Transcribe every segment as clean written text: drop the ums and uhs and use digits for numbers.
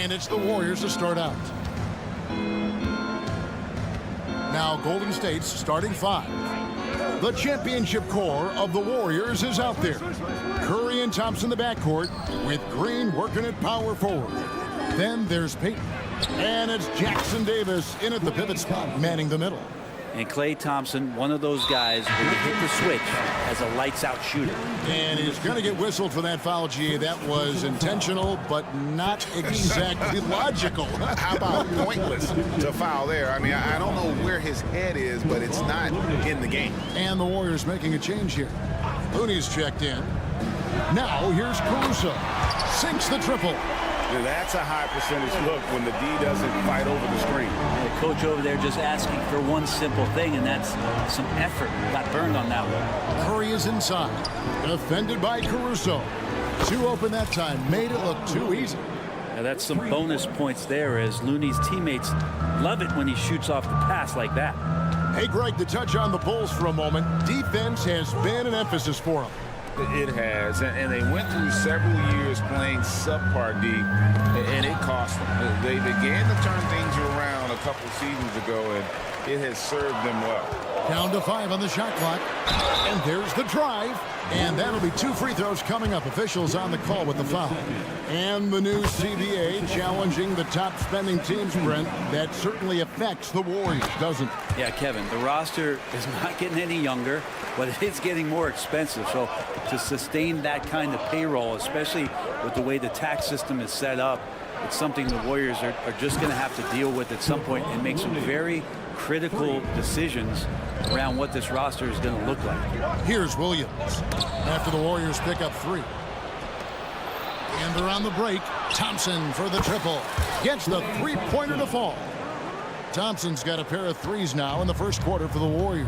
And it's the Warriors to start out. Now Golden State's starting five. The championship core of the Warriors is out there. Curry and Thompson the backcourt, with Green working at power forward. Then there's Payton. And it's Jackson Davis in at the pivot spot, manning the middle. And Klay Thompson, one of those guys, when you hit the switch, as a lights-out shooter. And he's going to get whistled for that foul, G. That was intentional, but not exactly logical. How about pointless to foul there? I mean, I don't know where his head is, but it's not in the game. And the Warriors making a change here. Looney's checked in. Now here's Caruso. Sinks the triple. That's a high percentage look when the D doesn't fight over the screen. The coach over there just asking for one simple thing, and that's some effort. Got burned on that one. Curry is inside. Defended by Caruso. Too open that time. Made it look too easy. Now that's some bonus points there, as Looney's teammates love it when he shoots off the pass like that. Hey, Greg, to touch on the Bulls for a moment. Defense has been an emphasis for them. It has, and they went through several years playing subpar D, and it cost them. They began to turn things around a couple seasons ago, and it has served them well. Down to 5 on the shot clock, and there's the drive, and that'll be 2 free throws coming up. Officials on the call with the foul. And the new CBA challenging the top spending teams, Brent. That certainly affects the Warriors, doesn't it? Yeah, Kevin, the roster is not getting any younger, but it's getting more expensive. So to sustain that kind of payroll, especially with the way the tax system is set up, it's something the Warriors are just going to have to deal with at some point and make some very critical decisions around what this roster is going to look like. Here's Williams after the Warriors pick up 3. And they're on the break. Thompson for the triple. Gets the three-pointer to fall. Thompson's got a pair of threes now in the first quarter for the Warriors.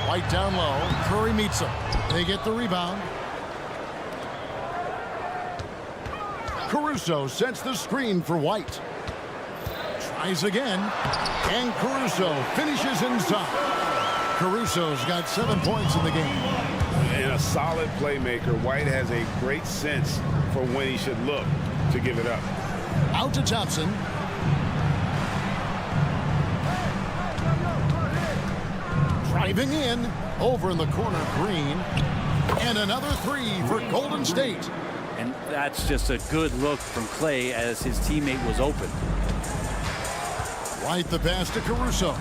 White down low. Curry meets him. They get the rebound. Caruso sets the screen for White. Tries again. And Caruso finishes inside. Caruso's got 7 points in the game. And a solid playmaker. White has a great sense for when he should look to give it up. Out to Thompson. Driving in. Over in the corner, Green. And another 3 for Golden State. And that's just a good look from Klay as his teammate was open. White the pass to Caruso.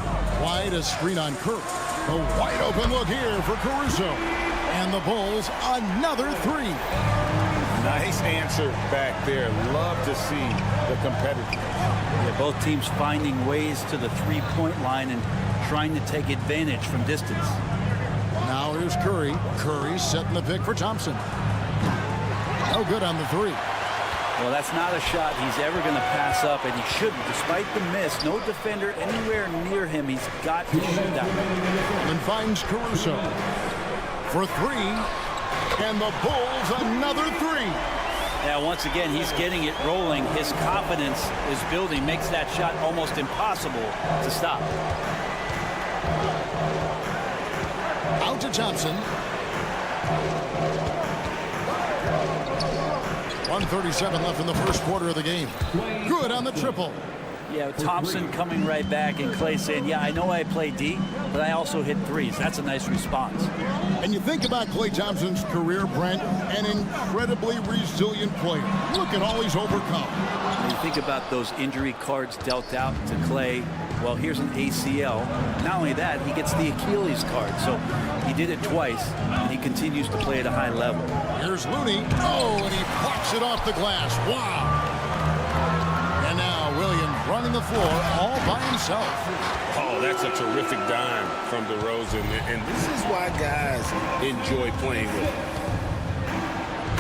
White a screen on Curry. A wide open look here for Caruso. And the Bulls another 3. Nice answer back there. Love to see the competitors. Yeah, both teams finding ways to the three-point line and trying to take advantage from distance. Now here's Curry. Curry setting the pick for Thompson. No good on the 3. Well, that's not a shot he's ever going to pass up, and he shouldn't. Despite the miss, no defender anywhere near him. He's got to shoot that one. And finds Caruso for 3. And the Bulls another 3. Yeah, once again, he's getting it rolling. His confidence is building, makes that shot almost impossible to stop. Out to Thompson. 1:37 left in the first quarter of the game. Good on the triple. Yeah, Thompson coming right back, and Clay saying, yeah, I know I play D, but I also hit threes. That's a nice response. And you think about Klay Thompson's career, Brent, an incredibly resilient player. Look at all he's overcome. When you think about those injury cards dealt out to Clay, well, here's an ACL. Not only that, he gets the Achilles card. So he did it twice, and he continues to play at a high level. Here's Looney. Oh, and he pops it off the glass. Wow. And now Williams running the floor all by himself. Oh, that's a terrific dime from DeRozan. And this is why guys enjoy playing with him.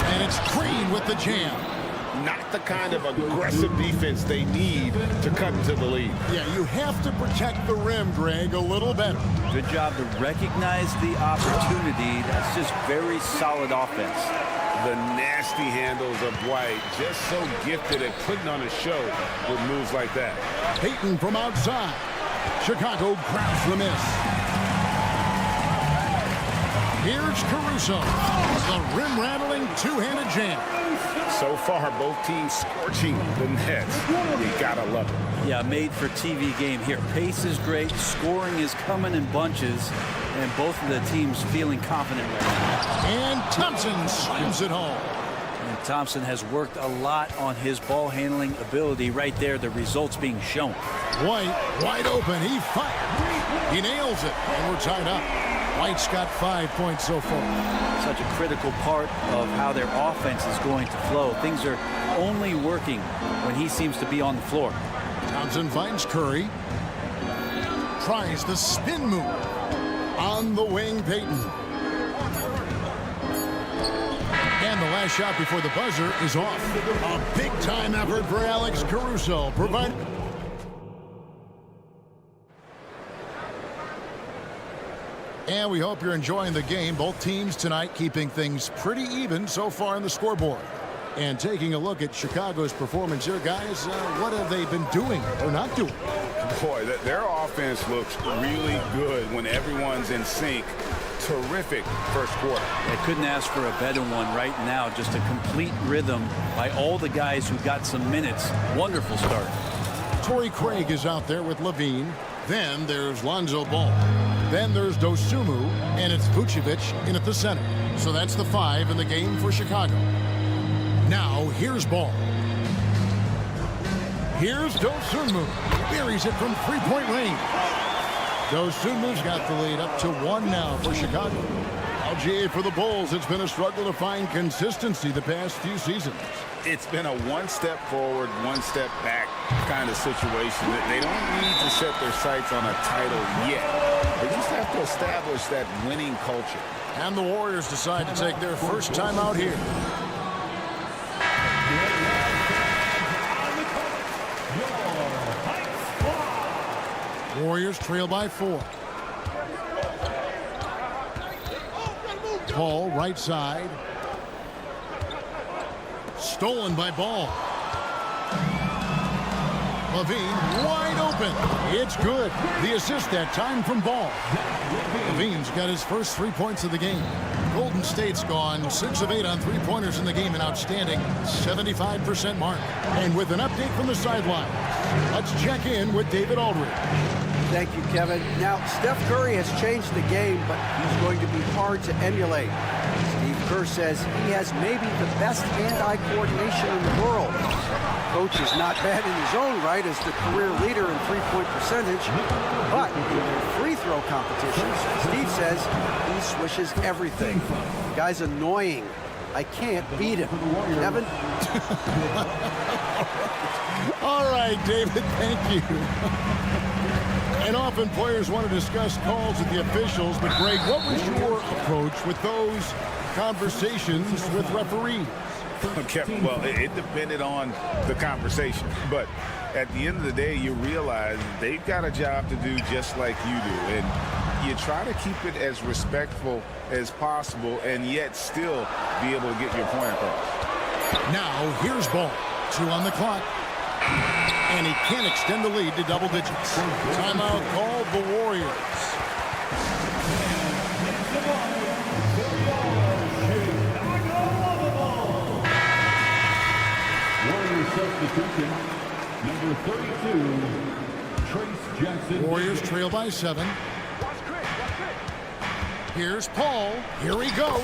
And it's Green with the jam. Not the kind of aggressive defense they need to cut into the lead. Yeah, you have to protect the rim, Greg, a little better. Good job to recognize the opportunity. That's just very solid offense. The nasty handles of White, just so gifted at putting on a show with moves like that. Payton from outside. Chicago grabs the miss. Here's Caruso. The rim-rattling two-handed jam. So far, both teams scorching the Nets. You gotta love it. Yeah, made for TV game here. Pace is great. Scoring is coming in bunches. And both of the teams feeling confident right now. And Thompson slams it home. And Thompson has worked a lot on his ball handling ability right there. The results being shown. White, wide open. He fired. He nails it. And we're tied up. White's got 5 points so far. Such a critical part of how their offense is going to flow. Things are only working when he seems to be on the floor. Thompson finds Curry. Tries the spin move. On the wing, Payton. And the last shot before the buzzer is off. A big-time effort for Alex Caruso. And we hope you're enjoying the game. Both teams tonight keeping things pretty even so far on the scoreboard. And taking a look at Chicago's performance here, guys, what have they been doing or not doing? Boy, their offense looks really good when everyone's in sync. Terrific first quarter. They couldn't ask for a better one right now. Just a complete rhythm by all the guys who got some minutes. Wonderful start. Torrey Craig is out there with Levine. Then there's Lonzo Ball. Then there's Dosunmu, and it's Vucevic in at the center. So that's the 5 in the game for Chicago. Now here's Ball. Here's Dosunmu. Buries it from three-point range. Dosunmu's got the lead up to 1 now for Chicago. LGA for the Bulls. It's been a struggle to find consistency the past few seasons. It's been a one step forward, one step back kind of situation. They don't need to set their sights on a title yet. They just have to establish that winning culture. And the Warriors decide to take their first time out here. Warriors trail by 4. Ball right side. Stolen by Ball. Levine wide open. It's good. The assist that time from Ball. Levine's got his first 3 points of the game. Golden State's gone 6 of 8 on three-pointers in the game, an outstanding 75% mark. And with an update from the sideline, let's check in with David Aldridge. Thank you, Kevin. Now, Steph Curry has changed the game, but he's going to be hard to emulate. Steve Kerr says he has maybe the best hand-eye coordination in the world. Coach is not bad in his own right as the career leader in three-point percentage, but in their free throw competitions, Steve says he swishes everything. The guy's annoying. I can't beat him. Kevin? All right, David, thank you. And often players want to discuss calls with the officials, but Greg, what was your approach with those conversations with referees? Okay, well, it depended on the conversation. But at the end of the day, you realize they've got a job to do just like you do. And you try to keep it as respectful as possible and yet still be able to get your point across. Now, here's Ball. 2 on the clock. And he can't extend the lead to double digits. Timeout called the Warriors. Warriors substitution. Number 32, Trace Jackson. Warriors trail by 7. Here's Paul. Here he goes.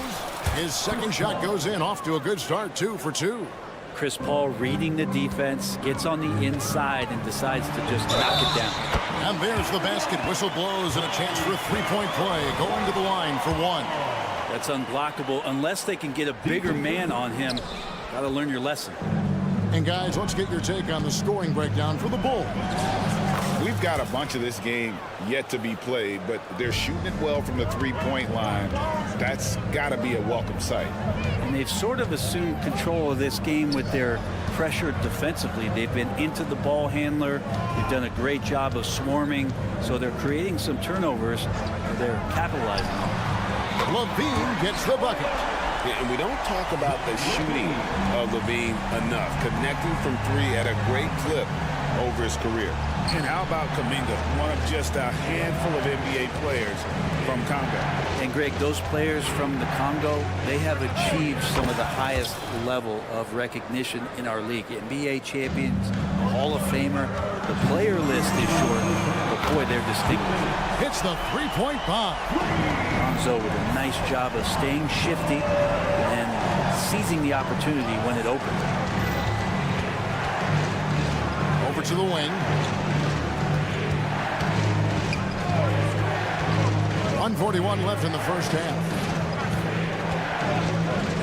His second shot goes in, off to a good start, 2 for 2. Chris Paul reading the defense, gets on the inside and decides to just knock it down. And there's the basket. Whistle blows and a chance for a three-point play. Going to the line for 1. That's unblockable unless they can get a bigger man on him. Got to learn your lesson. And guys, let's get your take on the scoring breakdown for the Bulls. We've got a bunch of this game yet to be played, but they're shooting it well from the three-point line. That's got to be a welcome sight. And they've sort of assumed control of this game with their pressure defensively. They've been into the ball handler. They've done a great job of swarming. So they're creating some turnovers. They're capitalizing on it. LaVine gets the bucket. And we don't talk about the shooting of LaVine enough. Connecting from 3 at a great clip over his career. And how about Kuminga, one of just a handful of NBA players from Congo. And Greg, those players from the Congo, they have achieved some of the highest level of recognition in our league. NBA champions, Hall of Famer. The player list is short, but boy, they're distinguished. Hits the three-point bomb. Lonzo with a nice job of staying shifty and seizing the opportunity when it opened. Over to the wing. 1:41 left in the first half.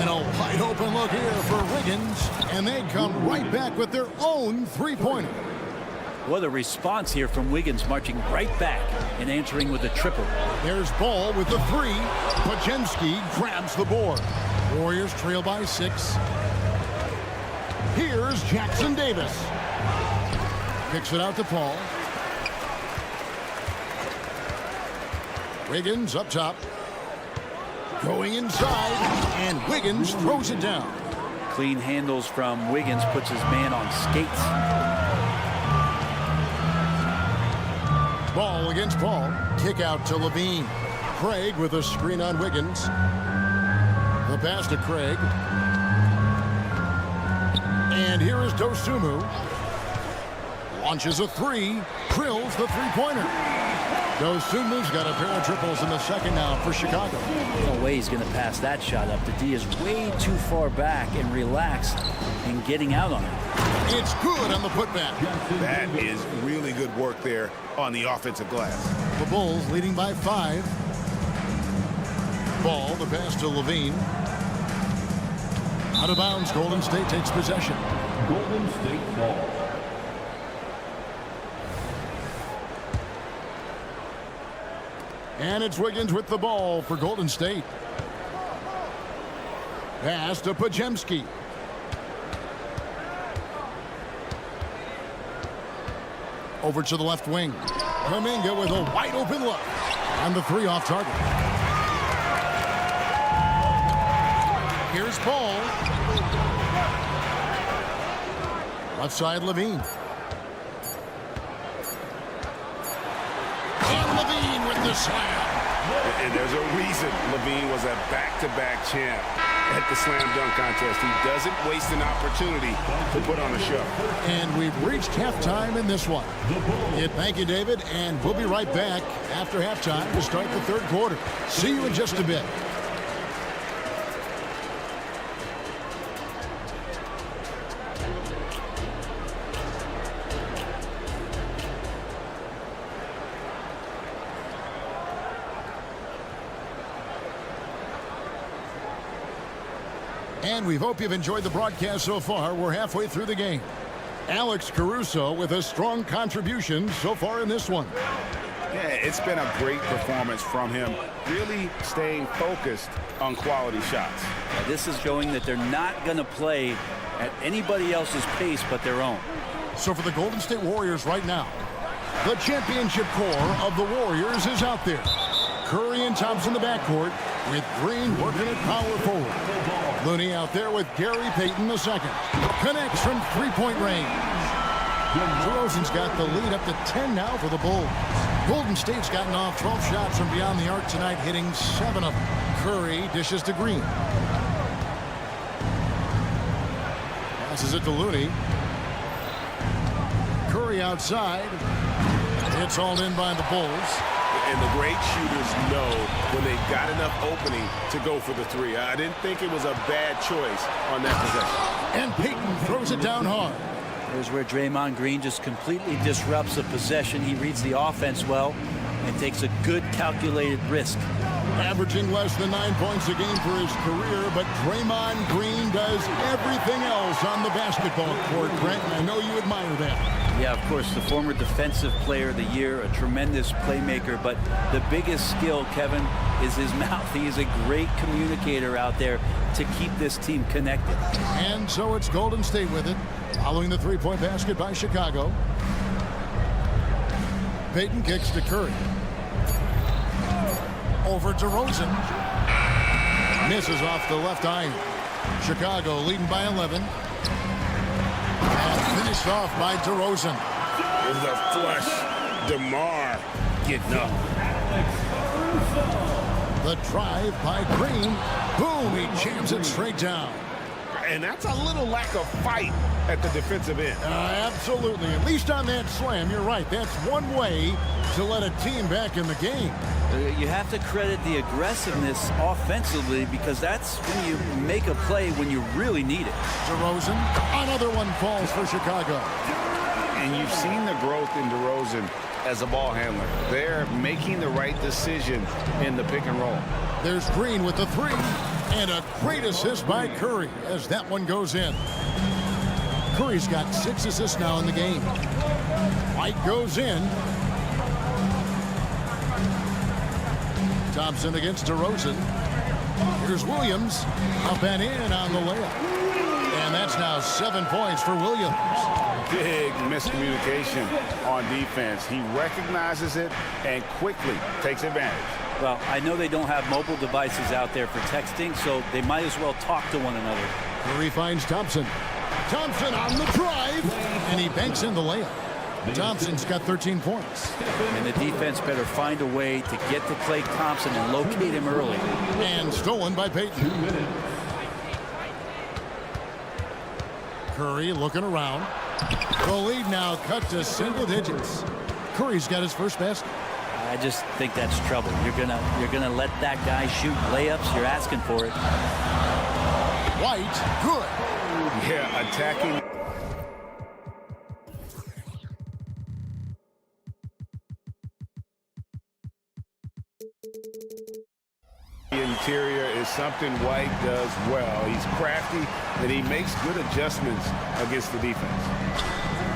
And a wide open look here for Wiggins. And they come right back with their own three-pointer. What a response here from Wiggins, marching right back and answering with a triple. There's Ball with the 3. Podziemski grabs the board. Warriors trail by 6. Here's Jackson Davis. Kicks it out to Paul. Wiggins up top. Going inside, and Wiggins throws it down. Clean handles from Wiggins, puts his man on skates. Ball against Paul. Kick out to LaVine. Craig with a screen on Wiggins. The pass to Craig. And here is Dosunmu. Launches a 3. Drills the three-pointer. Dosumu's got a pair of triples in the second now for Chicago. No way he's going to pass that shot up. The D is way too far back and relaxed in getting out on it. It's good on the putback. That is really good work there on the offensive glass. The Bulls leading by 5. Ball, the pass to LaVine. Out of bounds, Golden State takes possession. Golden State ball. And it's Wiggins with the ball for Golden State. Pass to Podziemski. Over to the left wing. Kuminga with a wide open look. And the 3 off target. Here's Paul. Left side, LaVine. And LaVine with the slam. And there's a reason LaVine was a back-to-back champ at the slam dunk contest. He doesn't waste an opportunity to put on a show. And we've reached halftime in this one. Thank you, David, and we'll be right back after halftime to start the third quarter. See you in just a bit. And we hope you've enjoyed the broadcast so far. We're halfway through the game. Alex Caruso with a strong contribution so far in this one. Yeah, it's been a great performance from him, really staying focused on quality shots. This is showing that they're not going to play at anybody else's pace but their own. So for the Golden State Warriors right now, the championship core of the Warriors is out there. Curry and Thompson in the backcourt with Green working at power forward. Looney out there with Gary Payton II. Connects from three-point range. DeRozan's got the lead up to 10 now for the Bulls. Golden State's gotten off 12 shots from beyond the arc tonight, hitting 7 of them. Curry dishes to Green. Passes it to Looney. Curry outside. It's hauled in by the Bulls. And the great shooters know when they've got enough opening to go for the three. I didn't think it was a bad choice on that possession. And Payton throws it down hard. Here's where Draymond Green just completely disrupts the possession. He reads the offense well and takes a good calculated risk. Averaging less than 9 points a game for his career, but Draymond Green does everything else on the basketball court, Brent, and I know you admire that. Yeah, of course, the former Defensive Player of the Year, a tremendous playmaker, but the biggest skill, Kevin, is his mouth. He is a great communicator out there to keep this team connected. And so it's Golden State with it, following the three-point basket by Chicago. Payton kicks to Curry. Over to Rosen. Misses off the left iron. Chicago leading by 11. And finished off by DeRozan. There's a flush. DeMar getting up. The drive by Green. Boom, he jams it straight down. And that's a little lack of fight at the defensive end. Absolutely. At least on that slam, you're right. That's one way to let a team back in the game. You have to credit the aggressiveness offensively because that's when you make a play when you really need it. DeRozan, another one falls for Chicago. And you've seen the growth in DeRozan as a ball handler. They're making the right decision in the pick and roll. There's Green with the three. And a great assist by Curry as that one goes in. Curry's got 6 assists now in the game. White goes in. Thompson against DeRozan. Here's Williams. Up and in on the layup. And that's now 7 points for Williams. Big miscommunication on defense. He recognizes it and quickly takes advantage. Well, I know they don't have mobile devices out there for texting, so they might as well talk to one another. Curry finds Thompson. Thompson on the drive. And he banks in the layup. Thompson's got 13 points. And the defense better find a way to get to Klay Thompson and locate him early. And stolen by Payton. Curry looking around. The lead now cut to single digits. Curry's got his first basket. I just think that's trouble. You're gonna let that guy shoot layups. You're asking for it. White, good. Yeah, attacking. The interior is something White does well. He's crafty and he makes good adjustments against the defense.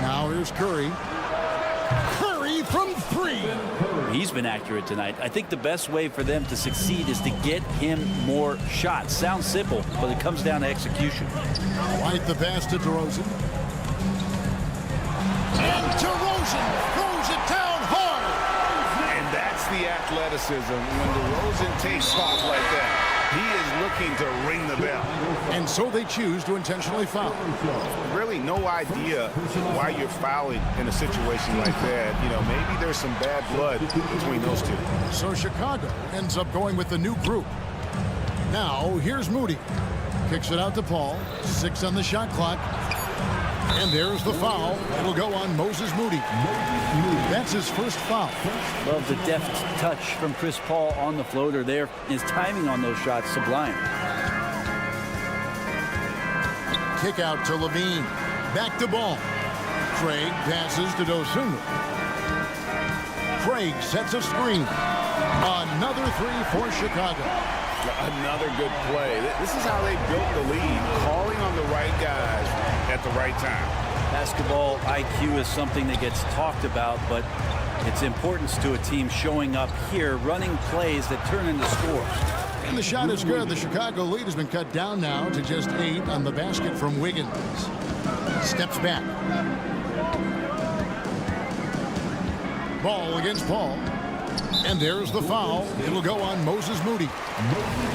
Now here's Curry. Curry from three. He's been accurate tonight. I think the best way for them to succeed is to get him more shots. Sounds simple, but it comes down to execution. White the pass to DeRozan. And DeRozan throws it down hard. And that's the athleticism. When DeRozan takes off like that, he is looking to ring the bell. And so they choose to intentionally foul. Really no idea why you're fouling in a situation like that. You know, maybe there's some bad blood between those two. So Chicago ends up going with the new group. Now here's Moody. Kicks it out to Paul. 6 on the shot clock. And there's the foul. It'll go on Moses Moody. That's his first foul. Love the deft touch from Chris Paul on the floater there. His timing on those shots sublime. Kick out to Levine. Back to ball. Craig passes to Dosunmu. Craig sets a screen. Another three for Chicago. Another good play. This is how they built the lead, calling on the right guys at the right time. Basketball IQ is something that gets talked about, but its importance to a team showing up here, running plays that turn into scores. And the shot is good. The Chicago lead has been cut down now to just 8 on the basket from Wiggins. Steps back. Ball against Paul. And there's the foul. It'll go on Moses Moody.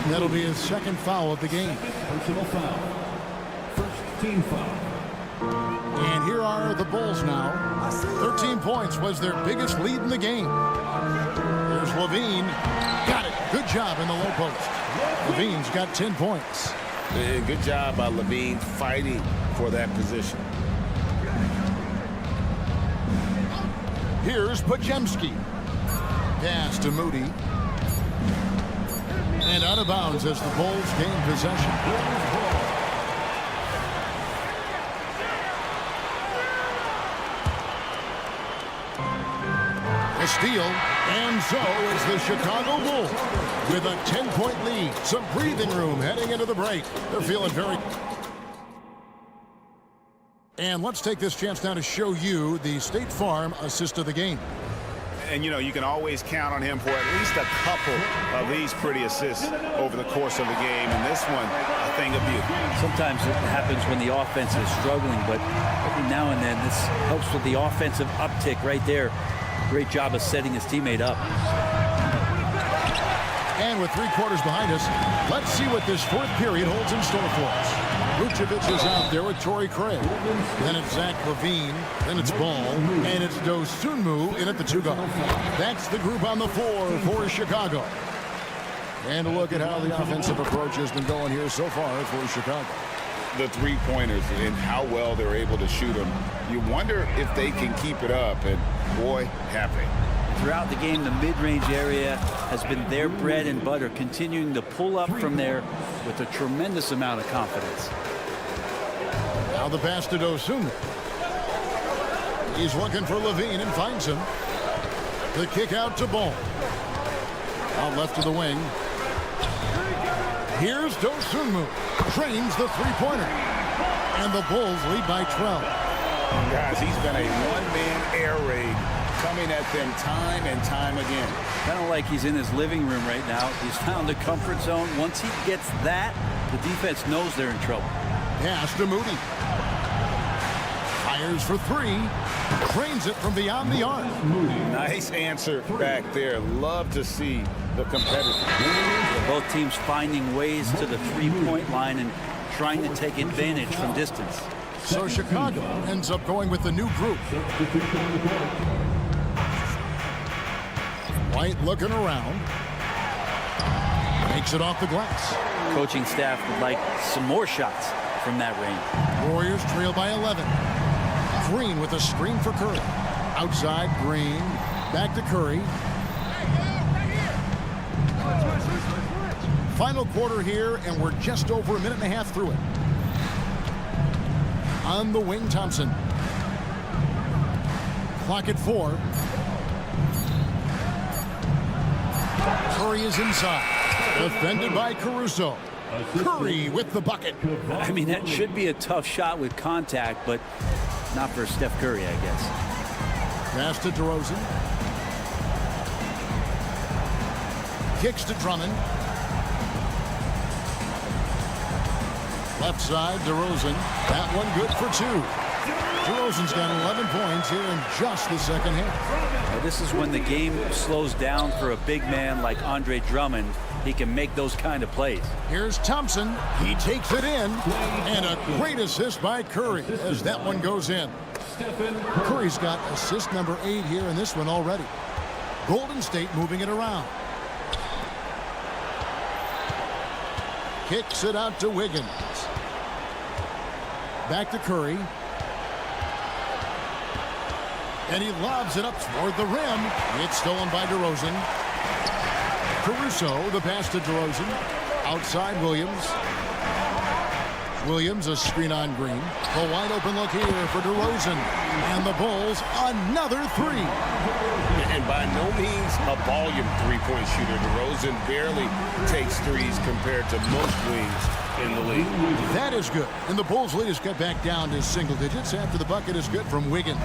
That'll be his second foul of the game. Personal foul. First team foul. And here are the Bulls now. 13 points was their biggest lead in the game. There's Levine. Got it. Good job in the low post. Levine's got 10 points. And good job by Levine fighting for that position. Here's Pajemski. Pass to Moody. And out of bounds as the Bulls gain possession. A steal, and so is the Chicago Bulls with a 10-point lead. Some breathing room heading into the break. They're feeling very... And let's take this chance now to show you the State Farm assist of the game. And, you know, you can always count on him for at least a couple of these pretty assists over the course of the game. And this one, a thing of beauty. Sometimes it happens when the offense is struggling, but every now and then this helps with the offensive uptick right there. Great job of setting his teammate up. And with 3 quarters behind us, let's see what this 4th period holds in store for us. Vucevic is out there with Torrey Craig. Then it's Zach LaVine. Then it's Ball. And it's Dosunmu in at the 2 guard. That's the group on the floor for Chicago. And a look at how the offensive approach has been going here so far for Chicago. The three-pointers and how well they're able to shoot them. You wonder if they can keep it up, and boy, have they. Throughout the game, the mid-range area has been their bread and butter, continuing to pull up from there with a tremendous amount of confidence. Now the pass to Dosunmu. He's looking for LaVine and finds him. The kick out to Ball. Out left to the wing. Here's Dosunmu. Trains the three-pointer. And the Bulls lead by 12. Guys, he's been a one-man air raid coming at them time and time again. Kind of like he's in his living room right now. He's found the comfort zone. Once he gets that, the defense knows they're in trouble. Pass to Moody. Fires for 3. Trains it from beyond the arc. Nice answer back there. Love to see the competitor. Both teams finding ways to the three-point line and trying to take advantage from distance. So Chicago ends up going with the new group. White looking around. Makes it off the glass. Coaching staff would like some more shots from that range. Warriors trail by 11. Green with a screen for Curry. Outside, Green. Back to Curry. Final quarter here, and we're just over a minute and a half through it. On the wing, Thompson. Clock at 4. Curry is inside. Defended by Caruso. Curry with the bucket. I mean, that should be a tough shot with contact, but not for Steph Curry, I guess. Pass to DeRozan. Kicks to Drummond. Left side, DeRozan. That one good for 2. DeRozan's got 11 points here in just the second half. Now, this is when the game slows down for a big man like Andre Drummond. He can make those kind of plays. Here's Thompson. He takes it in. And a great assist by Curry as that one goes in. Curry's got assist number 8 here in this one already. Golden State moving it around. Kicks it out to Wiggins. Back to Curry. And he lobs it up toward the rim. It's stolen by DeRozan. Caruso, the pass to DeRozan. Outside, Williams. Williams, a screen on Green. A wide open look here for DeRozan. And the Bulls, another 3. And by no means a volume three-point shooter. DeRozan barely takes threes compared to most wings in the league. That is good. And the Bulls' lead has got back down to single digits after the bucket is good from Wiggins.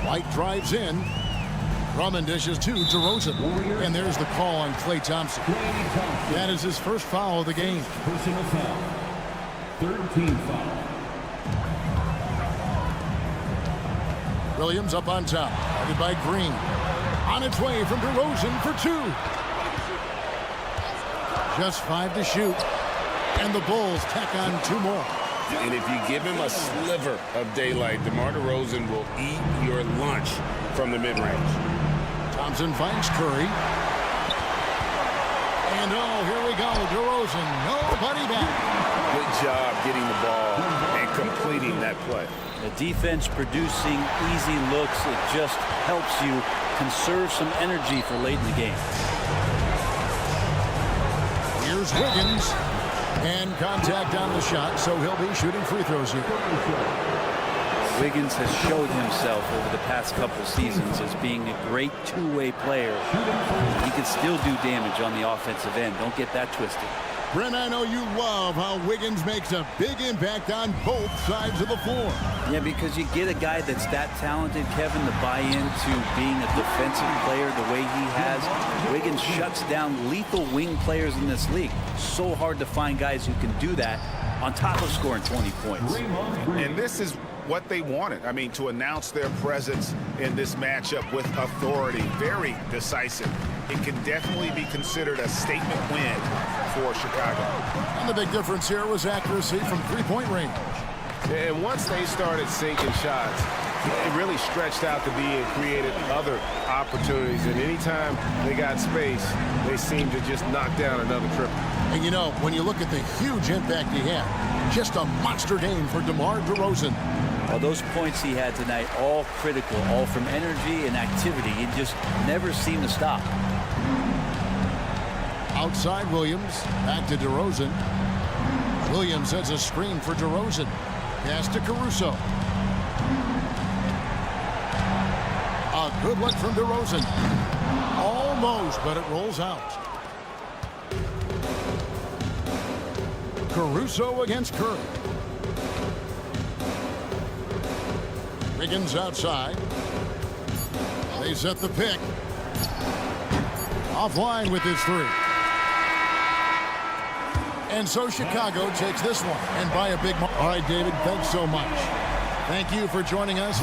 White drives in. Drummond dishes to DeRozan. And there's the call on Klay Thompson. That is his first foul of the game. Personal foul. 13 foul. Williams up on top. Guarded by Green. On its way from DeRozan for 2. Just 5 to shoot. And the Bulls tack on 2 more. And if you give him a sliver of daylight, DeMar DeRozan will eat your lunch from the mid-range. Thompson finds Curry. And here we go. DeRozan, nobody back. Good job getting the ball and completing that play. The defense producing easy looks. It just helps you conserve some energy for late in the game. Here's Wiggins. And contact on the shot, so he'll be shooting free throws here. Wiggins has showed himself over the past couple seasons as being a great two-way player. He can still do damage on the offensive end. Don't get that twisted. Brent, I know you love how Wiggins makes a big impact on both sides of the floor. Yeah, because you get a guy that's that talented, Kevin, to buy into being a defensive player the way he has. Wiggins shuts down lethal wing players in this league. So hard to find guys who can do that on top of scoring 20 points. And this is what they wanted. I mean, to announce their presence in this matchup with authority, very decisive. It can definitely be considered a statement win for Chicago. And the big difference here was accuracy from three-point range. And once they started sinking shots, it really stretched out to be and created other opportunities. And anytime they got space, they seemed to just knock down another triple. And you know, when you look at the huge impact he had, just a monster game for DeMar DeRozan. Well, those points he had tonight, all critical, all from energy and activity. He just never seemed to stop. Outside Williams, back to DeRozan. Williams has a screen for DeRozan. Pass to Caruso. A good look from DeRozan. Almost, but it rolls out. Caruso against Curry. Wiggins outside. They set the pick. Offline with his three. And so Chicago takes this one, and by a big margin. All right, David, thanks so much. Thank you for joining us.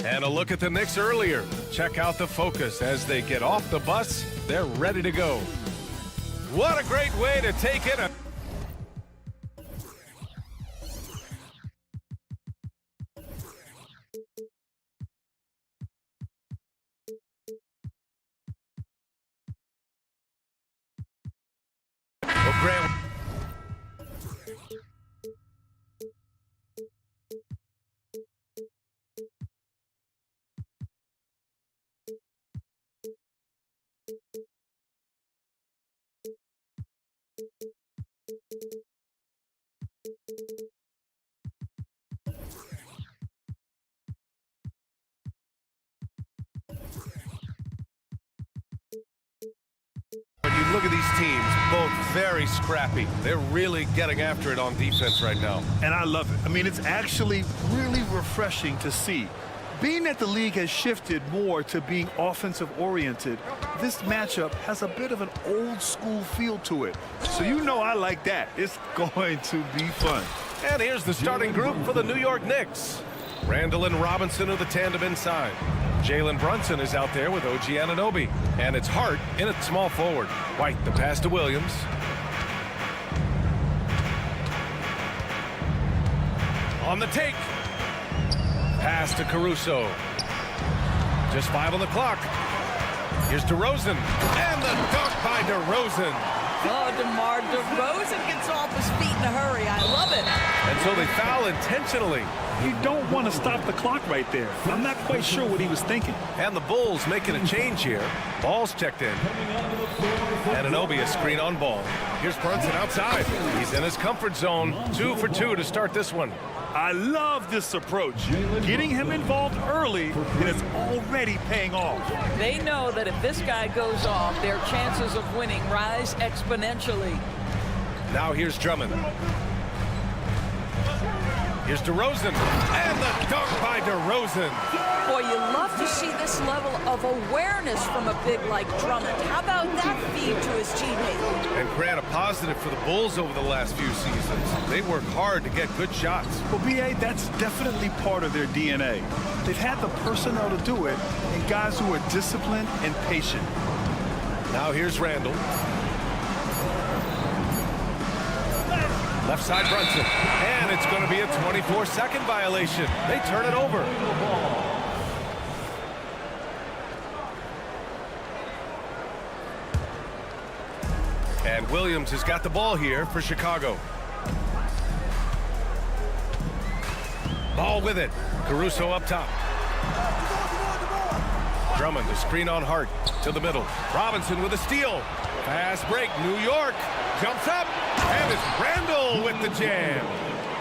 And a look at the Knicks earlier. Check out the focus as they get off the bus. They're ready to go. What a great way to take it. Grant. When you look at these teams, both very scrappy. They're really getting after it on defense right now. And I love it. I mean, it's actually really refreshing to see. Being that the league has shifted more to being offensive-oriented, this matchup has a bit of an old-school feel to it. So you know I like that. It's going to be fun. And here's the starting group for the New York Knicks. Randall and Robinson are the tandem inside. Jalen Brunson is out there with OG Anunoby. And it's Hart in at small forward. White, the pass to Williams. On the take. Pass to Caruso. Just 5 on the clock. Here's DeRozan. And the dunk by DeRozan. Oh, DeMar DeRozan gets off his feet in a hurry. I love it. And so they foul intentionally. You don't want to stop the clock right there. I'm not quite sure what he was thinking. And the Bulls making a change here. Ball's checked in. Anunoby a screen on Ball. Here's Brunson outside. He's in his comfort zone. 2 for 2 to start this one. I love this approach. Getting him involved early, and it's already paying off. They know that if this guy goes off, their chances of winning rise exponentially. Now here's Drummond. Here's DeRozan. And the dunk by DeRozan. Boy, you love to see this level of awareness from a big like Drummond. How about that feed to his teammate? And Grant, a positive for the Bulls over the last few seasons. They work hard to get good shots. Well, B.A., that's definitely part of their DNA. They've had the personnel to do it, and guys who are disciplined and patient. Now here's Randall. Left side Brunson. And it's going to be a 24-second violation. They turn it over. And Williams has got the ball here for Chicago. Ball with it. Caruso up top. Drummond, the screen on Hart to the middle. Robinson with a steal. Fast break. New York jumps up. And it's Randall with the jam.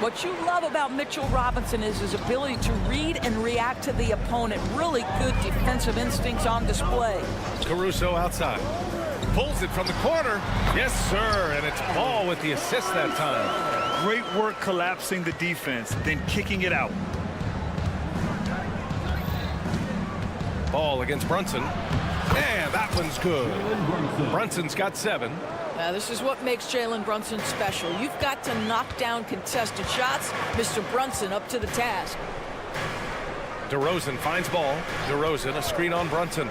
What you love about Mitchell Robinson is his ability to read and react to the opponent. Really good defensive instincts on display. Caruso outside. Pulls it from the corner. Yes, sir. And it's Ball with the assist that time. Great work collapsing the defense, then kicking it out. Ball against Brunson. And that one's good. Brunson's got 7. Now, this is what makes Jalen Brunson special. You've got to knock down contested shots. Mr. Brunson up to the task. DeRozan finds Ball. DeRozan, a screen on Brunson.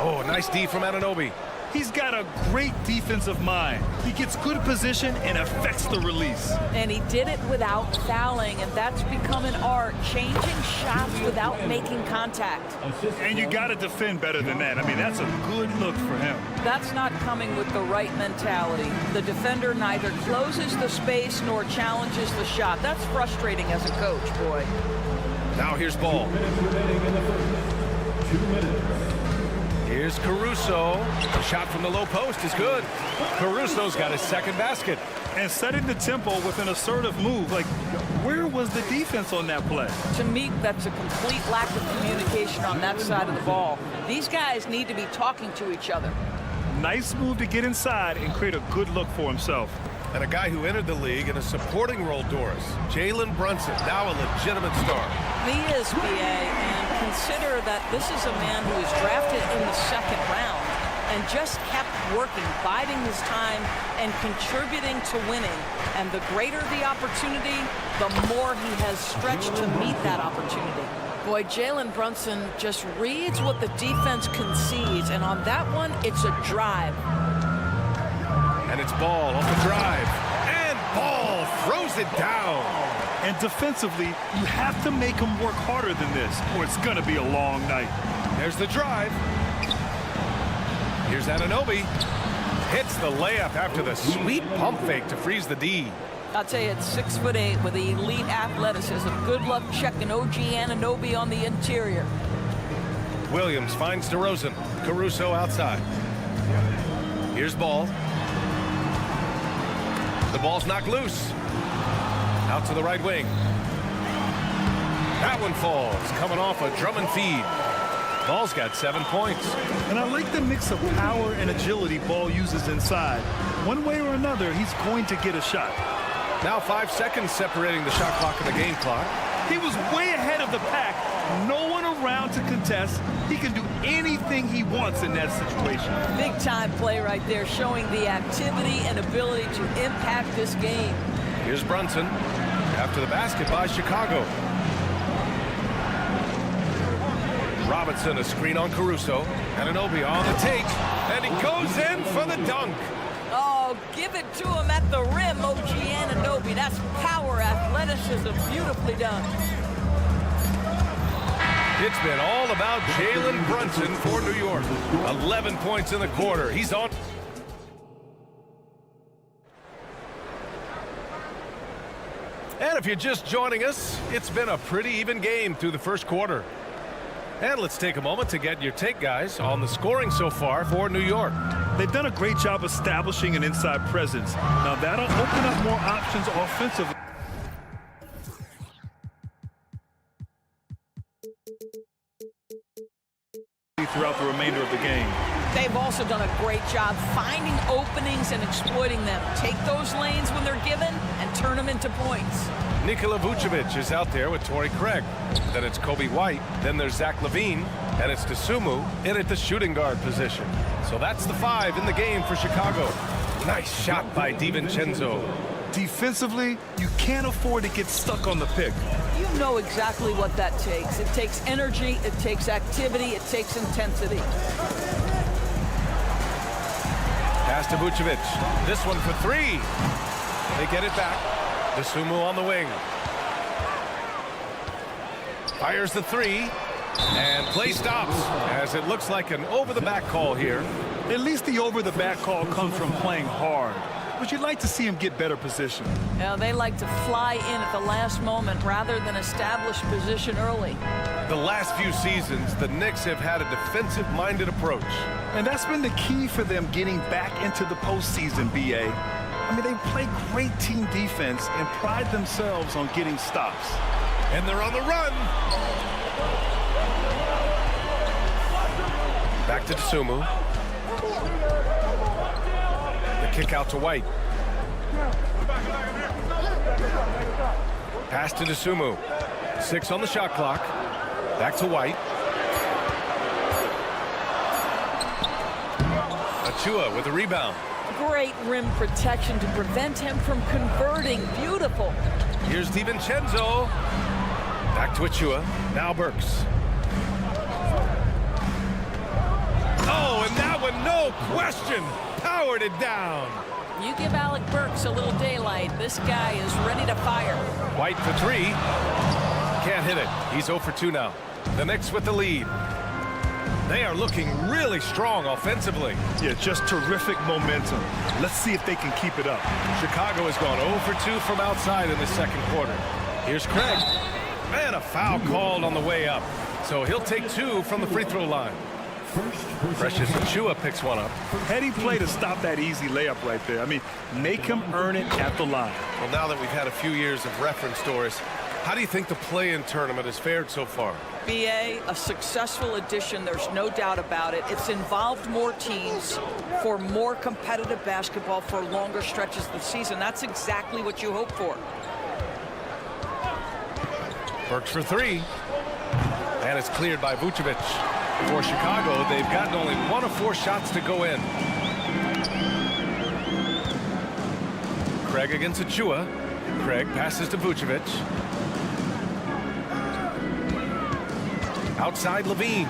Oh, nice D from Anunoby. He's got a great defensive mind. He gets good position and affects the release. And he did it without fouling, and that's become an art, changing shots without making contact. And you got to defend better than that. I mean, that's a good look for him. That's not coming with the right mentality. The defender neither closes the space nor challenges the shot. That's frustrating as a coach, boy. Now here's Ball. 2 minutes. Here's Caruso. The shot from the low post is good. Caruso's got his second basket. And setting the tempo with an assertive move. Like, where was the defense on that play? To me, that's a complete lack of communication on that side of the ball. These guys need to be talking to each other. Nice move to get inside and create a good look for himself. And a guy who entered the league in a supporting role, Doris. Jalen Brunson, now a legitimate star. He is, B.A., and consider that this is a man who was drafted in the 2nd round. and just kept working, biding his time and contributing to winning. And the greater the opportunity, the more he has stretched to meet that opportunity. Boy, Jalen Brunson just reads what the defense concedes, and on that one, it's a drive. And it's Ball off the drive. And Ball throws it down. And defensively, you have to make him work harder than this, or it's going to be a long night. There's the drive. Here's Anunoby. Hits the layup after the sweet pump fake to freeze the D. I'll tell you, at 6'8" with elite athleticism, good luck checking OG Anunoby on the interior. Williams finds DeRozan. Caruso outside. Here's Ball. The ball's knocked loose. Out to the right wing. That one falls, coming off a Drummond feed. Ball's got 7 points. And I like the mix of power and agility Ball uses inside. One way or another, he's going to get a shot. Now 5 seconds separating the shot clock and the game clock. He was way ahead of the pack. No one around to contest. He can do anything he wants in that situation. Big time play right there, showing the activity and ability to impact this game. Here's Brunson after the basket by Chicago. Robinson, a screen on Caruso. Anunoby on the take, and he goes in for the dunk. Oh, give it to him at the rim, OG Anunoby. That's power, athleticism, beautifully done. It's been all about Jalen Brunson for New York. 11 points in the quarter. He's on. And if you're just joining us, it's been a pretty even game through the first quarter. And let's take a moment to get your take, guys, on the scoring so far for New York. They've done a great job establishing an inside presence. Now that'll open up more options offensively throughout the remainder of the game. They've also done a great job finding openings and exploiting them. Take those lanes when they're given and turn them into points. Nikola Vucevic is out there with Torrey Craig. Then it's Kobe White. Then there's Zach LaVine. And it's Dosunmu in at the shooting guard position. So that's the 5 in the game for Chicago. Nice shot by DiVincenzo. Defensively, you can't afford to get stuck on the pick. You know exactly what that takes. It takes energy, it takes activity, it takes intensity. Pass to Vucevic. This one for 3. They get it back. Dosunmu on the wing. Fires the 3. And play stops as it looks like an over-the-back call here. At least the over-the-back call comes from playing hard. But you'd like to see him get better position. Now, they like to fly in at the last moment rather than establish position early. The last few seasons, the Knicks have had a defensive-minded approach. And that's been the key for them getting back into the postseason, B.A. I mean, they play great team defense and pride themselves on getting stops. And they're on the run. Back to Dosunmu. The kick out to White. Pass to Dosunmu. 6 on the shot clock. Back to White. Achua with a rebound. Great rim protection to prevent him from converting. Beautiful. Here's DiVincenzo. Back to Achua. Now Burks. Oh, and that one, no question, powered it down. You give Alec Burks a little daylight. This guy is ready to fire. White for 3. Can't hit it. He's 0 for 2 now. The Knicks with the lead. They are looking really strong offensively. Yeah, just terrific momentum. Let's see if they can keep it up. Chicago has gone 0 for 2 from outside in the second quarter. Here's Craig. And a foul called on the way up. So he'll take 2 from the free throw line. Precious Achua picks one up. Heady play to stop that easy layup right there. I mean, make him earn it at the line. Well, now that we've had a few years of reference, Doris, how do you think the play-in tournament has fared so far? BA, a successful addition, there's no doubt about it. It's involved more teams for more competitive basketball for longer stretches of the season. That's exactly what you hope for. Burks for 3. And it's cleared by Vucevic. For Chicago, they've gotten only 1 of 4 shots to go in. Craig against Achua. Craig passes to Vucevic. Outside Levine.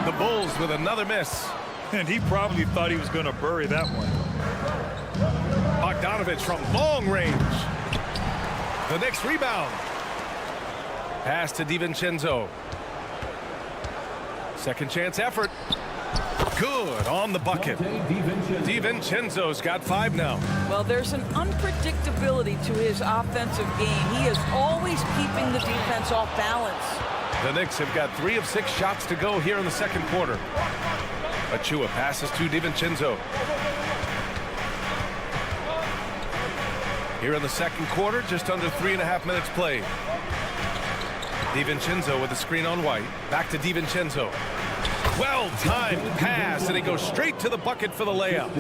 The Bulls with another miss. And he probably thought he was going to bury that one. Bogdanovich from long range. The Knicks rebound. Pass to DiVincenzo. Second chance effort. Good on the bucket. DiVincenzo's got 5 now. Well, there's an unpredictability to his offensive game. He is always keeping the defense off balance. The Knicks have got 3 of 6 shots to go here in the second quarter. Achua passes to DiVincenzo. Here in the second quarter, just under 3.5 minutes played. DiVincenzo with a screen on White. Back to DiVincenzo. Well-timed pass, and he goes straight to the bucket for the layup.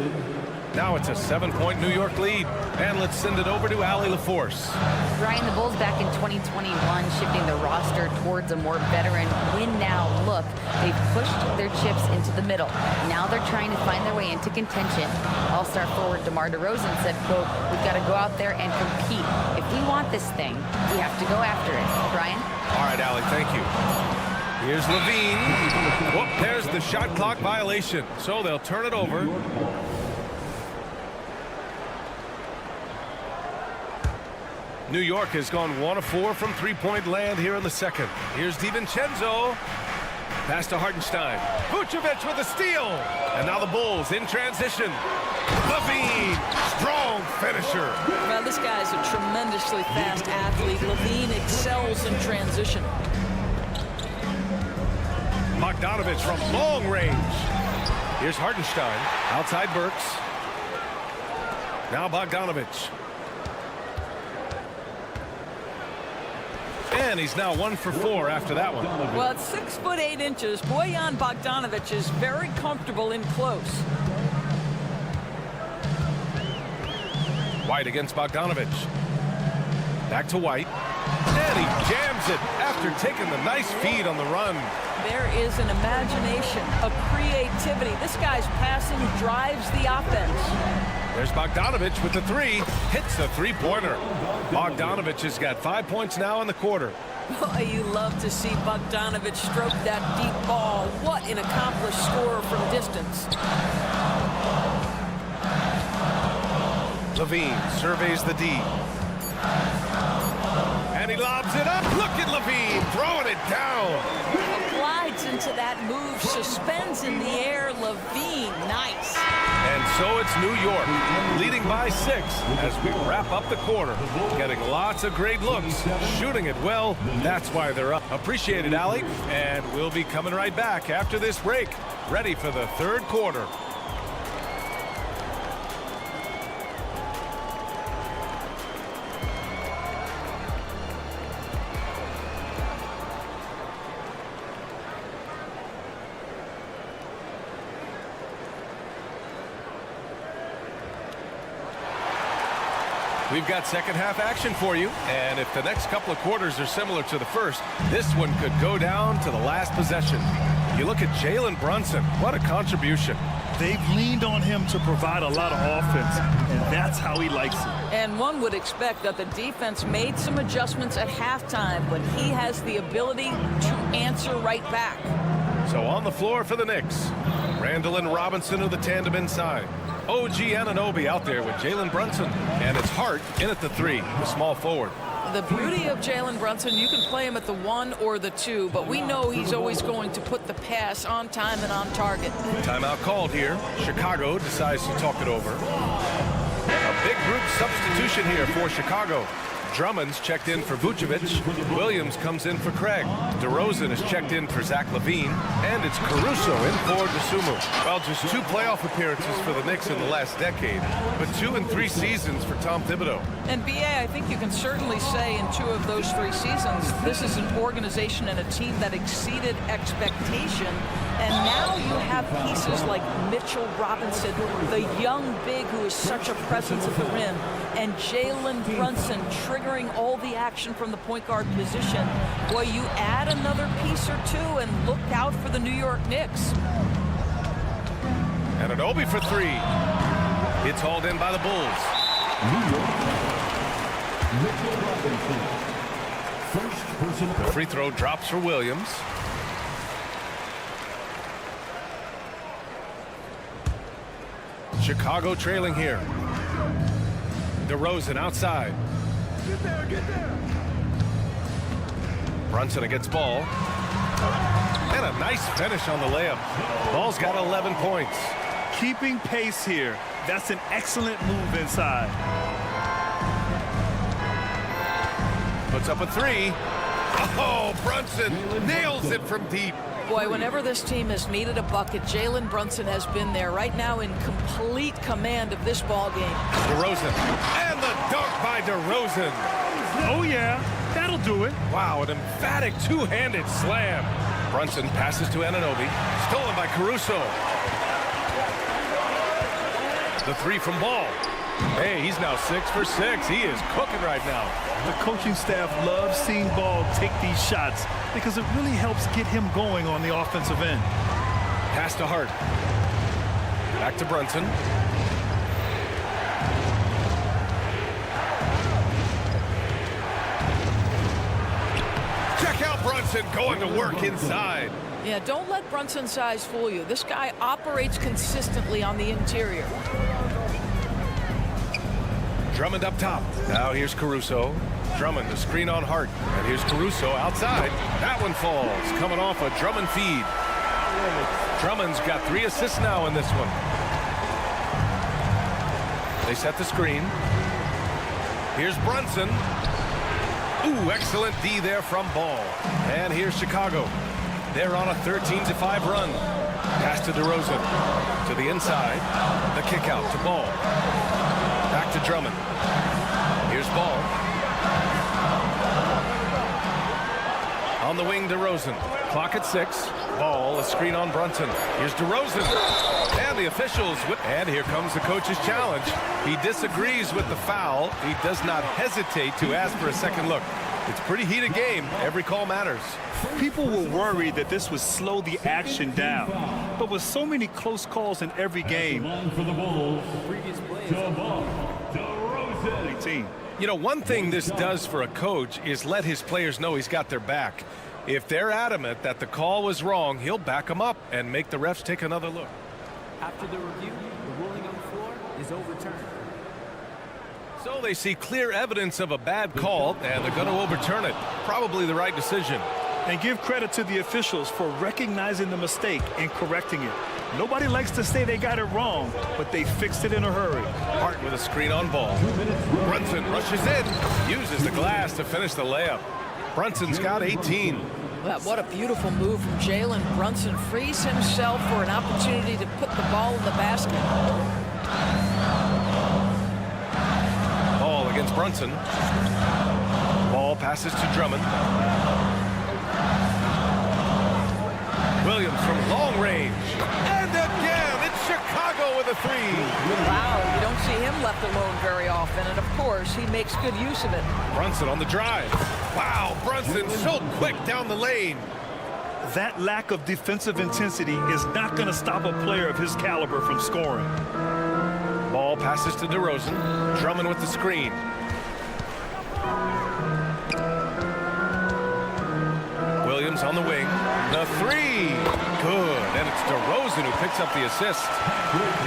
Now it's a 7-point New York lead. And let's send it over to Allie LaForce. Brian, the Bulls back in 2021 shifting the roster towards a more veteran win-now look. They've pushed their chips into the middle. Now they're trying to find their way into contention. All-star forward DeMar DeRozan said, quote, "We've got to go out there and compete. If we want this thing, we have to go after it." Brian? All right, Allie, thank you. Here's Levine. Whoop, there's the shot clock violation. So they'll turn it over. New York has gone 1 of 4 from three-point land here in the second. Here's DiVincenzo. Pass to Hartenstein. Vucevic with a steal. And now the Bulls in transition. Levine, strong finisher. Well, this guy's a tremendously fast athlete. Levine excels in transition. Bogdanovich from long range. Here's Hartenstein. Outside Burks. Now Bogdanovich. And he's now 1 for 4 after that one. Well, at 6'8". Bojan Bogdanovich is very comfortable in close. White against Bogdanovich. Back to White. And he jams it after taking the nice feed on the run. There is an imagination, a creativity. This guy's passing drives the offense. There's Bogdanovich with the 3. Hits the three-pointer. Bogdanovich has got 5 points now in the quarter. Boy, you love to see Bogdanovich stroke that deep ball. What an accomplished scorer from distance. Levine surveys the D. And he lobs it up. Look at Levine throwing it down. Glides into that move, suspends in the air. Levine, nice. And so it's New York leading by 6 as we wrap up the quarter. Getting lots of great looks, shooting it well. That's why they're up. Appreciate it, Allie. And we'll be coming right back after this break. Ready for the third quarter. We've got second half action for you, and if the next couple of quarters are similar to the first, this one could go down to the last possession. You look at Jalen Brunson, what a contribution. They've leaned on him to provide a lot of offense, and that's how he likes it. And one would expect that the defense made some adjustments at halftime, but he has the ability to answer right back. So on the floor for the Knicks, Randall and Robinson are the tandem inside. OG Anunoby out there with Jalen Brunson, and it's Hart in at the 3, the small forward. The beauty of Jalen Brunson, you can play him at the 1 or the 2, but we know he's always going to put the pass on time and on target. Timeout called here. Chicago decides to talk it over. A big group substitution here for Chicago. Drummond's checked in for Vucevic. Williams comes in for Craig. DeRozan is checked in for Zach LaVine. And it's Caruso in for DeSumo. Well, just 2 playoff appearances for the Knicks in the last decade, but 2 in 3 seasons for Tom Thibodeau. And B.A., I think you can certainly say in 2 of those 3 seasons, this is an organization and a team that exceeded expectation. And now you have pieces like Mitchell Robinson, the young big who is such a presence at the rim, and Jalen Brunson triggering all the action from the point guard position. Boy, you add another piece or two and look out for the New York Knicks. And an Obi for three. It's hauled in by the Bulls. The free throw drops for Williams. Chicago trailing here. DeRozan outside. Get there. Brunson against Ball. And a nice finish on the layup. Ball's got 11 points. Keeping pace here. That's an excellent move inside. Puts up a three. Oh, Brunson nails it from deep. Boy, whenever this team has needed a bucket, Jalen Brunson has been there right now in complete command of this ball game. DeRozan. And the dunk by DeRozan. Oh, yeah. That'll do it. Wow, an emphatic two-handed slam. Brunson passes to Anunoby. Stolen by Caruso. The three from Ball. Hey, he's now 6 for 6. He is cooking right now. The coaching staff loves seeing Ball take these shots because it really helps get him going on the offensive end. Pass to Hart. Back to Brunson. Check out Brunson going to work inside. Yeah, don't let Brunson's size fool you. This guy operates consistently on the interior. Drummond up top. Now here's Caruso. Drummond, the screen on Hart. And here's Caruso outside. That one falls. Coming off a Drummond feed. Drummond's got 3 assists now in this one. They set the screen. Here's Brunson. Ooh, excellent D there from Ball. And here's Chicago. They're on a 13-5 run. Pass to DeRozan. To the inside. The kick out to Ball. Back to Drummond. Here's Ball. On the wing, DeRozan. Clock at 6. Ball, a screen on Brunson. Here's DeRozan. And the officials. And here comes the coach's challenge. He disagrees with the foul. He does not hesitate to ask for a second look. It's a pretty heated game. Every call matters. People were worried that this would slow the action down. But with so many close calls in every game, For the Bulls, DeRozan. You know, one thing this does for a coach is let his players know he's got their back. If they're adamant that the call was wrong, he'll back them up and make the refs take another look. After the review, the ruling on the floor is overturned. So they see clear evidence of a bad call, and they're going to overturn it. Probably the right decision. and give credit to the officials for recognizing the mistake and correcting it. Nobody likes to say they got it wrong, but they fixed it in a hurry. Hart with a screen on Ball. Brunson rushes in, uses the glass to finish the layup. Brunson's got 18. Well, what a beautiful move from Jalen Brunson. Frees himself for an opportunity to put the ball in the basket. Ball against Brunson. Ball passes to Drummond. Williams from long range. And again, it's Chicago with a three. Wow, you don't see him left alone very often, and of course, he makes good use of it. Brunson on the drive. Wow, Brunson so quick down the lane. That lack of defensive intensity is not going to stop a player of his caliber from scoring. Ball passes to DeRozan. Drummond with the screen. Williams on the wing. The three. Good. And it's DeRozan who picks up the assist.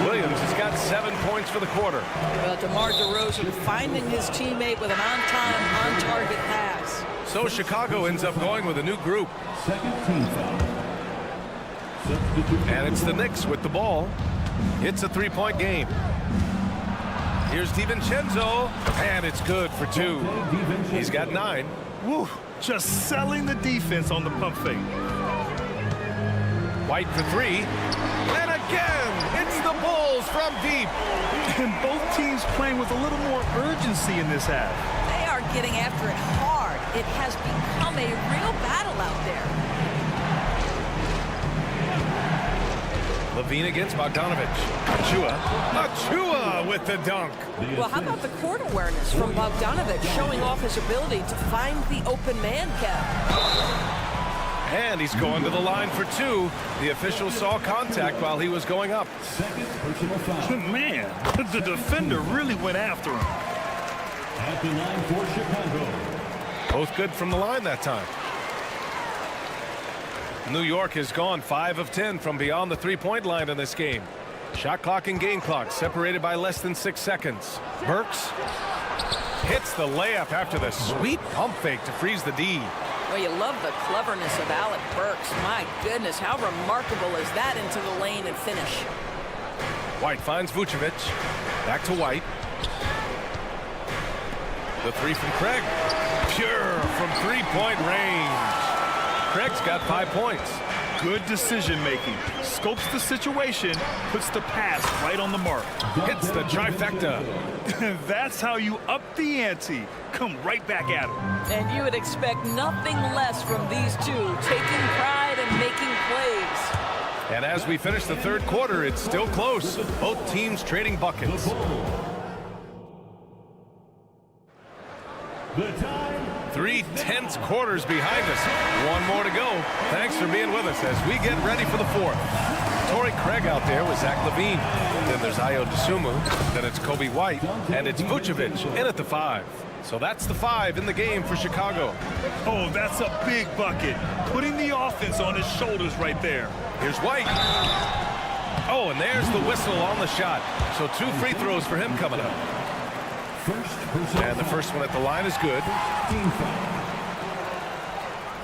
Williams has got 7 points for the quarter. Well, DeMar DeRozan finding his teammate with an on-time, on-target pass. So Chicago ends up going with a new group. And it's the Knicks with the ball. It's a three-point game. Here's DiVincenzo, and it's good for two. He's got 9. Woo, just selling the defense on the pump fake. White for 3. And again, it's the Bulls from deep. And both teams playing with a little more urgency in this half. They are getting after it hard. It has become a real battle out there. Levine against Bogdanovich. Achua with the dunk. Well, how about the court awareness from Bogdanovich showing off his ability to find the open man, Kev? And he's going to the line for two. The official saw contact while he was going up. Man, the defender really went after him. At the line for Chicago. Both good from the line that time. New York has gone 5 of 10 from beyond the three-point line in this game. Shot clock and game clock separated by less than 6 seconds. Burks hits the layup after the sweet pump fake to freeze the D. Well, you love the cleverness of Alec Burks. My goodness, how remarkable is that into the lane and finish? White finds Vucevic. Back to White. The three from Craig. Pure from three-point range. Craig's got 5 points. Good decision making. Scopes the situation, puts the pass right on the mark. Hits the trifecta. That's how you up the ante. Come right back at him. And you would expect nothing less from these two, taking pride and making plays. And as we finish the third quarter, it's still close. Both teams trading buckets. The time. 3 tense quarters behind us. One more to go. Thanks for being with us as we get ready for the fourth. Torrey Craig out there with Zach LaVine. Then there's Ayo Dosunmu. Then it's Kobe White. And it's Vucevic in at the 5. So that's the 5 in the game for Chicago. Oh, that's a big bucket. Putting the offense on his shoulders right there. Here's White. Oh, and there's the whistle on the shot. So 2 free throws for him coming up. And the first one at the line is good.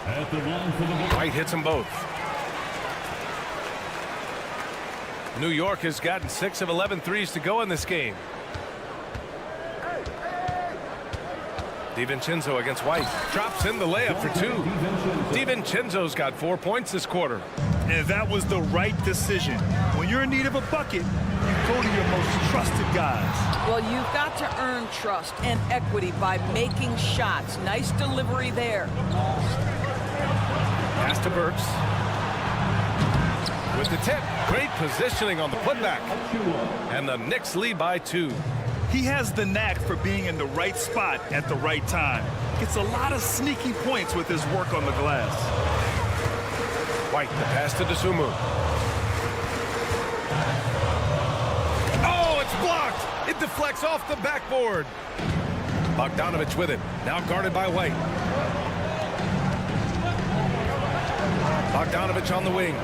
At the line for the White hits them both. New York has gotten 6 of 11 threes to go in this game. DiVincenzo against White. Drops in the layup for 2. DiVincenzo's got 4 points this quarter. And that was the right decision. When you're in need of a bucket, you go to your most trusted guys. Well, you've got to earn trust and equity by making shots. Nice delivery there. Pass to Burks. With the tip. Great positioning on the putback. And the Knicks lead by 2. He has the knack for being in the right spot at the right time. Gets a lot of sneaky points with his work on the glass. White, the pass to Dosunmu. Oh, it's blocked! It deflects off the backboard. Bogdanovich with him. Now guarded by White. Bogdanovich on the wing.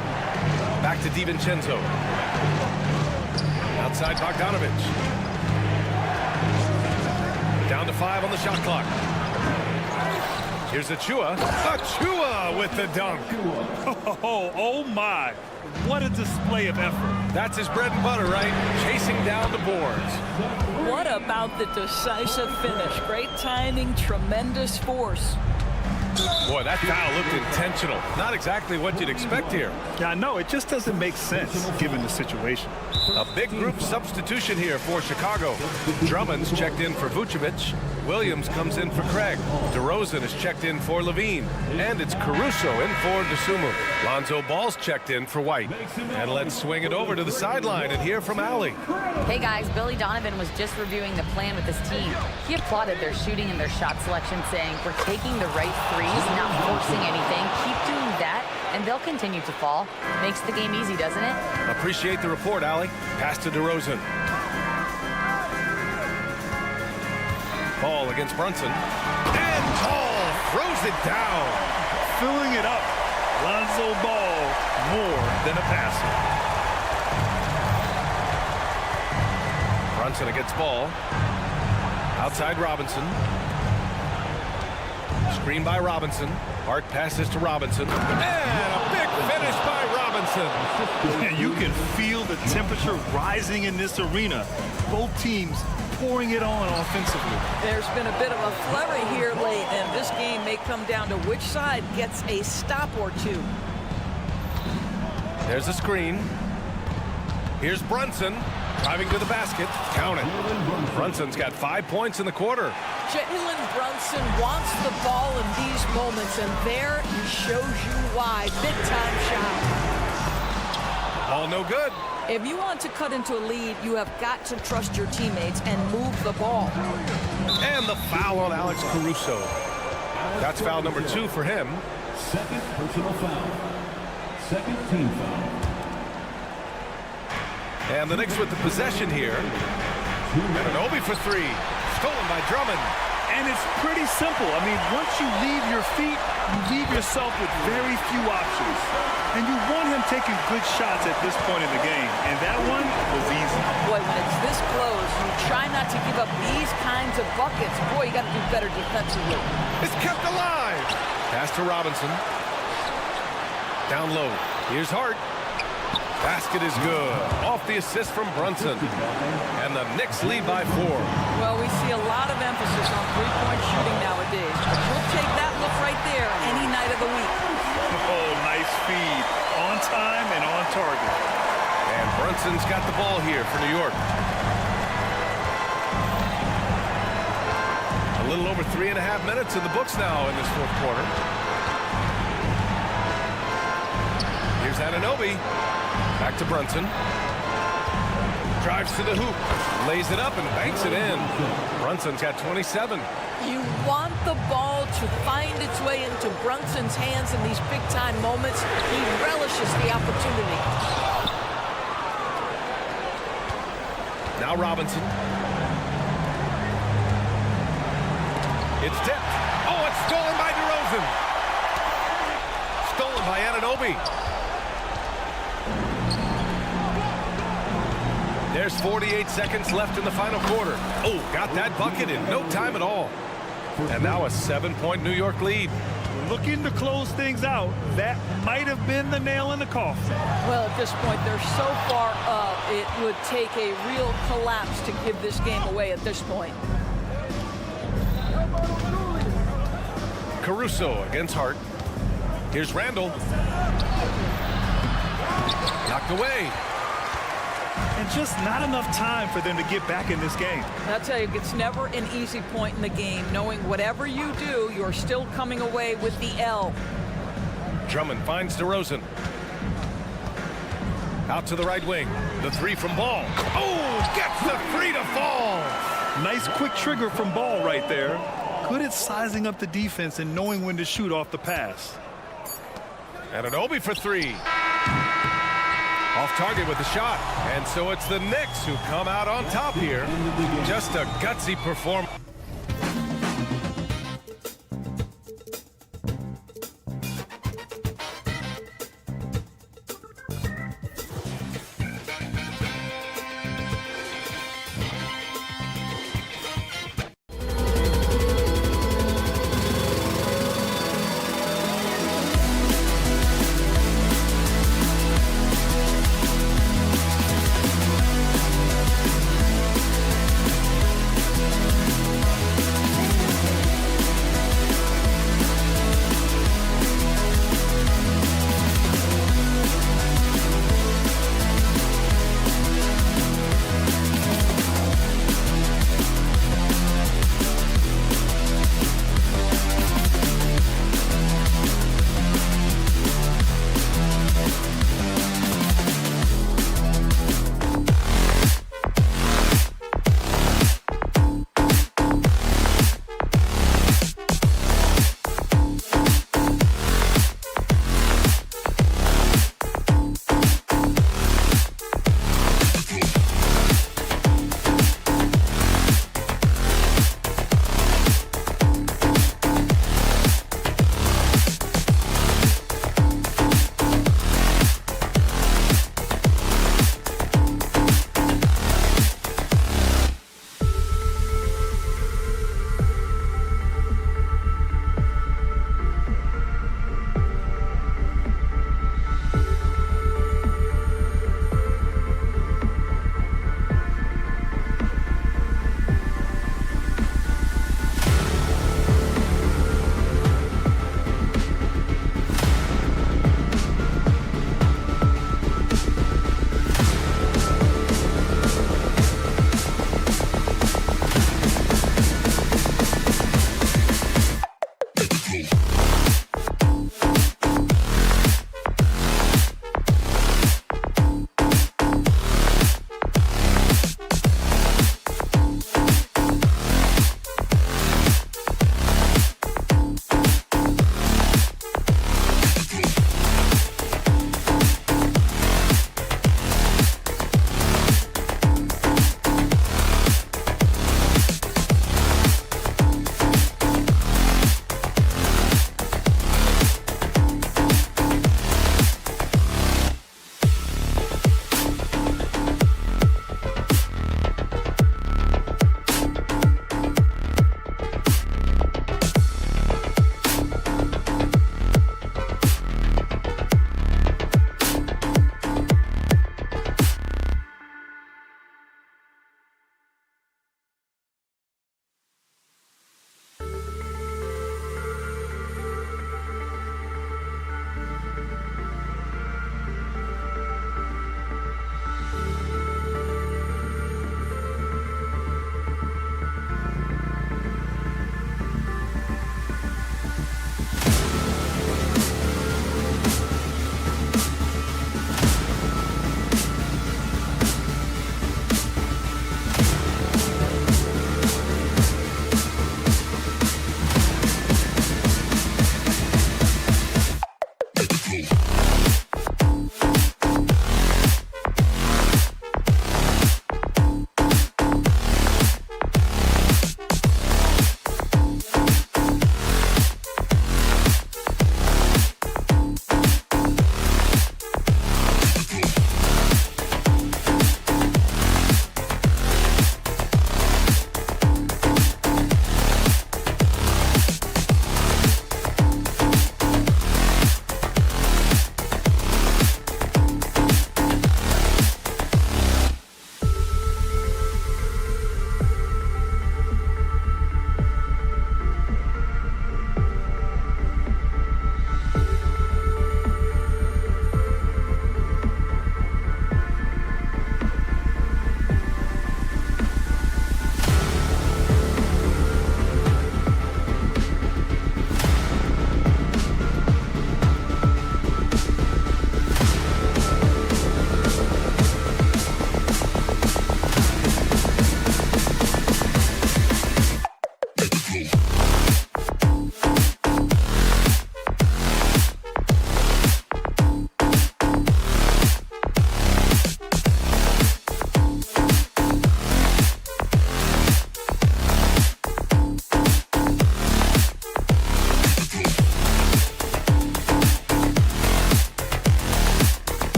Back to DiVincenzo. Outside Bogdanovich. Down to 5 on the shot clock. Here's Achua. Achua with the dunk. Oh my. What a display of effort. That's his bread and butter, right? Chasing down the boards. What about the decisive finish? Great timing, tremendous force. Boy, that foul looked intentional. Not exactly what you'd expect here. Yeah, no, it just doesn't make sense given the situation. A big group substitution here for Chicago. Drummond's checked in for Vucevic. Williams comes in for Craig. DeRozan is checked in for Levine. And it's Caruso in for Dosunmu. Lonzo Ball's checked in for White. And let's swing it over to the sideline and hear from Allie. Hey guys, Billy Donovan was just reviewing the plan with his team. He applauded their shooting and their shot selection, saying, "We're taking the right threes, not forcing anything. Keep doing that, and they'll continue to fall." Makes the game easy, doesn't it? Appreciate the report, Allie. Pass to DeRozan. Ball against Brunson. And Ball throws it down. Filling it up. Lonzo Ball, more than a passer. Brunson against Ball. Outside Robinson. Screen by Robinson. Hart passes to Robinson. And a big finish by Robinson. And you can feel the temperature rising in this arena. Both teams pouring it on offensively. There's been a bit of a flurry here late, and this game may come down to which side gets a stop or two. There's a screen. Here's Brunson driving to the basket. Count it. Brunson's got 5 points in the quarter. Jalen Brunson wants the ball in these moments, and there he shows you why. Big time shot. Ball no good. If you want to cut into a lead, you have got to trust your teammates and move the ball. And the foul on Alex Caruso. That's foul number 2 for him. Second personal foul. Second team foul. And the Knicks with the possession here. And an Obi for 3. Stolen by Drummond. And it's pretty simple. I mean, once you leave your feet, you leave yourself with very few options. And you want him taking good shots at this point in the game. And that one was easy. Boy, when it's this close, you try not to give up these kinds of buckets. Boy, you got to do better defensively. It's kept alive. Pass to Robinson. Down low. Here's Hart. Basket is good. Off the assist from Brunson. And the Knicks lead by 4. Well, we see a lot of emphasis on three-point shooting nowadays. But we'll take that look right there any night of the week. Oh, nice feed. On time and on target. And Brunson's got the ball here for New York. A little over 3.5 minutes in the books now in this fourth quarter. Here's Anunoby. Back to Brunson. Drives to the hoop. Lays it up and banks it in. Brunson's got 27. You want the ball to find its way into Brunson's hands in these big-time moments. He relishes the opportunity. Now Robinson. It's tipped. Oh, it's stolen by DeRozan. Stolen by Anunoby. There's 48 seconds left in the final quarter. Oh, got that bucket in no time at all. And now a 7-point New York lead. Looking to close things out. That might have been the nail in the coffin. Well, at this point, they're so far up, it would take a real collapse to give this game away at this point. Caruso against Hart. Here's Randall. Knocked away. And just not enough time for them to get back in this game. I'll tell you, it's never an easy point in the game, knowing whatever you do, you're still coming away with the L. Drummond finds DeRozan. Out to the right wing. The 3 from Ball. Oh, gets the 3 to fall. Nice quick trigger from Ball right there. Good at sizing up the defense and knowing when to shoot off the pass. And an Obi for 3. Off target with the shot. And so it's the Knicks who come out on top here. Just a gutsy performance.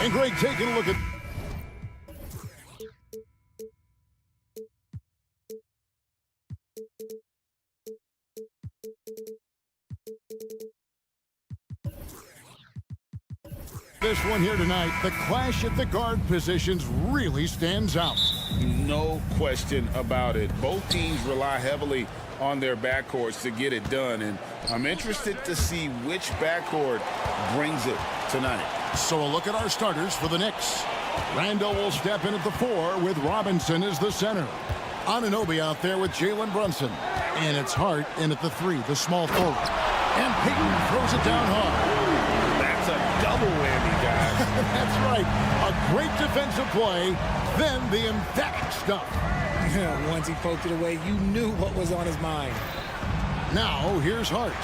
And Greg taking a look at this one here tonight. The clash at the guard positions really stands out. No question about it. Both teams rely heavily on their backcourts to get it done, and I'm interested to see which backcourt brings it tonight. So a look at our starters for the Knicks. Randall will step in at the 4 with Robinson as the center. Anunoby out there with Jalen Brunson. And it's Hart in at the 3, the small forward. And Payton throws it down hard. That's a double whammy, guys. That's right. A great defensive play, then the emphatic stuff. Once he poked it away, you knew what was on his mind. Now, here's Hart.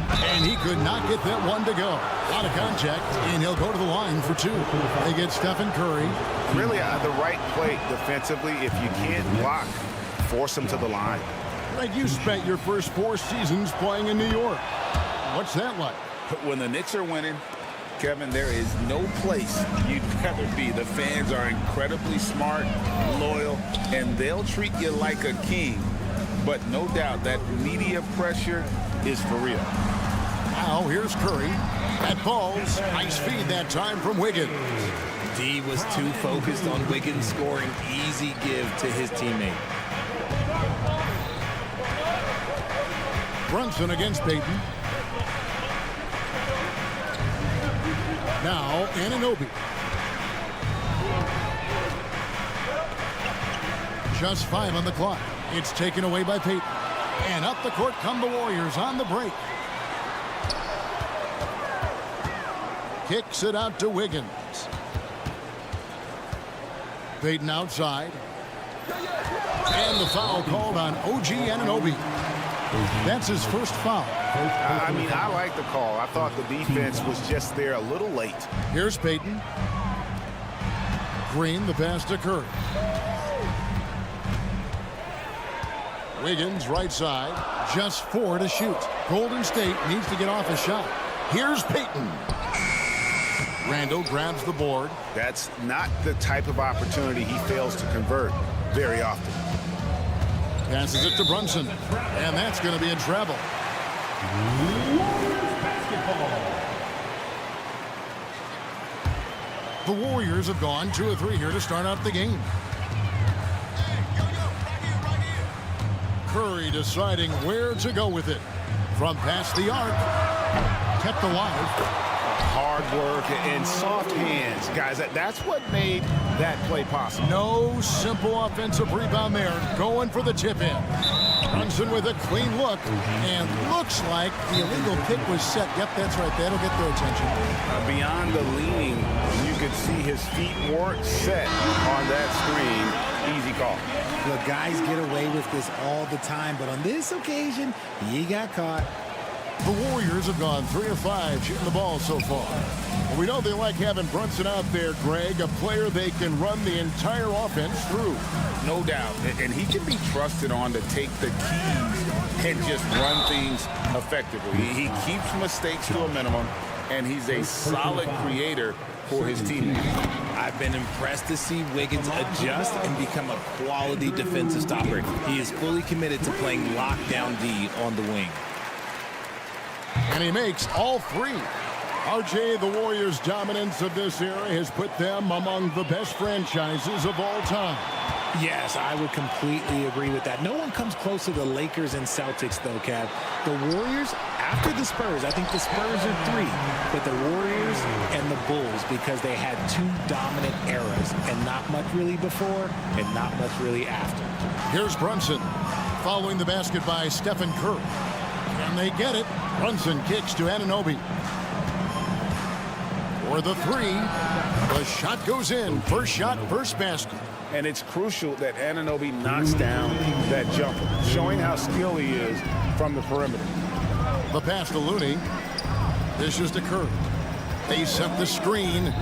And he could not get that one to go. Out of contact, and he'll go to the line for 2. They get Stephen Curry. Really the right play defensively. If you can't block, force him to the line. Like you spent your first 4 seasons playing in New York. What's that like? When the Knicks are winning, Kevin, there is no place you'd rather be. The fans are incredibly smart, loyal, and they'll treat you like a king. But no doubt that media pressure is for real. Now here's Curry. That falls. Nice feed that time from Wiggins. D was too focused on Wiggins scoring. Easy give to his teammate. Brunson against Payton. Now Anunoby. Just 5 on the clock. It's taken away by Payton. And up the court come the Warriors on the break. Kicks it out to Wiggins. Payton outside. And the foul called on OG Anunoby. That's his first foul. I mean, I like the call. I thought the defense was just there a little late. Here's Payton. Green, the pass to Curry. Wiggins, right side. Just 4 to shoot. Golden State needs to get off a shot. Here's Payton. Randall grabs the board. That's not the type of opportunity he fails to convert very often. Passes it to Brunson. And that's going to be a travel. The Warriors have gone 2 of 3 here to start out the game. Curry deciding where to go with it. From past the arc. Kept alive. Hard work and soft hands. Guys, that's what made that play possible. No simple offensive rebound there. Going for the tip-in. Brunson with a clean look. And looks like the illegal kick was set. Yep, that's right. That'll get their attention. Beyond the leaning, you could see his feet weren't set on that screen. Easy call. Look, guys get away with this all the time, but on this occasion, he got caught. The Warriors have gone 3 of 5 shooting the ball so far. Well, we know they like having Brunson out there, Greg, a player they can run the entire offense through. No doubt. And he can be trusted on to take the keys and just run things effectively. He keeps mistakes to a minimum, and he's a solid creator for his team. I've been impressed to see Wiggins adjust and become a quality defensive stopper. He is fully committed to playing lockdown D on the wing. And he makes all 3. RJ, the Warriors' dominance of this era has put them among the best franchises of all time. Yes, I would completely agree with that. No one comes close to the Lakers and Celtics, though, Kev. The Warriors, after the Spurs, I think the Spurs are 3, but the Warriors and the Bulls, because they had 2 dominant eras, and not much really before and not much really after. Here's Brunson, following the basket by Stephen Curry. And they get it. Brunson kicks to Anunoby. For the 3, the shot goes in. First shot, first basket. And it's crucial that Anunoby knocks down that jumper, showing how skilled he is from the perimeter. The pass to Looney. Dishes to Curry. They set the screen.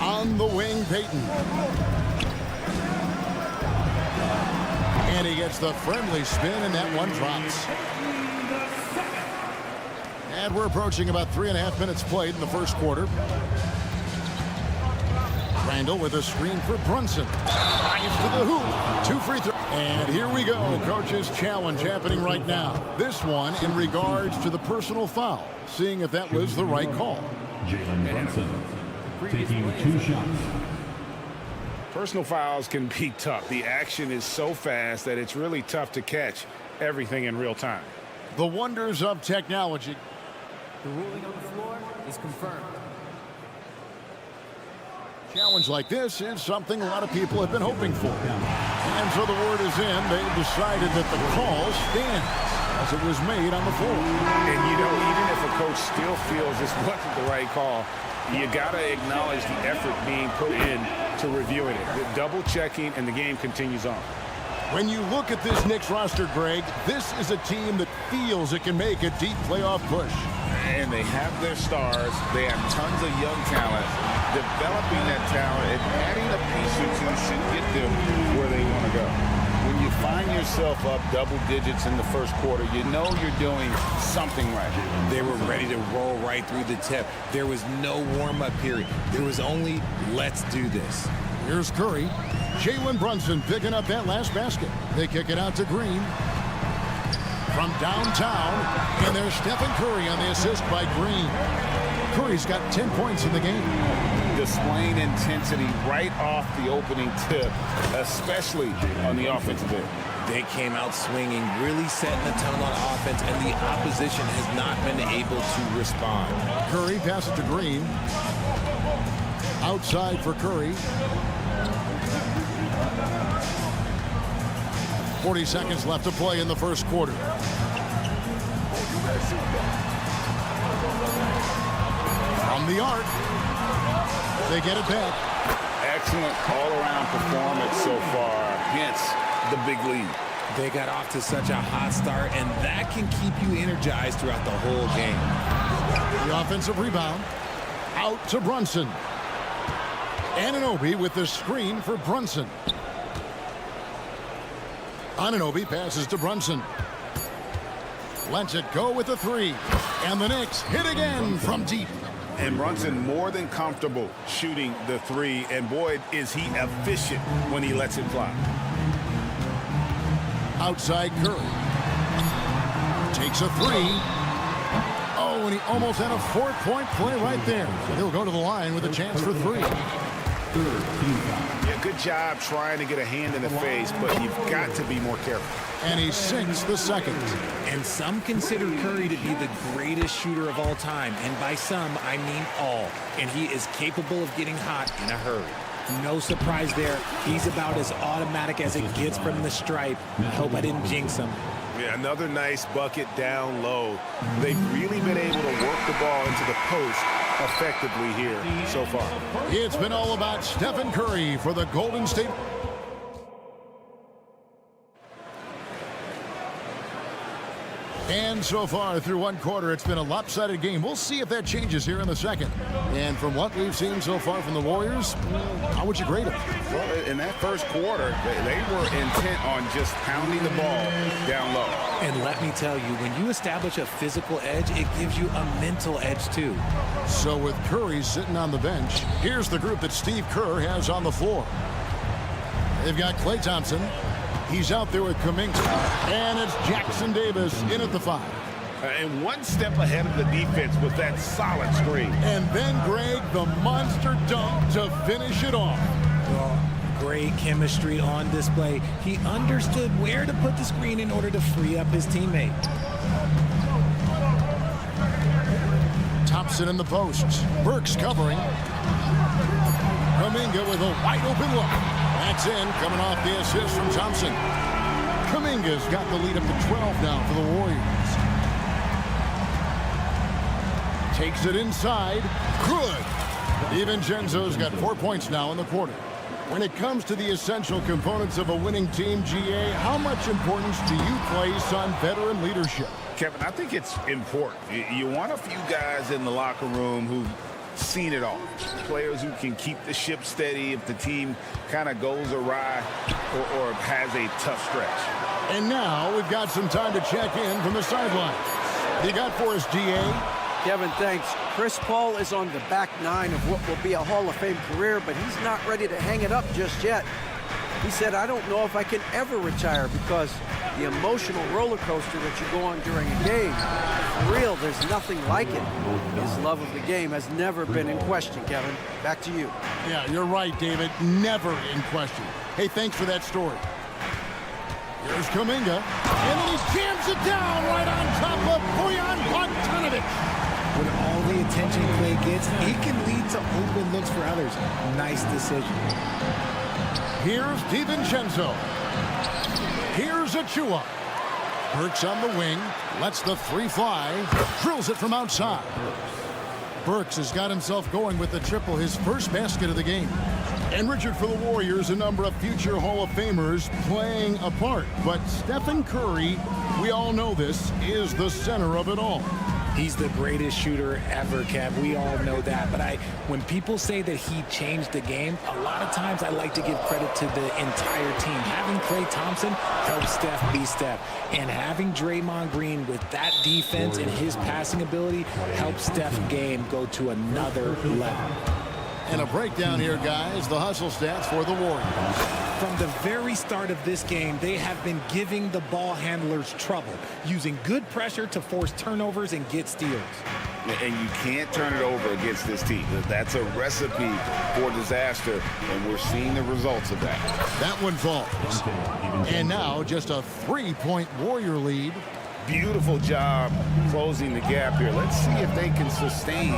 On the wing, Payton. And he gets the friendly spin, and that one drops. And we're approaching about 3.5 minutes played in the first quarter. Randall with a screen for Brunson. Drives to the hoop. 2 free throws. And here we go. Coach's challenge happening right now. This one in regards to the personal foul. Seeing if that was the right call. Jalen Brunson taking 2 shots. Personal fouls can be tough. The action is so fast that it's really tough to catch everything in real time. The wonders of technology. The ruling on the floor is confirmed. Challenge like this is something a lot of people have been hoping for. And so the word is in. They've decided that the call stands as it was made on the floor. And, you know, even if a coach still feels this wasn't the right call, you got to acknowledge the effort being put in to reviewing it. The double checking, and the game continues on. When you look at this Knicks roster, Greg, this is a team that feels it can make a deep playoff push. And they have their stars. They have tons of young talent. Developing that talent and adding a piece or two should get them where they want to go. When you find yourself up double digits in the first quarter, you know you're doing something right. They were ready to roll right through the tip. There was no warm-up period. There was only, let's do this. Here's Curry. Jalen Brunson picking up that last basket. They kick it out to Green. From downtown, and there's Stephen Curry on the assist by Green. Curry's got 10 points in the game. Displaying intensity right off the opening tip, especially on the offensive end. They came out swinging, really setting the tone on offense, and the opposition has not been able to respond. Curry passes to Green. Outside for Curry. 40 seconds left to play in the first quarter. From the arc, they get it back. Excellent all-around performance so far, hence the big lead. They got off to such a hot start, and that can keep you energized throughout the whole game. The offensive rebound. Out to Brunson. Anunoby with the screen for Brunson. Anunoby passes to Brunson. Lets it go with the 3. And the Knicks hit again from deep. And Brunson more than comfortable shooting the 3. And boy, is he efficient when he lets it fly. Outside Curry. Takes a 3. Oh, and he almost had a 4-point play right there. So he'll go to the line with a chance for 3. Yeah, good job trying to get a hand in the face, but you've got to be more careful. And he sinks the second. And some consider Curry to be the greatest shooter of all time. And by some, I mean all. And he is capable of getting hot in a hurry. No surprise there. He's about as automatic as it gets from the stripe. I hope I didn't jinx him. Yeah, another nice bucket down low. They've really been able to work the ball into the post effectively here so far. It's been all about Stephen Curry for the Golden State. And so far through one quarter, it's been a lopsided game. We'll see if that changes here in the second. And from what we've seen so far from the Warriors, how would you grade them? Well, in that first quarter, they were intent on just pounding the ball down low. And let me tell you, when you establish a physical edge, it gives you a mental edge too. So with Curry sitting on the bench, here's the group that Steve Kerr has on the floor. They've got Klay Thompson. He's out there with Kuminga. And it's Jackson Davis in at the 5. And one step ahead of the defense with that solid screen. And then, Greg, the monster dunk to finish it off. Great chemistry on display. He understood where to put the screen in order to free up his teammate. Thompson in the posts. Burks covering. Kuminga with a wide open look. That's in, coming off the assist from Thompson. Kuminga's got the lead up to 12 now for the Warriors. Takes it inside. Good. DiVincenzo's got 4 points now in the quarter. When it comes to the essential components of a winning team, GA, how much importance do you place on veteran leadership? Kevin, I think it's important. You want a few guys in the locker room who've seen it all. Players who can keep the ship steady if the team kind of goes awry or has a tough stretch. And now we've got some time to check in from the sideline. You got for us, DA? Kevin, thanks. Chris Paul is on the back nine of what will be a Hall of Fame career, but he's not ready to hang it up just yet. He said, I don't know if I can ever retire because the emotional roller coaster that you go on during a game, for real, there's nothing like it. His love of the game has never been in question, Kevin. Back to you. Yeah, you're right, David. Never in question. Hey, thanks for that story. Here's Kuminga, and then he jams it down right on top of Bojan Bogdanovic. With all the attention Clay gets, it can lead to open looks for others. Nice decision. Here's DiVincenzo. Here's Achua. Burks on the wing, lets the three fly, drills it from outside. Burks has got himself going with the triple, his first basket of the game. And Richard, for the Warriors, a number of future Hall of Famers playing a part. But Stephen Curry, we all know this, is the center of it all. He's the greatest shooter ever, Kev. We all know that. But when people say that he changed the game, a lot of times I like to give credit to the entire team. Having Klay Thompson help Steph be Steph. And having Draymond Green with that defense and his passing ability helps Steph's game go to another level. And a breakdown here, guys. The hustle stats for the Warriors. From the very start of this game, they have been giving the ball handlers trouble, using good pressure to force turnovers and get steals. And you can't turn it over against this team. That's a recipe for disaster, and we're seeing the results of that. That one falls. And now just a 3-point Warrior lead. Beautiful job closing the gap here. Let's see if they can sustain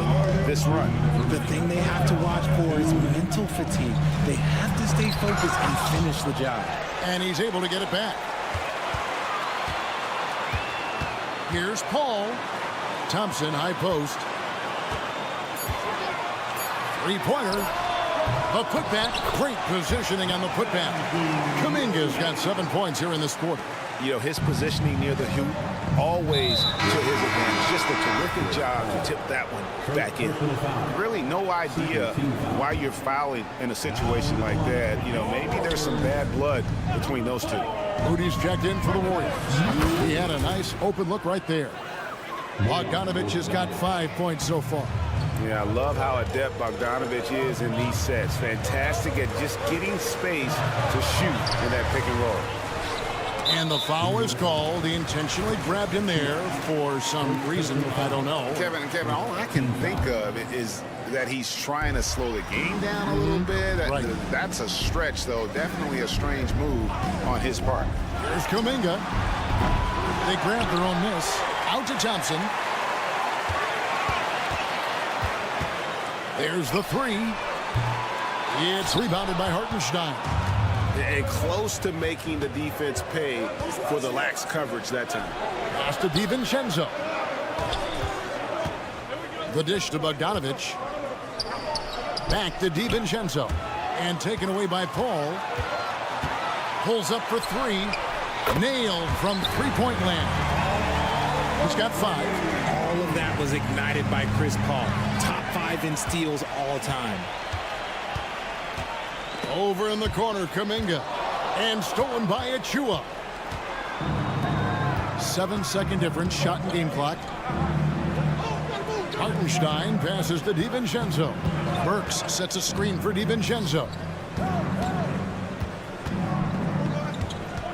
this run. The thing they have to watch for is mental fatigue. They have to stay focused and finish the job. And he's able to get it back. Here's Paul. Thompson, high post. Three-pointer. A putback. Great positioning on the putback. Kuminga's got 7 points here in this quarter. You know, his positioning near the hoop, always to his advantage. Just a terrific job to tip that one back in. Really no idea why you're fouling in a situation like that. You know, maybe there's some bad blood between those two. Moody's checked in for the Warriors. He had a nice open look right there. Bogdanovic has got 5 points so far. Yeah, I love how adept Bogdanovic is in these sets. Fantastic at just getting space to shoot in that pick and roll. And the foul is called. He intentionally grabbed him there for some reason. I don't know. Kevin, all I can think of is that he's trying to slow the game down a little bit. Right. That's a stretch, though. Definitely a strange move on his part. Here's Kuminga. They grabbed their own miss. Out to Thompson. There's the three. It's rebounded by Hartenstein. And close to making the defense pay for the lax coverage that time. Pass to DiVincenzo. The dish to Bogdanovic. Back to DiVincenzo. And taken away by Paul. Pulls up for three. Nailed from three-point land. He's got 5. All of that was ignited by Chris Paul. Top 5 in steals all time. Over in the corner, Kuminga. And stolen by Achua. 7-second difference, shot and game clock. Hartenstein passes to DiVincenzo. Burks sets a screen for DiVincenzo.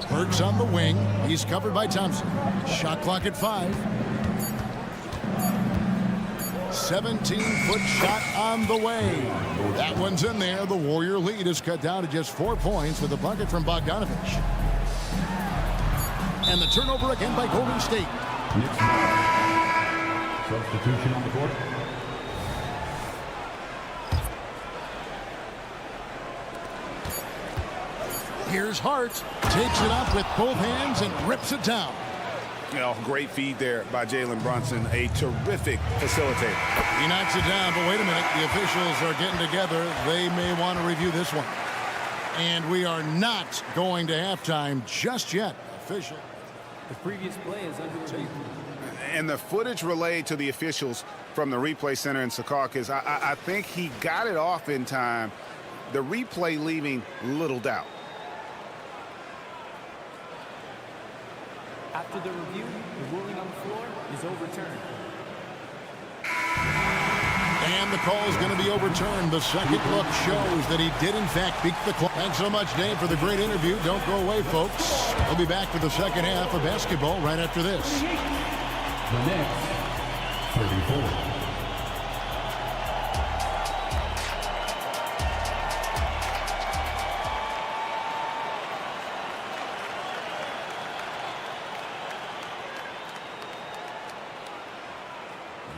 Burks on the wing. He's covered by Thompson. Shot clock at 5. 17-foot shot on the way. That one's in there. The Warrior lead is cut down to just 4 points with a bucket from Bogdanovic. And the turnover again by Golden State. Substitution on the court. Here's Hart. Takes it up with both hands and rips it down. You know, great feed there by Jalen Brunson. A terrific facilitator. He knocks it down, but wait a minute. The officials are getting together. They may want to review this one. And we are not going to halftime just yet. Official. The previous play is under review. And the footage relayed to the officials from the replay center in Secaucus, I think he got it off in time. The replay leaving little doubt. After the review, the ruling on the floor is overturned. And the call is going to be overturned. The second look shows that he did, in fact, beat the clock. Thanks so much, Dave, for the great interview. Don't go away, folks. We'll be back for the second half of basketball right after this. The Knicks, 34.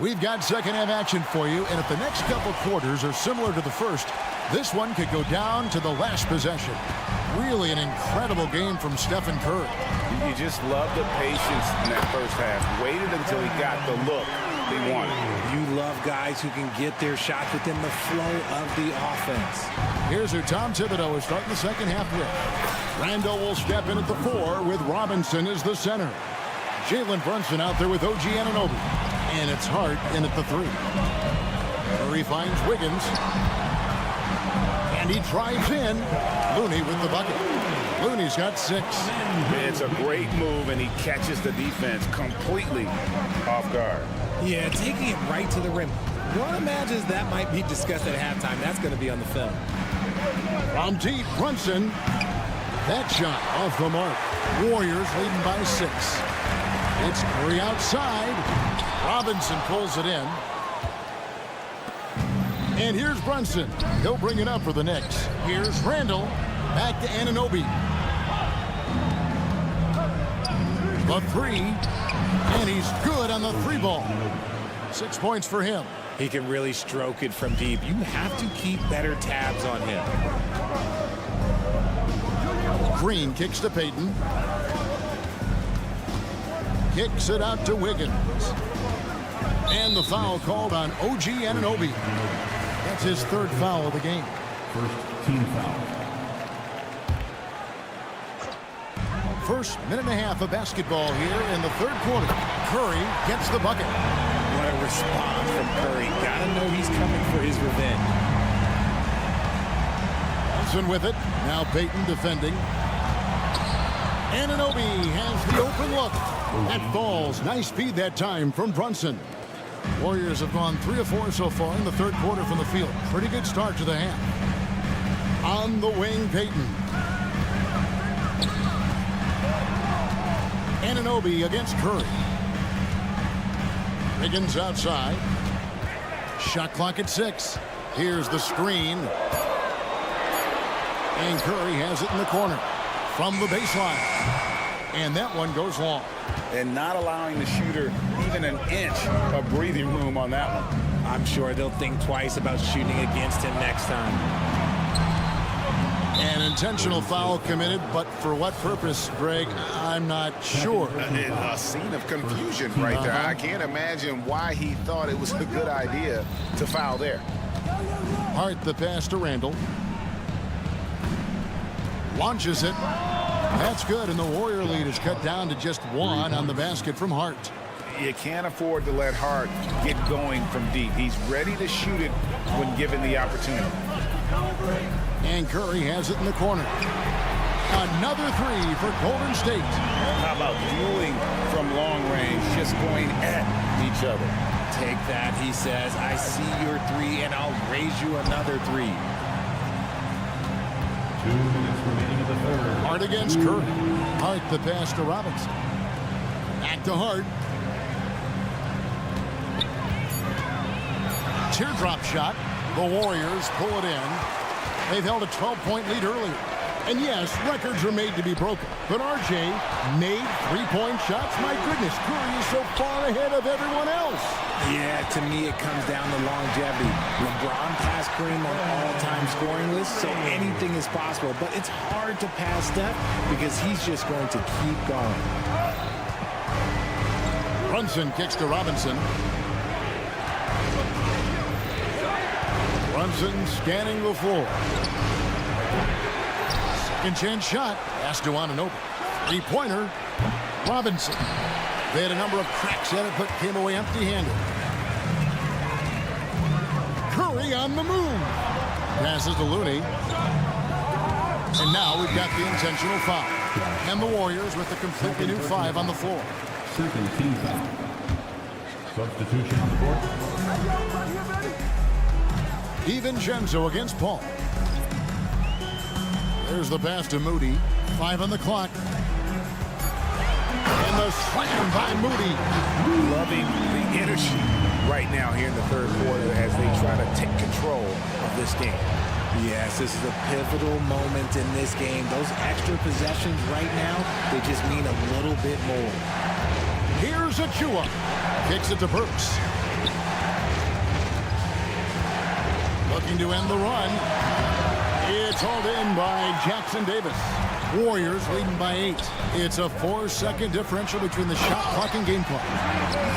We've got second half action for you, and if the next couple quarters are similar to the first, this one could go down to the last possession. Really an incredible game from Stephen Curry. You just love the patience in that first half. Waited until he got the look he wanted. You love guys who can get their shot within the flow of the offense. Here's who Tom Thibodeau is starting the second half with. Randall will step in at the 4 with Robinson as the center. Jalen Brunson out there with OG Anunoby. And it's Hart in at the 3. Curry finds Wiggins. And he drives in. Looney with the bucket. Looney's got 6. It's a great move, and he catches the defense completely off guard. Yeah, taking it right to the rim. One imagines that might be discussed at halftime. That's going to be on the film. From deep, Brunson. That shot off the mark. Warriors leading by 6. It's Curry outside. Robinson pulls it in. And here's Brunson. He'll bring it up for the Knicks. Here's Randall. Back to Anunoby. The 3. And he's good on the 3 ball. 6 points for him. He can really stroke it from deep. You have to keep better tabs on him. Green kicks to Payton. Kicks it out to Wiggins. And the foul called on OG Anunoby. That's his 3rd foul of the game. First team foul. First minute and a half of basketball here in the 3rd quarter. Curry gets the bucket. What a response from Curry. Gotta know he's coming for his revenge. Brunson with it. Now Payton defending. Anunoby has the open look. That falls. Nice speed that time from Brunson. Warriors have gone 3 of 4 so far in the 3rd quarter from the field. Pretty good start to the half. On the wing, Payton. Anunoby against Curry. Wiggins outside. Shot clock at 6. Here's the screen. And Curry has it in the corner from the baseline. And that one goes long. And not allowing the shooter even an inch of breathing room on that one. I'm sure they'll think twice about shooting against him next time. An intentional foul committed, but for what purpose, Greg? I'm not sure. A scene of confusion right there. I can't imagine why he thought it was a good idea to foul there. Hart the pass to Randall. Launches it. That's good, and the Warrior lead is cut down to just 1 on the basket from Hart. You can't afford to let Hart get going from deep. He's ready to shoot it when given the opportunity. And Curry has it in the corner. Another 3 for Golden State. How about dueling from long range, just going at each other? Take that, he says. I see your 3, and I'll raise you another 3. 2 minutes remaining in the 3rd. Hart against Curry. Hart the pass to Robinson. Back to Hart. Teardrop shot. The Warriors pull it in. They've held a 12-point lead earlier. And yes, records are made to be broken. But RJ made 3-point shots. My goodness, Curry is so far ahead of everyone else. Yeah, to me it comes down to longevity. LeBron passed Kareem on all-time scoring lists, so anything is possible. But it's hard to pass Steph because he's just going to keep going. Brunson kicks to Robinson. Brunson scanning the floor. Second chance shot. Pass to Anunoby. 3-pointer. Robinson. They had a number of cracks at it, but came away empty-handed. Curry on the move. Passes to Looney. And now we've got the intentional foul. And the Warriors with a completely new 5 on the floor. Second team foul. Substitution on the court. DiVincenzo against Paul. There's the pass to Moody. 5 on the clock. And the slam by Moody. Loving the energy right now here in the third quarter as they try to take control of this game. Yes, this is a pivotal moment in this game. Those extra possessions right now, they just mean a little bit more. Here's Achua. Kicks it to Burks. Looking to end the run. It's hauled in by Jackson Davis. Warriors leading by 8. It's a 4-second differential between the shot clock and game clock.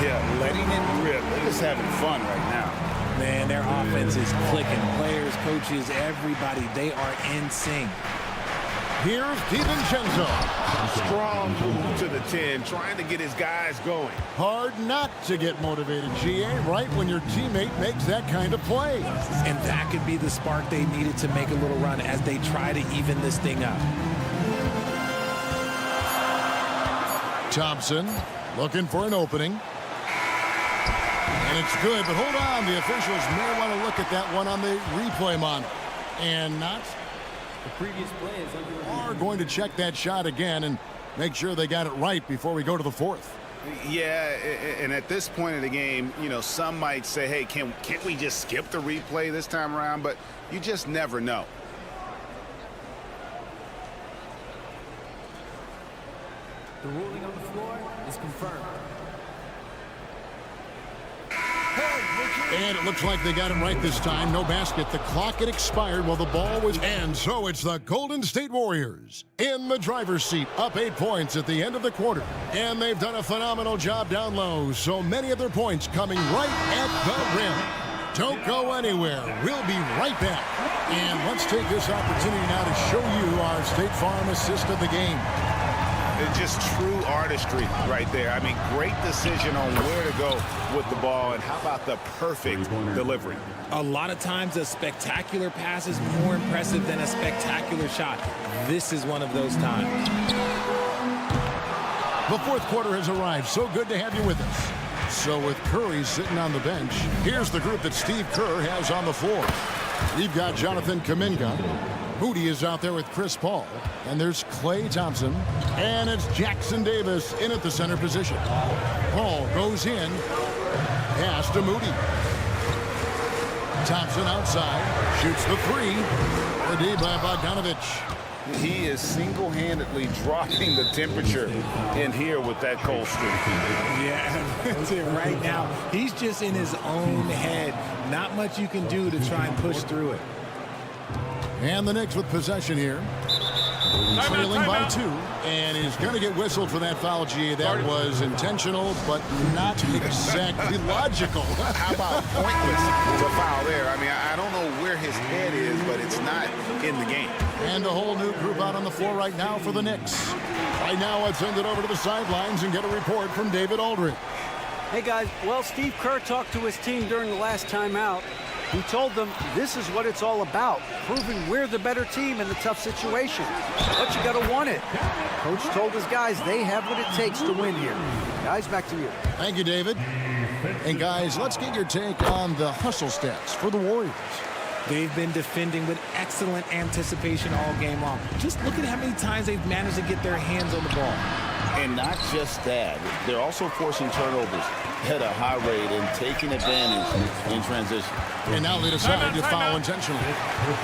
Yeah, letting it rip. They're just having fun right now. Man, their offense is clicking. Players, coaches, everybody, they are in sync. Here's DiVincenzo. Strong move to the 10, trying to get his guys going. Hard not to get motivated, GA, right when your teammate makes that kind of play. And that could be the spark they needed to make a little run as they try to even this thing up. Thompson looking for an opening. And it's good, but hold on. The officials may want to look at that one on the replay monitor. And not. The previous play is under Are going to check that shot again and make sure they got it right before we go to the fourth. Yeah, and at this point of the game, you know, some might say, hey, can't we just skip the replay this time around? But you just never know. The ruling on the floor is confirmed. And it looks like they got it right this time. No basket. The clock had expired while the ball was... And so it's the Golden State Warriors in the driver's seat, up 8 points at the end of the quarter. And they've done a phenomenal job down low. So many of their points coming right at the rim. Don't go anywhere. We'll be right back. And let's take this opportunity now to show you our State Farm assist of the game. It's just true artistry right there. I mean, great decision on where to go with the ball, and how about the perfect delivery? A lot of times a spectacular pass is more impressive than a spectacular shot. This is one of those times. The fourth quarter has arrived. So good to have you with us. So with Curry sitting on the bench, here's the group that Steve Kerr has on the floor. We've got Jonathan Kuminga. Moody is out there with Chris Paul. And there's Klay Thompson. And it's Jackson Davis in at the center position. Paul goes in. Pass to Moody. Thompson outside. Shoots the 3. D by Bogdanovich. He is single-handedly dropping the temperature in here with that cold streak. Yeah, that's it right now. He's just in his own head. Not much you can do to try and push through it. And the Knicks with possession here. Trailing by 2. And he's going to get whistled for that foul, G. That was intentional, but not exactly logical. How about pointless to foul there? I mean, I don't know where his head is, but it's not in the game. And a whole new group out on the floor right now for the Knicks. Right now, let's send it over to the sidelines and get a report from David Aldridge. Hey, guys. Well, Steve Kerr talked to his team during the last timeout. He told them this is what it's all about, proving we're the better team in the tough situation. But you got to want it. Coach told his guys they have what it takes to win here. Guys, back to you. Thank you, David. And, guys, let's get your take on the hustle stats for the Warriors. They've been defending with excellent anticipation all game long. Just look at how many times they've managed to get their hands on the ball. And not just that, they're also forcing turnovers at a high rate and taking advantage in transition. And now they decide to foul intentionally.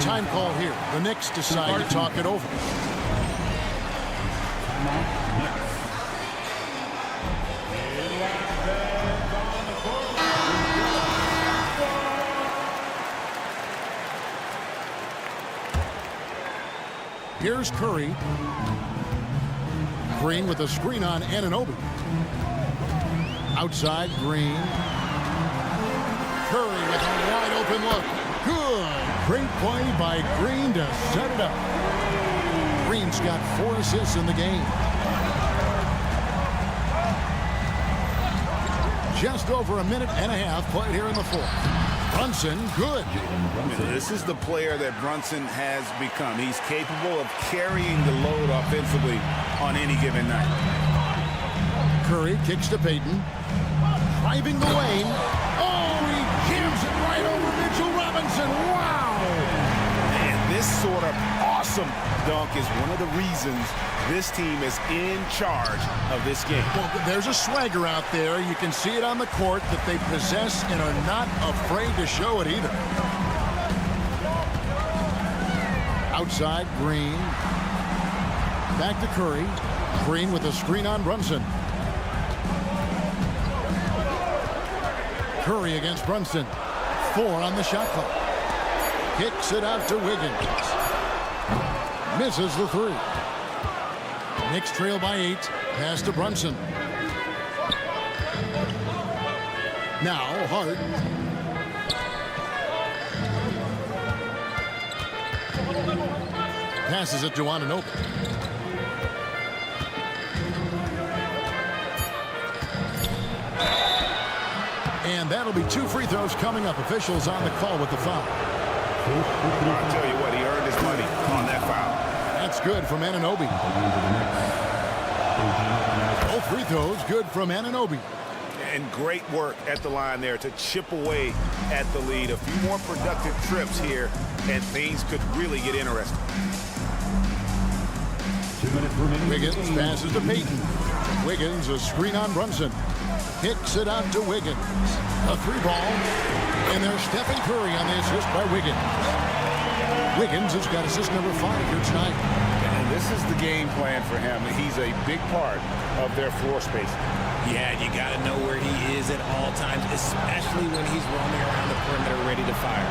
Time call here. The Knicks decide to talk it over. Here's Curry. Green with a screen on Anunoby. Outside, Green. Curry with a wide open look. Good. Great play by Green to set it up. Green's got 4 assists in the game. Just over a minute and a half played here in the fourth. Brunson, good. This is the player that Brunson has become. He's capable of carrying the load offensively on any given night. Curry kicks to Payton. driving the lane. Oh, he jams it right over Mitchell Robinson. Wow! And this sort of awesome dunk is one of the reasons this team is in charge of this game. Well, there's a swagger out there. You can see it on the court that they possess and are not afraid to show it either. Outside, Green. Back to Curry. Green with a screen on Brunson. Curry against Brunson. 4 on the shot clock. Kicks it out to Wiggins. Misses the 3. Knicks trail by 8. Pass to Brunson. Now Hart. Passes it to Anunoby. And that'll be 2 free throws coming up. Officials on the call with the foul. I'll tell you what, he earned his money on that foul. That's good from Anunoby. Both free throws good from Anunoby. And great work at the line there to chip away at the lead. A few more productive trips here, and things could really get interesting. Wiggins passes to Payton. Wiggins, a screen on Brunson. Kicks it out to Wiggins. A 3-ball. And there's Stephen Curry on the assist by Wiggins. Wiggins has got assist number 5 here tonight. And this is the game plan for him. He's a big part of their floor space. Yeah, you got to know where he is at all times, especially when he's roaming around the perimeter ready to fire.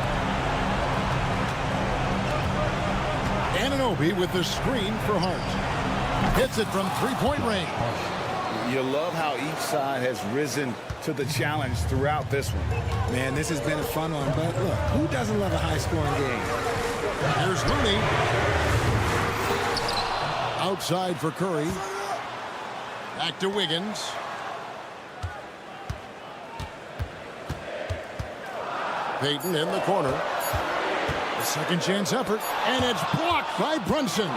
Anunoby with the screen for Hart. Hits it from 3-point range. You love how each side has risen to the challenge throughout this one. Man, this has been a fun one, but look, who doesn't love a high-scoring game? Here's Looney. Outside for Curry. Back to Wiggins. Payton in the corner. A second chance effort, and it's blocked by Brunson.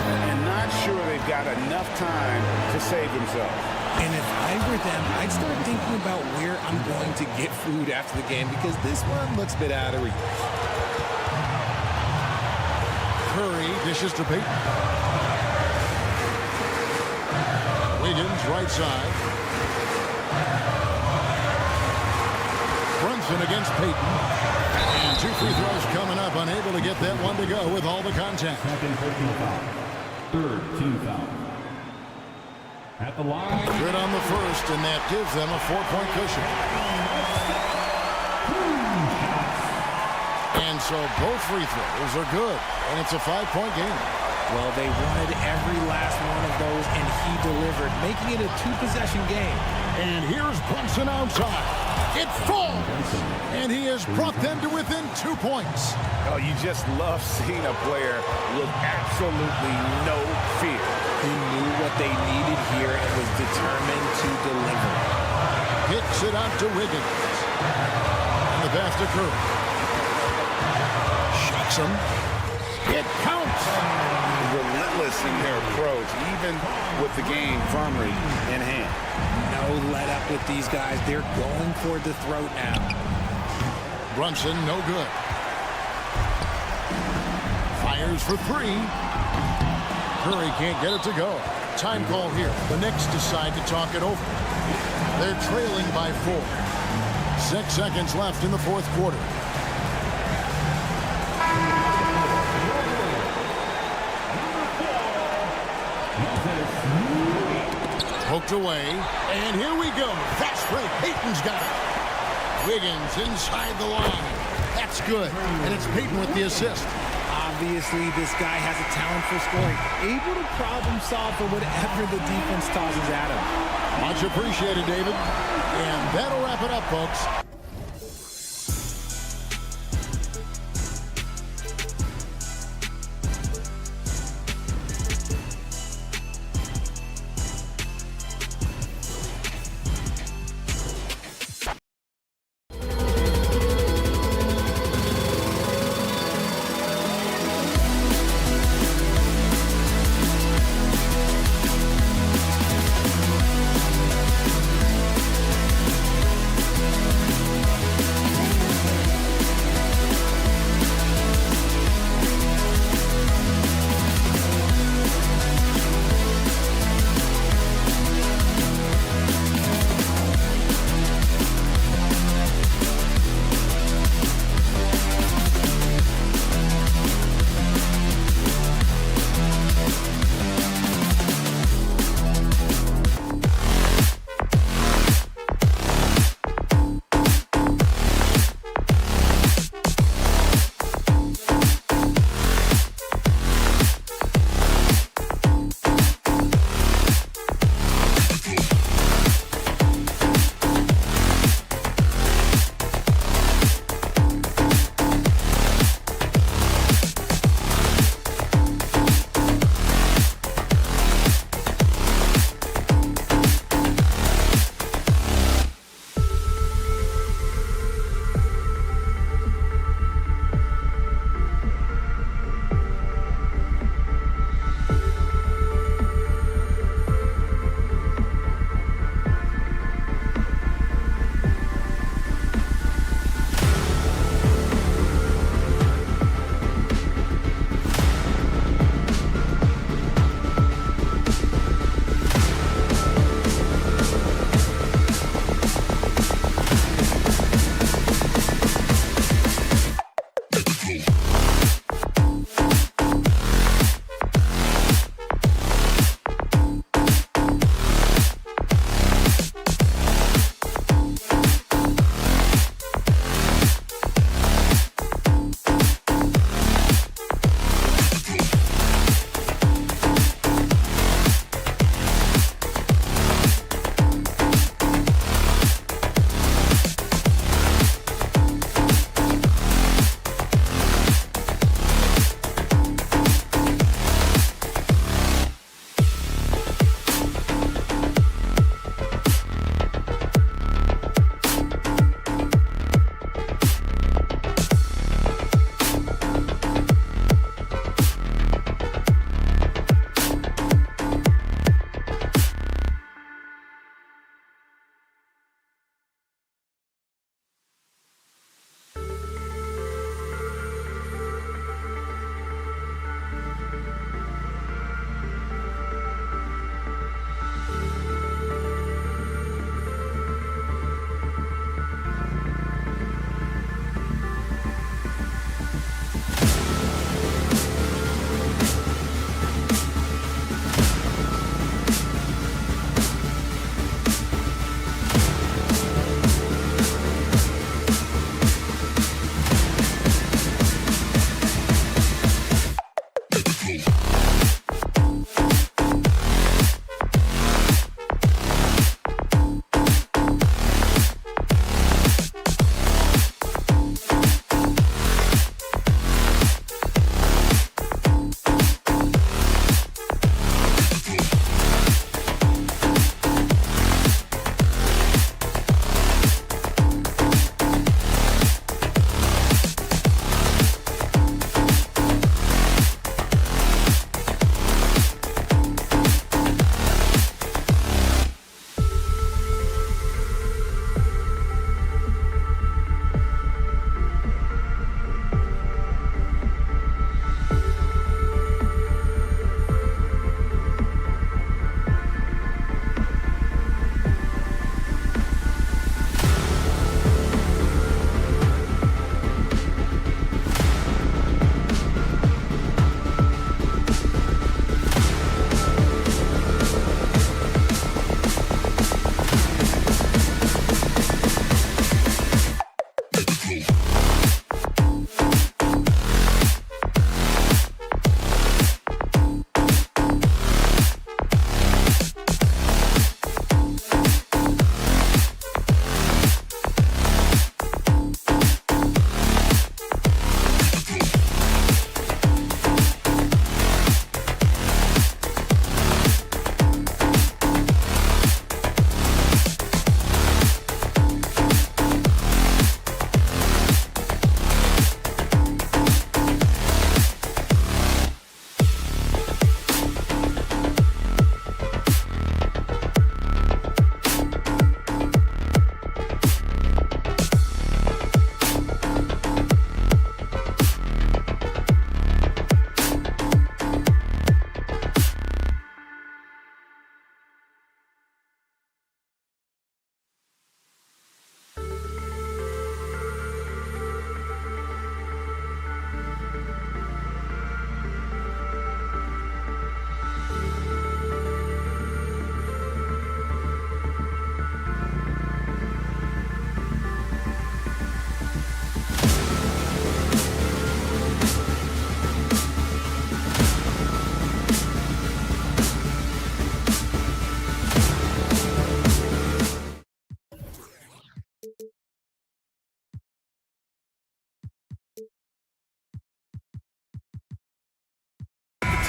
And not sure they've got enough time to save themselves. And if I were them, I'd start thinking about where I'm going to get food after the game because this one looks a bit out of reach. Curry dishes to Payton. Wiggins right side. Brunson against Payton. And 2 free throws coming up. Unable to get that one to go with all the contact. Third team foul. At the line. Good on the first, and that gives them a 4-point cushion. And so both free throws are good, and it's a 5-point game. Well, they wanted every last one of those, and he delivered, making it a 2-possession game. And here's Brunson outside. It falls, and he has brought them to within 2 points. Oh, you just love seeing a player with absolutely no fear. He knew what they needed here and was determined to deliver. Kicks it out to Wiggins. And the pass to Curry. Shocks him. It counts. Relentless in their approach, even with the game firmly in hand. No let up with these guys. They're going for the throat now. Brunson, no good. Fires for 3. Curry can't get it to go. Time call here. The Knicks decide to talk it over. They're trailing by 4. 6 seconds left in the 4th quarter. Poked away, and here we go. Fast break. Payton's got it. Wiggins inside the line. That's good, and it's Payton with the assist. Obviously, this guy has a talent for scoring, able to problem solve for whatever the defense tosses at him. Much appreciated, David. And that'll wrap it up, folks.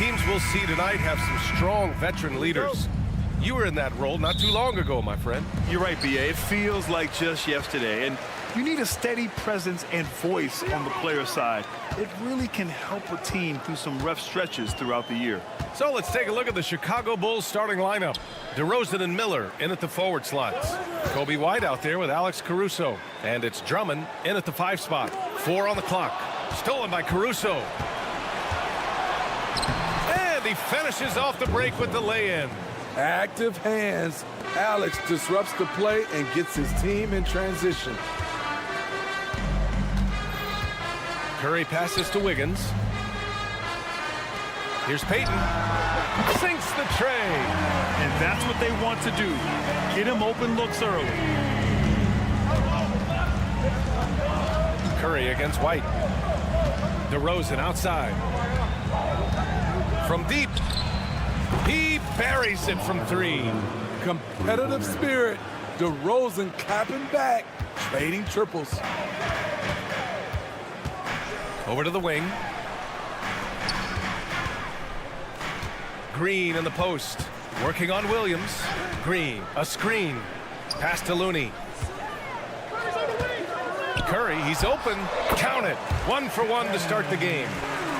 teams we'll see tonight have some strong veteran leaders. You were in that role not too long ago, my friend. You're right, B.A. It feels like just yesterday. And you need a steady presence and voice on the player side. It really can help a team through some rough stretches throughout the year. So let's take a look at the Chicago Bulls starting lineup. DeRozan and Miller in at the forward slots. Kobe White out there with Alex Caruso. And it's Drummond in at the 5 spot. 4 on the clock. Stolen by Caruso. And he finishes off the break with the lay-in. Active hands. Alex disrupts the play and gets his team in transition. Curry passes to Wiggins. Here's Payton. Sinks the tray. And that's what they want to do. Get him open looks early. Curry against White. DeRozan outside. From deep. He buries it from 3. Competitive spirit. DeRozan clapping back, trading triples. Over to the wing. Green in the post. Working on Williams. Green, a screen. Pass to Looney. Curry, he's open. Count it. 1 for 1 to start the game.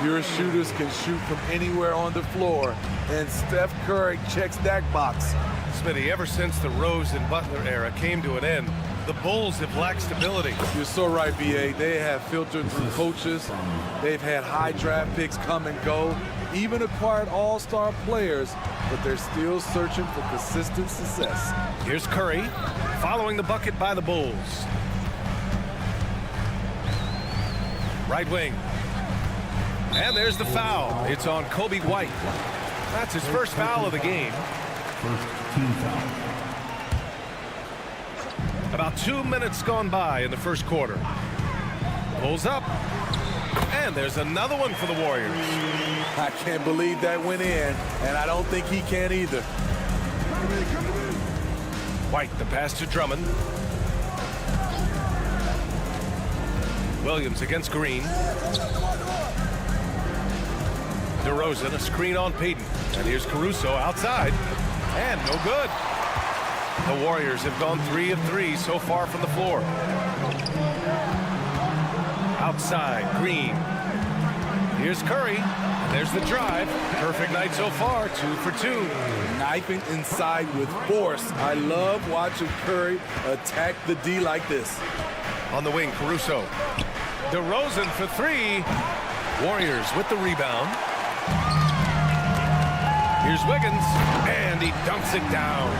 Your shooters can shoot from anywhere on the floor, and Steph Curry checks that box. Smitty, ever since the Rose and Butler era came to an end, the Bulls have lacked stability. You're so right, B.A. They have filtered through coaches. They've had high draft picks come and go, even acquired all-star players, but they're still searching for consistent success. Here's Curry, following the bucket by the Bulls. Right wing. And there's the foul. It's on Kobe White. That's his first foul of the game. First team foul. About 2 minutes gone by in the first quarter. Pulls up. And there's another one for the Warriors. I can't believe that went in, and I don't think he can either. White, the pass to Drummond. Williams against Green. DeRozan, a screen on Payton. And here's Caruso outside. And no good. The Warriors have gone 3 of 3 so far from the floor. Outside, Green. Here's Curry. There's the drive. Perfect night so far, 2 for 2. Knifing inside with force. I love watching Curry attack the D like this. On the wing, Caruso. DeRozan for 3. Warriors with the rebound. Here's Wiggins, and he dunks it down.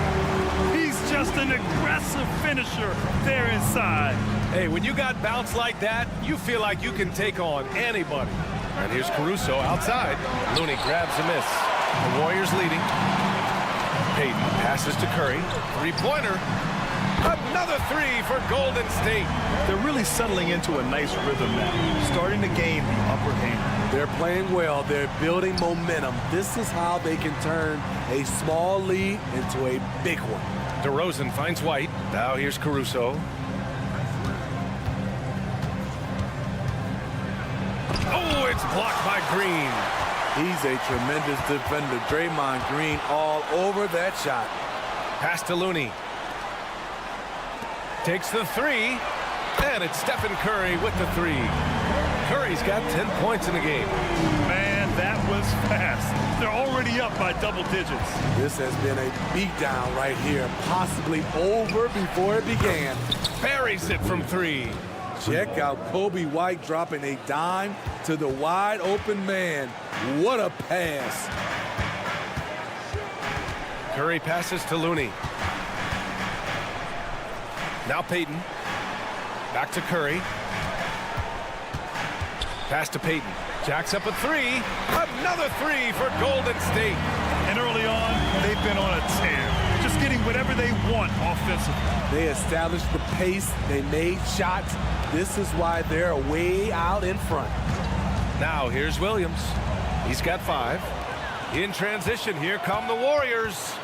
He's just an aggressive finisher there inside. Hey, when you got bounce like that, you feel like you can take on anybody. And here's Caruso outside. Looney grabs a miss. The Warriors leading. Payton passes to Curry. 3-pointer. Another 3 for Golden State. They're really settling into a nice rhythm now, starting to gain the upper hand. They're playing well. They're building momentum. This is how they can turn a small lead into a big one. DeRozan finds White. Now here's Caruso. Oh, it's blocked by Green. He's a tremendous defender. Draymond Green all over that shot. Pass to Looney. Takes the 3, and it's Stephen Curry with the 3. Curry's got 10 points in the game. Man, that was fast. They're already up by double digits. This has been a beatdown right here, possibly over before it began. Buries it from 3. Check out Kobe White dropping a dime to the wide open man. What a pass. Curry passes to Looney. Now Payton. Back to Curry. Pass to Payton. Jacks up a 3. Another 3 for Golden State. And early on, they've been on a tear. Just getting whatever they want offensively. They established the pace. They made shots. This is why they're way out in front. Now here's Williams. He's got 5. In transition, here come the Warriors.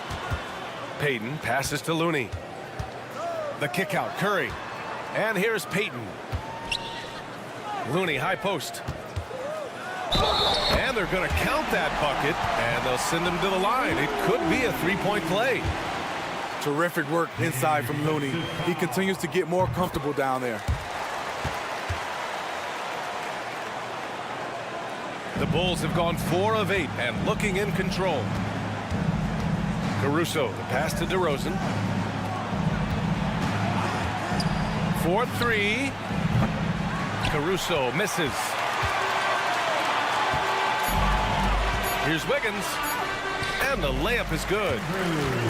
Payton passes to Looney. The kick out, Curry. And here's Payton. Looney, high post. And they're going to count that bucket, and they'll send him to the line. It could be a three-point play. Terrific work inside from Looney. He continues to get more comfortable down there. The Bulls have gone 4 of 8 and looking in control. Caruso, the pass to DeRozan. 4-3. Caruso misses. Here's Wiggins. And the layup is good.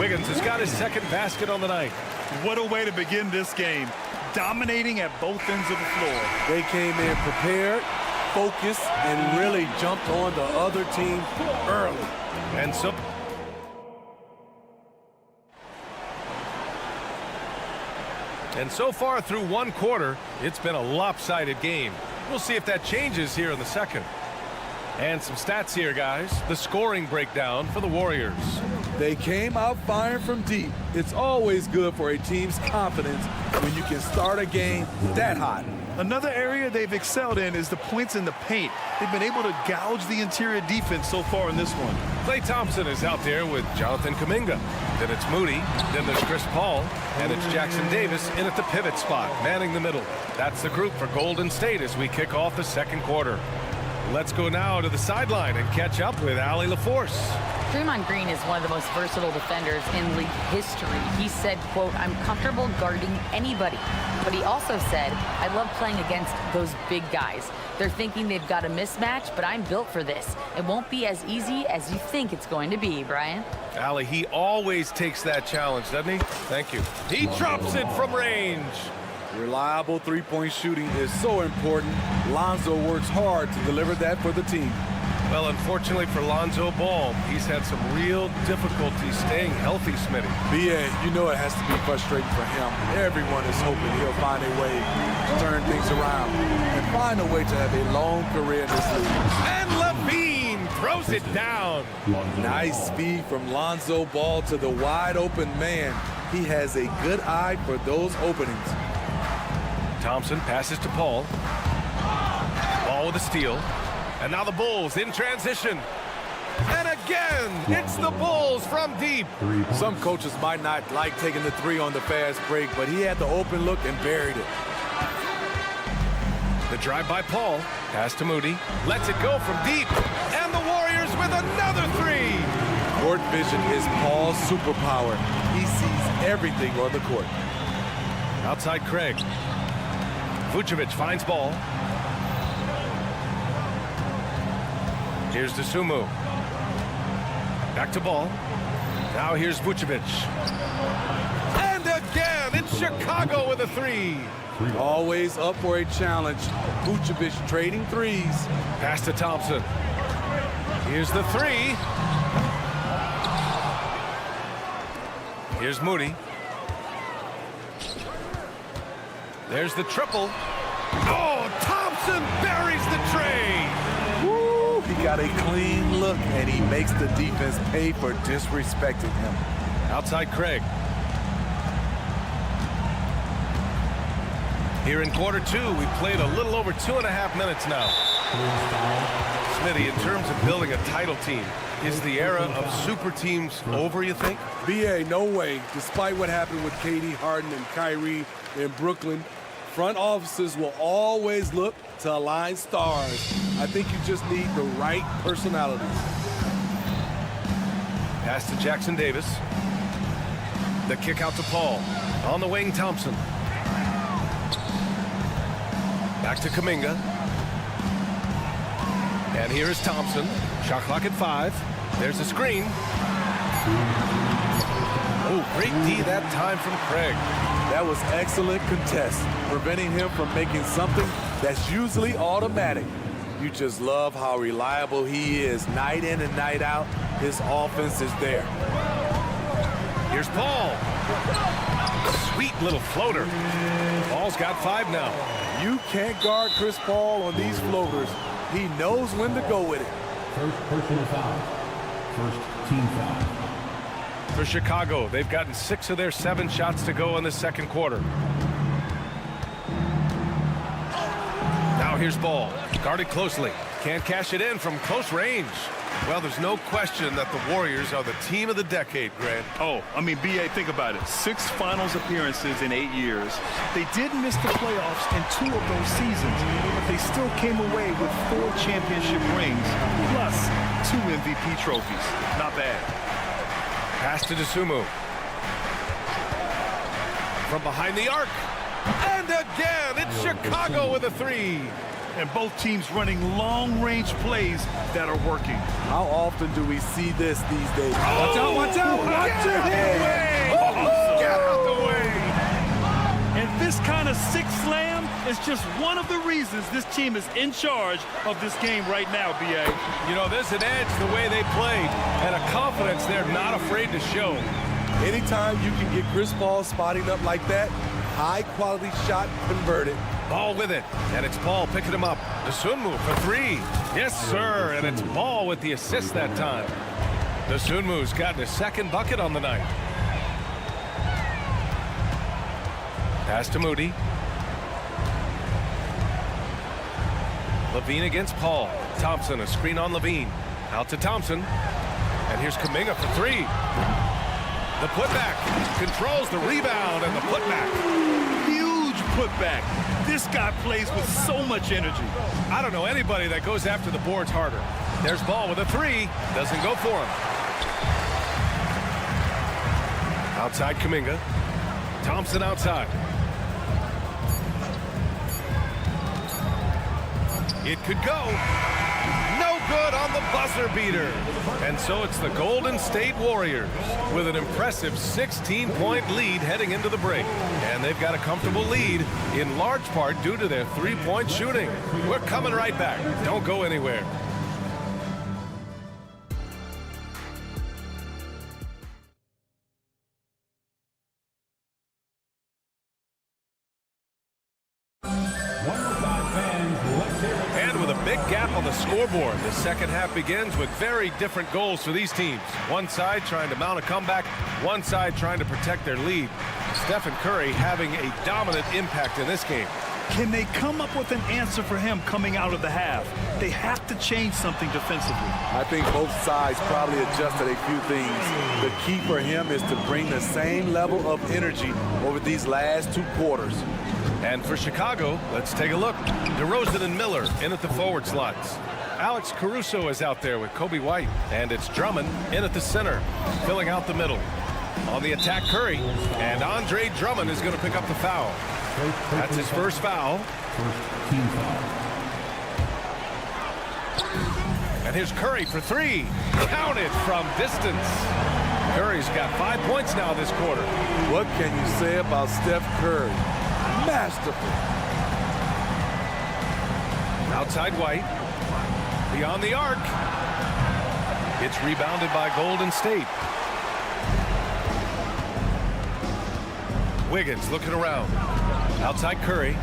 Wiggins has got his second basket on the night. What a way to begin this game. Dominating at both ends of the floor. They came in prepared, focused, and really jumped on the other team early. And so far through one quarter, it's been a lopsided game. We'll see if that changes here in the second. And some stats here, guys. The scoring breakdown for the Warriors. They came out firing from deep. It's always good for a team's confidence when you can start a game that hot. Another area they've excelled in is the points in the paint. They've been able to gouge the interior defense so far in this one. Klay Thompson is out there with Jonathan Kuminga. Then it's Moody. Then there's Chris Paul. And it's Jackson Davis in at the pivot spot, manning the middle. That's the group for Golden State as we kick off the second quarter. Let's go now to the sideline and catch up with Allie LaForce. Draymond Green is one of the most versatile defenders in league history. He said, quote, "I'm comfortable guarding anybody." But he also said, "I love playing against those big guys. They're thinking they've got a mismatch, but I'm built for this. It won't be as easy as you think it's going to be," Brian. Allie, he always takes that challenge, doesn't he? Thank you. He drops it from range. Reliable three-point shooting is so important. Lonzo works hard to deliver that for the team. Well, unfortunately for Lonzo Ball, he's had some real difficulty staying healthy, Smitty. B.A., you know it has to be frustrating for him. Everyone is hoping he'll find a way to turn things around and find a way to have a long career in this league. And Levine throws it down. Nice speed from Lonzo Ball to the wide-open man. He has a good eye for those openings. Thompson passes to Paul. Ball with a steal. And now the Bulls in transition. And again, it's the Bulls from deep. Some coaches might not like taking the three on the fast break, but he had the open look and buried it. The drive by Paul. Pass to Moody. Lets it go from deep. And the Warriors with another three. Court vision is Paul's superpower. He sees everything on the court. Outside Craig. Vucevic finds ball. Here's Dosunmu. Back to ball. Now here's Vucevic. And again, it's Chicago with a three. Always up for a challenge. Vucevic trading threes. Pass to Thompson. Here's the three. Here's Moody. There's the triple. Oh, Thompson buries the tray. Woo, he got a clean look, and he makes the defense pay for disrespecting him. Outside Craig. Here in quarter two, we played a little over 2.5 minutes now. Smitty, in terms of building a title team, is the era of super teams over, you think? B.A., no way. Despite what happened with KD, Harden, and Kyrie in Brooklyn, front offices will always look to align stars. I think you just need the right personalities. Pass to Jackson Davis. The kick out to Paul. On the wing, Thompson. Back to Kuminga. And here is Thompson. Shot clock at 5. There's a screen. Oh, great D that time from Craig. That was excellent contest, preventing him from making something that's usually automatic. You just love how reliable he is night in and night out. His offense is there. Here's Paul. Sweet little floater. Paul's got 5 now. You can't guard Chris Paul on these floaters. He knows when to go with it. First personal foul. First team foul. For Chicago, they've gotten 6 of their 7 shots to go in the second quarter. Now here's Ball, guarded closely. Can't cash it in from close range. Well, there's no question that the Warriors are the team of the decade, Grant. Oh, I mean, B.A., think about it. 6 finals appearances in 8 years. They did miss the playoffs in 2 of those seasons, but they still came away with 4 championship rings, plus 2 MVP trophies. Not bad. Pass to Dosunmu. From behind the arc. And again, it's Chicago with a 3. And both teams running long-range plays that are working. How often do we see this these days? Watch out, watch out! Watch your head! Get out the way! And this kind of six slam is just one of the reasons this team is in charge of this game right now, B.A. You know, there's an edge the way they played and a confidence they're not afraid to show. Anytime you can get Chris Paul spotting up like that, high-quality shot converted. Ball with it, and it's Paul picking him up. Dosunmu for 3. Yes, sir, and it's Ball with the assist that time. Dosunmu's gotten his 2nd bucket on the night. Pass to Moody. Levine against Paul. Thompson, a screen on Levine. Out to Thompson. And here's Kuminga for 3. The putback. Controls the rebound and the putback. Huge putback. This guy plays with so much energy. I don't know anybody that goes after the boards harder. There's Ball with a 3. Doesn't go for him. Outside Kuminga. Thompson outside. It could go. No good on the buzzer beater. And so it's the Golden State Warriors with an impressive 16-point lead heading into the break. And they've got a comfortable lead in large part due to their 3-point shooting. We're coming right back. Don't go anywhere. Scoreboard. The second half begins with very different goals for these teams. One side trying to mount a comeback, one side trying to protect their lead. Stephen Curry having a dominant impact in this game. Can they come up with an answer for him coming out of the half? They have to change something defensively. I think both sides probably adjusted a few things. The key for him is to bring the same level of energy over these last 2 quarters. And for Chicago, let's take a look. DeRozan and Miller in at the forward slots. Alex Caruso is out there with Kobe White. And it's Drummond in at the center, filling out the middle. On the attack, Curry. And Andre Drummond is going to pick up the foul. That's his first foul. Team foul. And here's Curry for 3. Counted from distance. Curry's got 5 points now this quarter. What can you say about Steph Curry? Masterful. Outside White. Beyond the arc. It's rebounded by Golden State. Wiggins looking around. Outside Curry.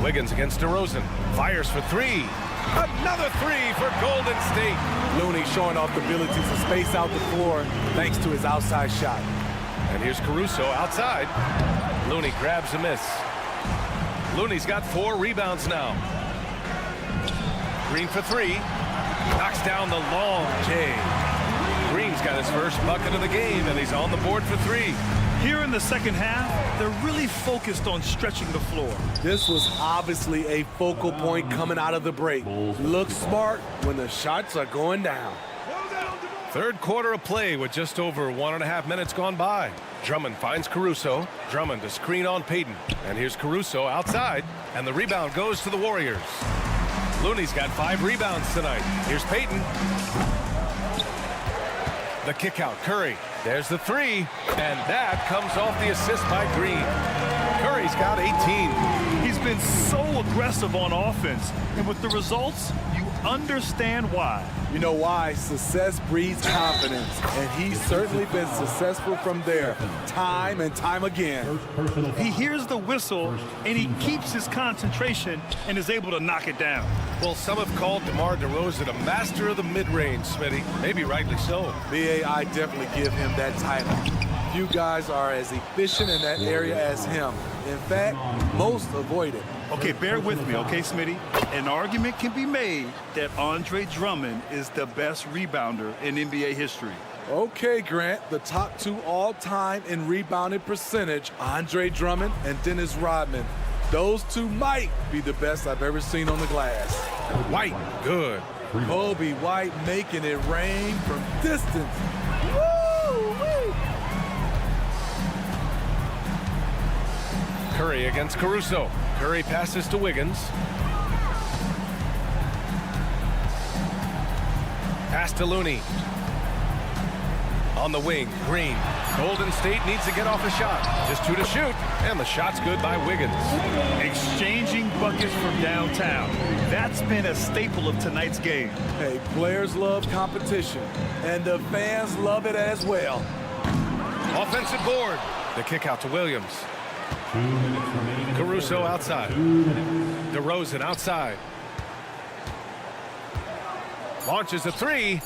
Wiggins against DeRozan. Fires for 3. Another 3 for Golden State. Looney showing off the ability to space out the floor thanks to his outside shot. And here's Caruso outside. Looney grabs a miss. Looney's got 4 rebounds now. Green for 3. Knocks down the long J. Green's got his first bucket of the game, and he's on the board for 3. Here in the second half, they're really focused on stretching the floor. This was obviously a focal point coming out of the break. Look smart when the shots are going down. Third quarter of play with just over 1.5 minutes gone by. Drummond finds Caruso. Drummond to screen on Payton. And here's Caruso outside, and the rebound goes to the Warriors. Looney's got 5 rebounds tonight. Here's Payton. The kick out, Curry. There's the 3, and that comes off the assist by Green. Curry's got 18. He's been so aggressive on offense, and with the results, you understand why. You know why? Success breeds confidence, and he's certainly been successful from there, time and time again. He hears the whistle, and he keeps his concentration and is able to knock it down. Well, some have called DeMar DeRozan a master of the mid-range, Smitty. Maybe rightly so. B.A., I definitely give him that title. Few guys are as efficient in that area as him. In fact, most avoid it. Okay, bear with me, okay, Smitty? An argument can be made that Andre Drummond is the best rebounder in NBA history. Okay, Grant, the top 2 all-time in rebounding percentage, Andre Drummond and Dennis Rodman. Those 2 might be the best I've ever seen on the glass. White, good. Kobe White making it rain from distance. Woo-wee. Curry against Caruso. Curry passes to Wiggins. Pass to Looney. On the wing, Green. Golden State needs to get off a shot. Just 2 to shoot, and the shot's good by Wiggins. Exchanging buckets from downtown. That's been a staple of tonight's game. Hey, players love competition, and the fans love it as well. Offensive board. The kick out to Williams. Caruso outside. DeRozan outside. Launches a 3.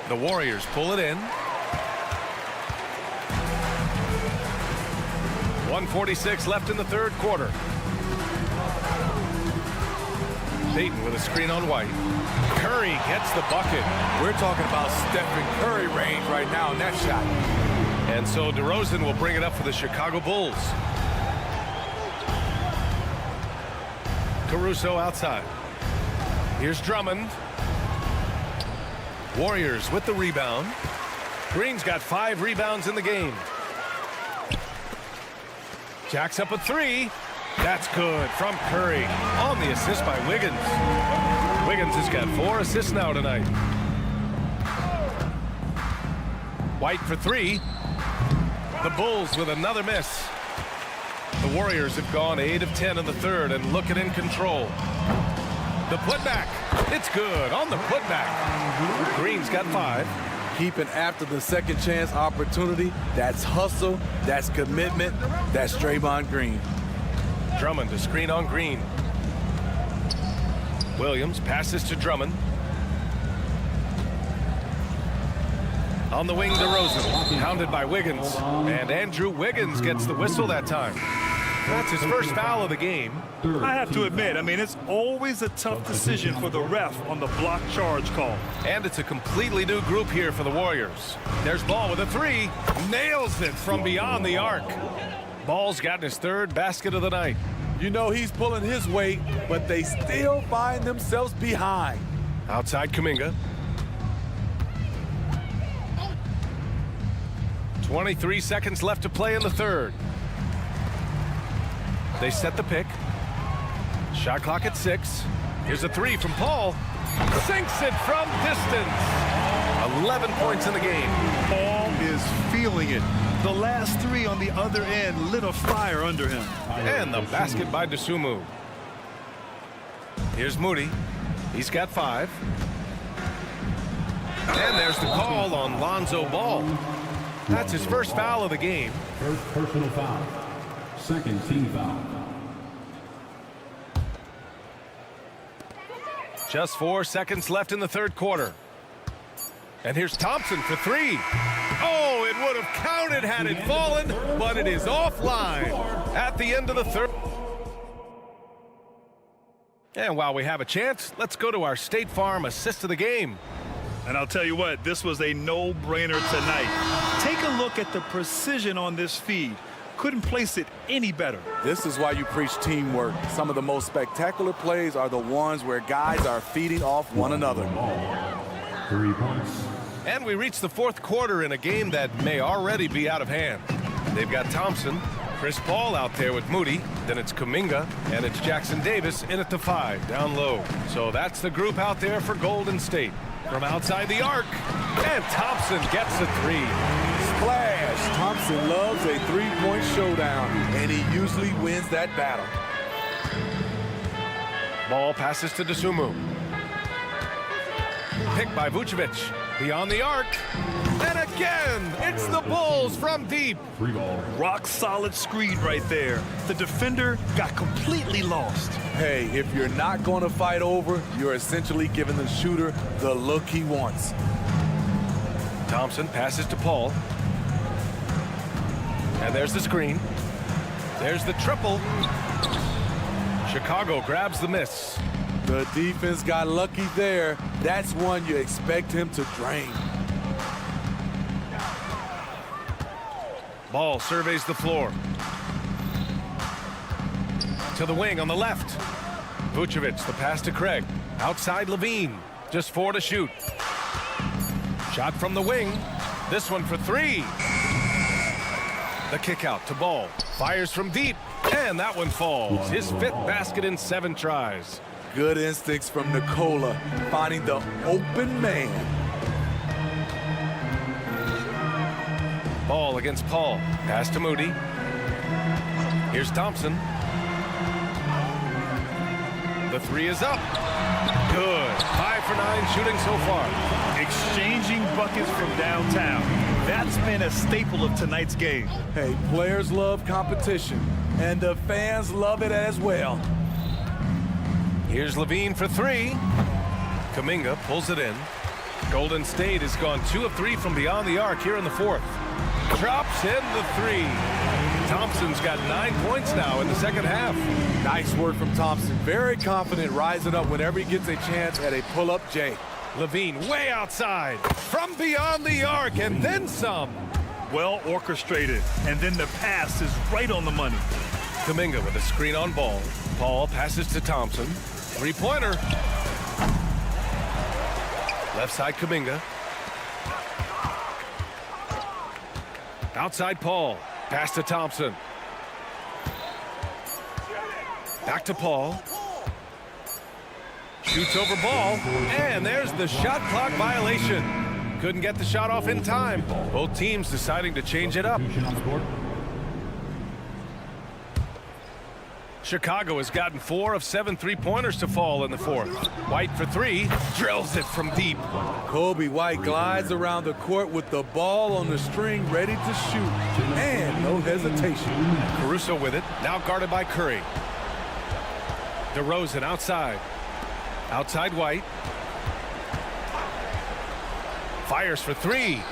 The Warriors pull it in. 1:46 left in the third quarter. Payton with a screen on White. Curry gets the bucket. We're talking about Stephen Curry range right now in that shot. And so DeRozan will bring it up for the Chicago Bulls. Caruso outside. Here's Drummond. Warriors with the rebound. Green's got 5 rebounds in the game. Jacks up a 3. That's good from Curry on the assist by Wiggins. Wiggins has got 4 assists now tonight. White for 3. The Bulls with another miss. The Warriors have gone 8 of 10 in the third and looking in control. The putback. It's good on the putback. Green's got 5. Keeping after the second chance opportunity. That's hustle. That's commitment. That's Draymond Green. Drummond to screen on Green. Williams passes to Drummond. On the wing, DeRozan, hounded by Wiggins. And Andrew Wiggins gets the whistle that time. That's his first foul of the game. I have to admit, I mean, it's always a tough decision for the ref on the block charge call. And it's a completely new group here for the Warriors. There's Ball with a 3. Nails it from beyond the arc. Ball's gotten his 3rd basket of the night. You know he's pulling his weight, but they still find themselves behind. Outside Kuminga. 23 seconds left to play in the third. They set the pick. Shot clock at 6. Here's a 3 from Paul. Sinks it from distance. 11 points in the game. Paul is feeling it. The last 3 on the other end lit a fire under him. And the basket by Dosunmu. Here's Moody. He's got 5. And there's the call on Lonzo Ball. That's his first foul of the game. First personal foul. Second team foul. Just 4 seconds left in the third quarter. And here's Thompson for 3. Oh, it would have counted had it fallen, but it is offline at the end of the third. And while we have a chance, let's go to our State Farm assist of the game. And I'll tell you what, this was a no-brainer tonight. Take a look at the precision on this feed. Couldn't place it any better. This is why you preach teamwork. Some of the most spectacular plays are the ones where guys are feeding off one another. 3 points. And we reach the fourth quarter in a game that may already be out of hand. They've got Thompson, Chris Paul out there with Moody, then it's Kuminga, and it's Jackson Davis in at the 5, down low. So that's the group out there for Golden State. From outside the arc, and Thompson gets a 3. Splash! Thompson loves a 3-point showdown, and he usually wins that battle. Ball passes to Dosunmu. Picked by Vucevic. Beyond the arc. And again, it's the Bulls from deep. 3 ball. Rock solid screen right there. The defender got completely lost. Hey, if you're not going to fight over, you're essentially giving the shooter the look he wants. Thompson passes to Paul. And there's the screen. There's the triple. Chicago grabs the miss. The defense got lucky there. That's one you expect him to drain. Ball surveys the floor. To the wing on the left. Vucevic, the pass to Craig. Outside Levine. Just 4 to shoot. Shot from the wing. This one for 3. The kick out to Ball. Fires from deep. And that one falls. His 5th basket in 7 tries. Good instincts from Nikola, finding the open man. Ball against Paul. Pass to Moody. Here's Thompson. The 3 is up. Good. 5 for 9 shooting so far. Exchanging buckets from downtown. That's been a staple of tonight's game. Hey, players love competition, and the fans love it as well. Here's Levine for 3. Kuminga pulls it in. Golden State has gone 2 of 3 from beyond the arc here in the 4th. Drops in the 3. Thompson's got 9 points now in the second half. Nice work from Thompson. Very confident rising up whenever he gets a chance at a pull-up J. Levine way outside from beyond the arc and then some. Well orchestrated, and then the pass is right on the money. Kuminga with a screen on Ball. Paul passes to Thompson. 3-pointer. Left side Kuminga. Outside Paul. Pass to Thompson. Back to Paul. Shoots over Ball. And there's the shot clock violation. Couldn't get the shot off in time. Both teams deciding to change it up. Chicago has gotten 4 of 7 3-pointers to fall in the 4th. White for 3. Drills it from deep. Kobe White glides around the court with the ball on the string ready to shoot. And no hesitation. Caruso with it. Now guarded by Curry. DeRozan outside. Outside White. Fires for 3.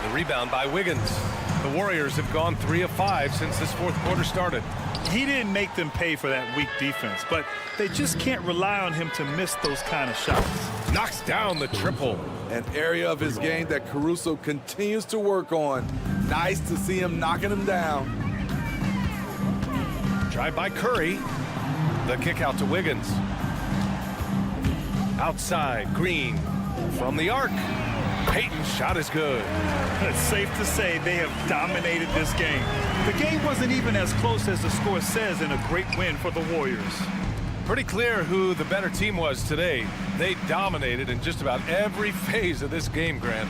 The rebound by Wiggins. The Warriors have gone 3 of 5 since this 4th quarter started. He didn't make them pay for that weak defense, but they just can't rely on him to miss those kind of shots. Knocks down the triple. An area of his game that Caruso continues to work on. Nice to see him knocking him down. Drive by Curry. The kick out to Wiggins. Outside, Green. From the arc. Payton's shot is good. It's safe to say they have dominated this game. The game wasn't even as close as the score says in a great win for the Warriors. Pretty clear who the better team was today. They dominated in just about every phase of this game, Grant.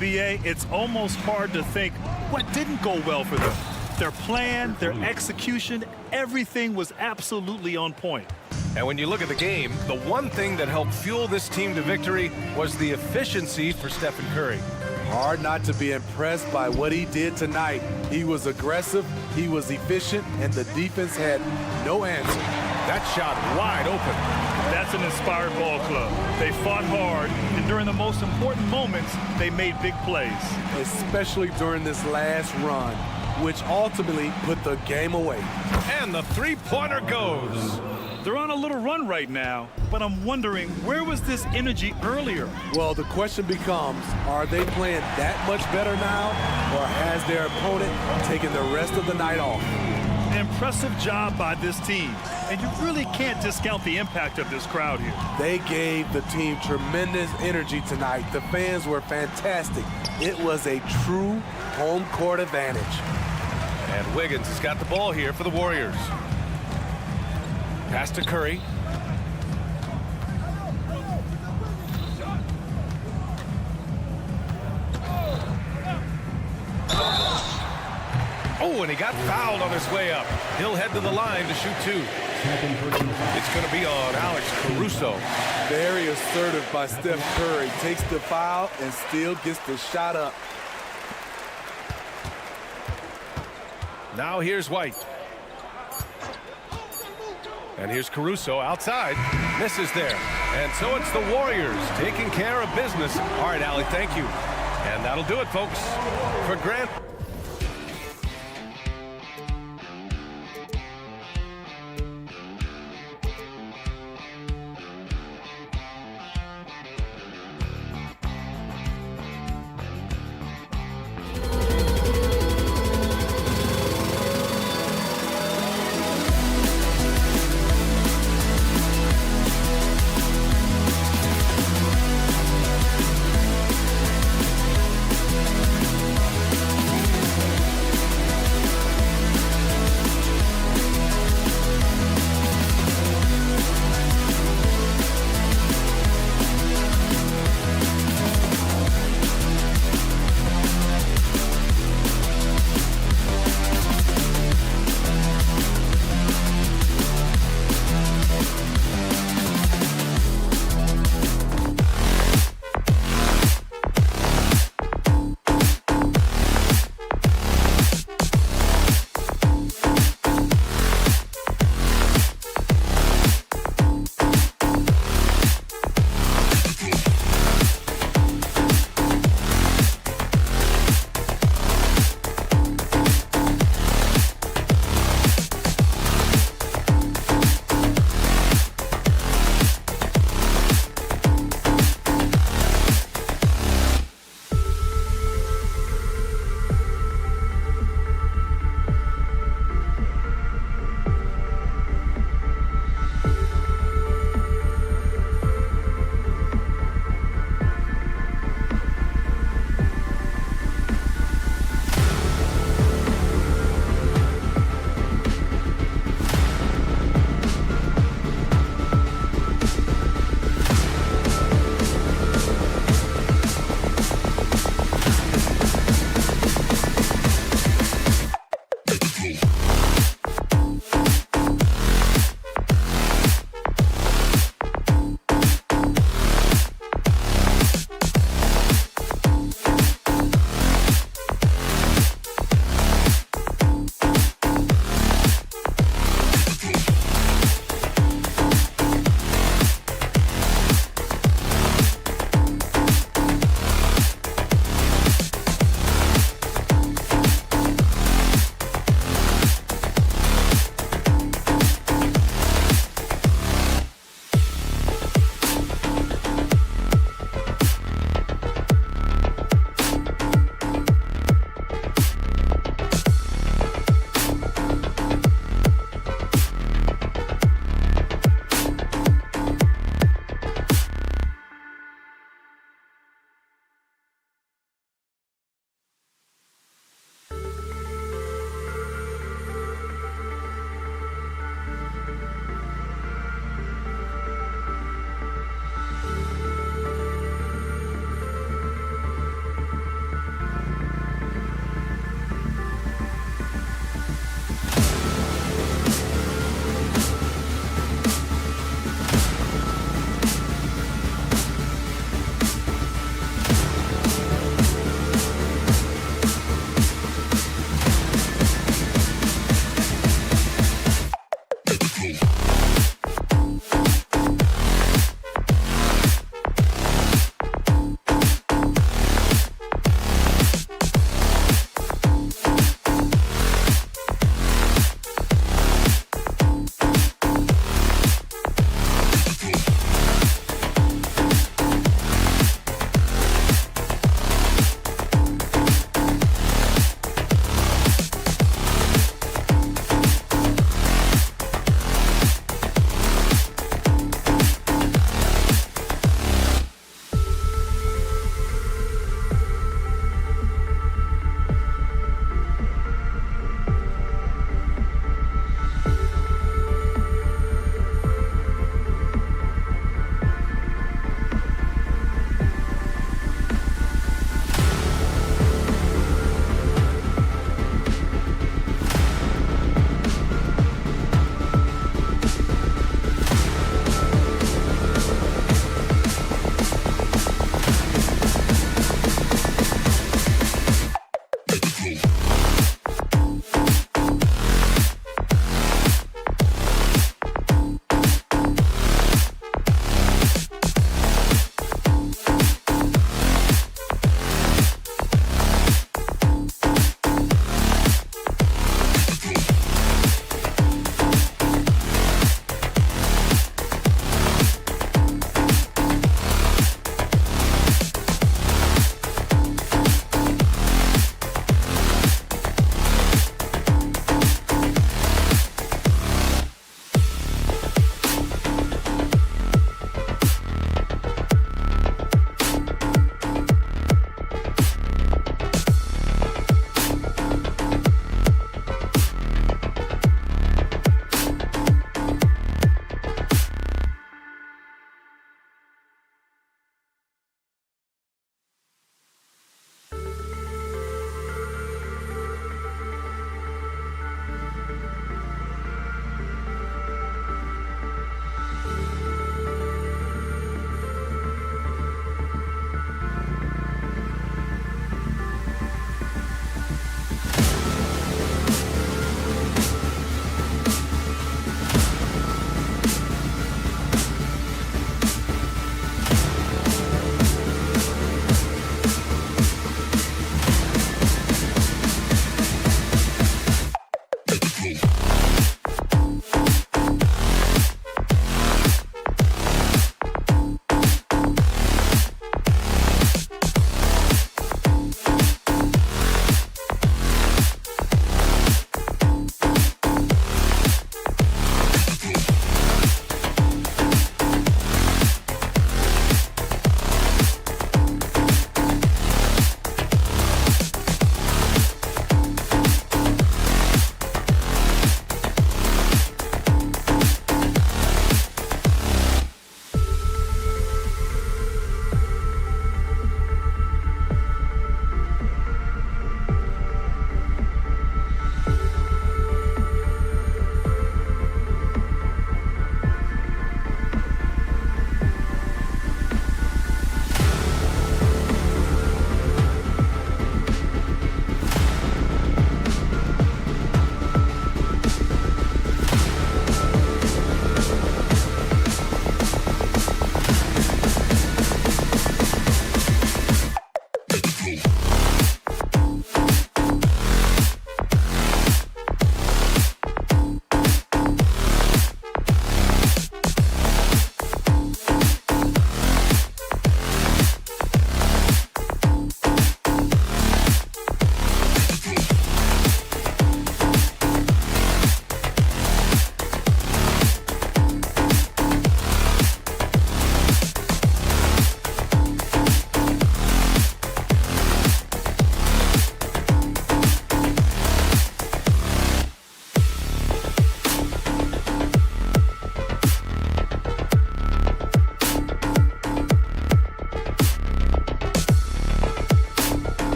B.A., it's almost hard to think what didn't go well for them. Their plan, their execution, everything was absolutely on point. And when you look at the game, the one thing that helped fuel this team to victory was the efficiency for Stephen Curry. Hard not to be impressed by what he did tonight. He was aggressive, he was efficient, and the defense had no answer. That shot wide open. That's an inspired ball club. They fought hard, and during the most important moments, they made big plays. Especially during this last run, which ultimately put the game away. And the 3-pointer goes. They're on a little run right now, but I'm wondering, where was this energy earlier? Well, the question becomes, are they playing that much better now, or has their opponent taken the rest of the night off? Impressive job by this team, and you really can't discount the impact of this crowd here. They gave the team tremendous energy tonight. The fans were fantastic. It was a true home court advantage. And Wiggins has got the ball here for the Warriors. Pass to Curry. Oh, and he got fouled on his way up. He'll head to the line to shoot 2. It's going to be on Alex Caruso. Very assertive by Steph Curry. Takes the foul and still gets the shot up. Now here's White. And here's Caruso outside. Misses there. And so it's the Warriors taking care of business. All right, Allie, thank you. And that'll do it, folks. For Grant.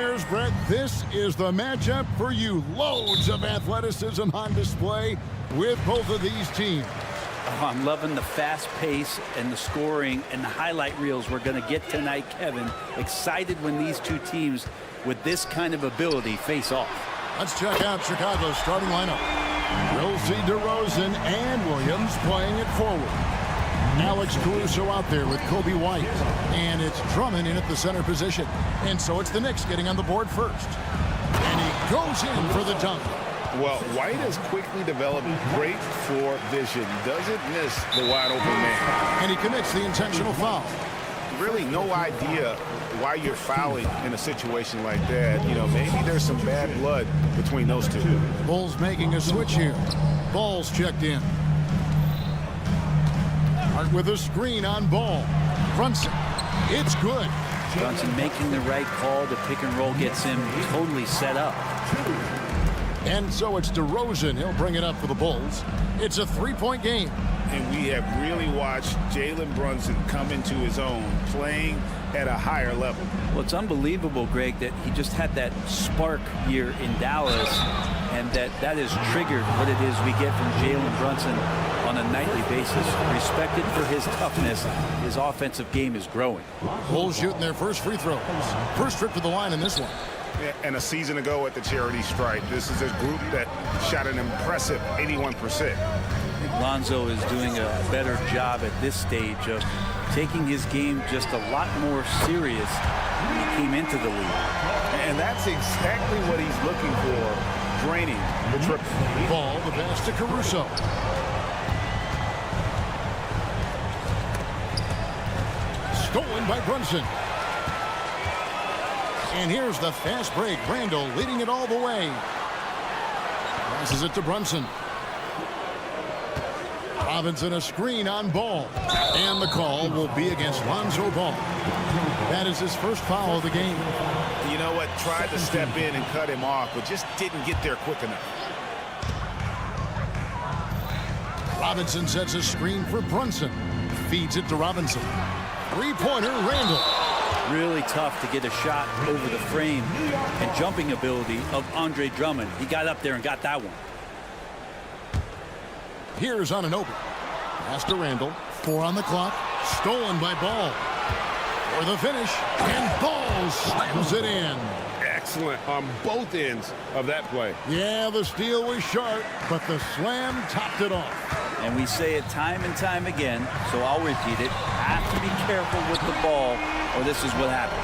Here's Brett. This is the matchup for you. Loads of athleticism on display with both of these teams. Oh, I'm loving the fast pace and the scoring and the highlight reels we're going to get tonight, Kevin. Excited when these two teams with this kind of ability face off. Let's check out Chicago's starting lineup. We'll see DeRozan and Williams playing it forward. Alex Caruso out there with Kobe White. And it's Drummond in at the center position. And so it's the Knicks getting on the board first. And he goes in for the dunk. Well, White has quickly developed great floor vision. Doesn't miss the wide open man. And he commits the intentional foul. Really no idea why you're fouling in a situation like that. You know, maybe there's some bad blood between those two. Bulls making a switch here. Ball's checked in. Hart with a screen on Ball. Brunson. It's good. Brunson making the right call. The pick and roll gets him totally set up. And so it's DeRozan. He'll bring it up for the Bulls. It's a three-point game. And we have really watched Jalen Brunson come into his own, playing at a higher level. Well, it's unbelievable, Greg, that he just had that spark here in Dallas, and that has triggered what it is we get from Jalen Brunson on a nightly basis. Respected for his toughness, his offensive game is growing. Bulls shooting their first free throws. First trip to the line in this one. And a season ago at the charity stripe, this is a group that shot an impressive 81%. Lonzo is doing a better job at this stage of taking his game just a lot more serious when he came into the league. And that's exactly what he's looking for, draining the triple. Ball, the pass to Caruso. Stolen by Brunson. And here's the fast break. Randall leading it all the way. Passes it to Brunson. Robinson a screen on Ball. And the call will be against Lonzo Ball. That is his first foul of the game. You know what? Tried to step in and cut him off, but just didn't get there quick enough. Robinson sets a screen for Brunson. Feeds it to Robinson. Three-pointer, Randall. Really tough to get a shot over the frame and jumping ability of Andre Drummond. He got up there and got that one. Here's Anunoby. Pass to Randall. 4 on the clock. Stolen by Ball. For the finish. And Ball slams it in. Excellent on both ends of that play. Yeah, the steal was sharp, but the slam topped it off. And we say it time and time again, so I'll repeat it. Have to be careful with the ball, or this is what happens.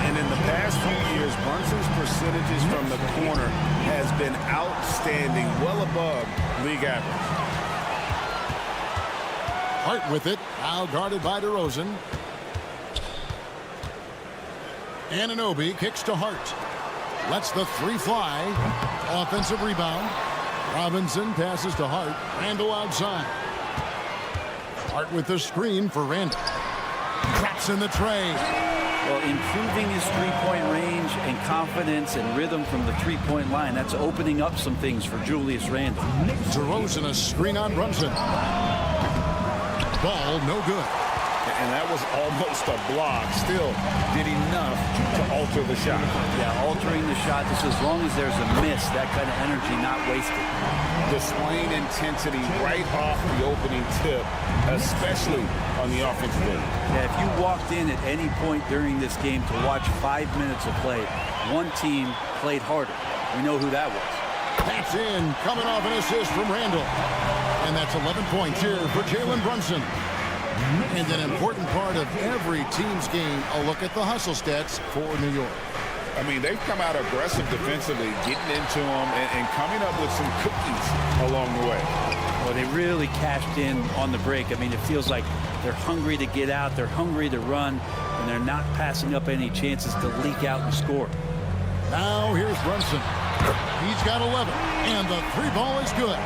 And in the past few years, Brunson's percentages from the corner has been outstanding, well above league average. Hart with it, now guarded by DeRozan. Anunoby kicks to Hart. Lets the three fly. Offensive rebound. Robinson passes to Hart. Randall outside. Hart with the screen for Randall. Drops in the tray. Well, improving his three-point range and confidence and rhythm from the three-point line, that's opening up some things for Julius Randle. DeRozan a screen on Brunson. Ball no good. And that was almost a block. Still did enough to alter the shot. Yeah, altering the shot just as long as there's a miss, that kind of energy not wasted. Displaying intensity right off the opening tip, especially on the offensive end. Yeah, if you walked in at any point during this game to watch 5 minutes of play, one team played harder. We know who that was. That's in, coming off an assist from Randall. And that's 11 points here for Jalen Brunson. And an important part of every team's game, a look at the hustle stats for New York. I mean, they've come out aggressive defensively, getting into them and coming up with some cookies along the way. Well, they really cashed in on the break. I mean, it feels like they're hungry to get out, they're hungry to run, and they're not passing up any chances to leak out and score. Now here's Brunson. He's got 11, and the three ball is good.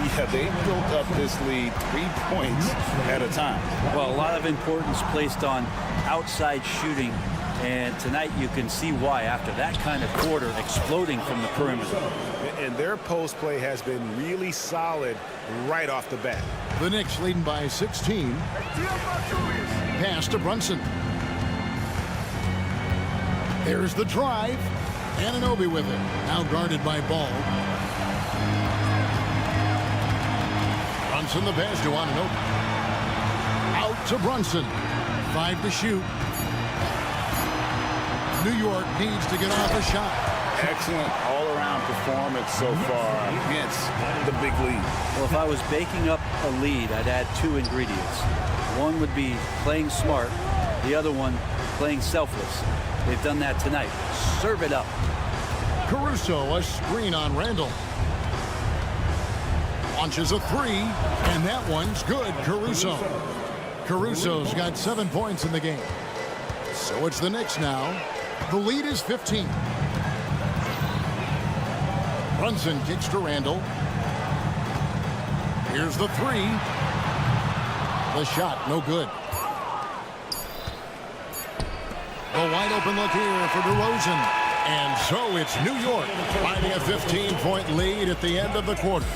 Yeah, they built up this lead 3 points at a time. Well, a lot of importance placed on outside shooting, and tonight you can see why after that kind of quarter exploding from the perimeter. And their post play has been really solid right off the bat. The Knicks leading by 16. Pass to Brunson. There's the drive. Anunoby with it. Now guarded by Ball. Brunson the pass to Anunoby. Out to Brunson. 5 to shoot. New York needs to get off a shot. Excellent all-around performance so far against the big lead. Well, if I was baking up a lead, I'd add 2 ingredients. One would be playing smart. The other one, playing selfless. They've done that tonight. Serve it up. Caruso, a screen on Randall. Launches a 3, and that one's good. Caruso's got 7 points in the game. So it's the Knicks now. The lead is 15. Brunson kicks to Randall. Here's the 3. The shot, no good. A wide open look here for DeRozan. And so it's New York finding a 15-point lead at the end of the quarter.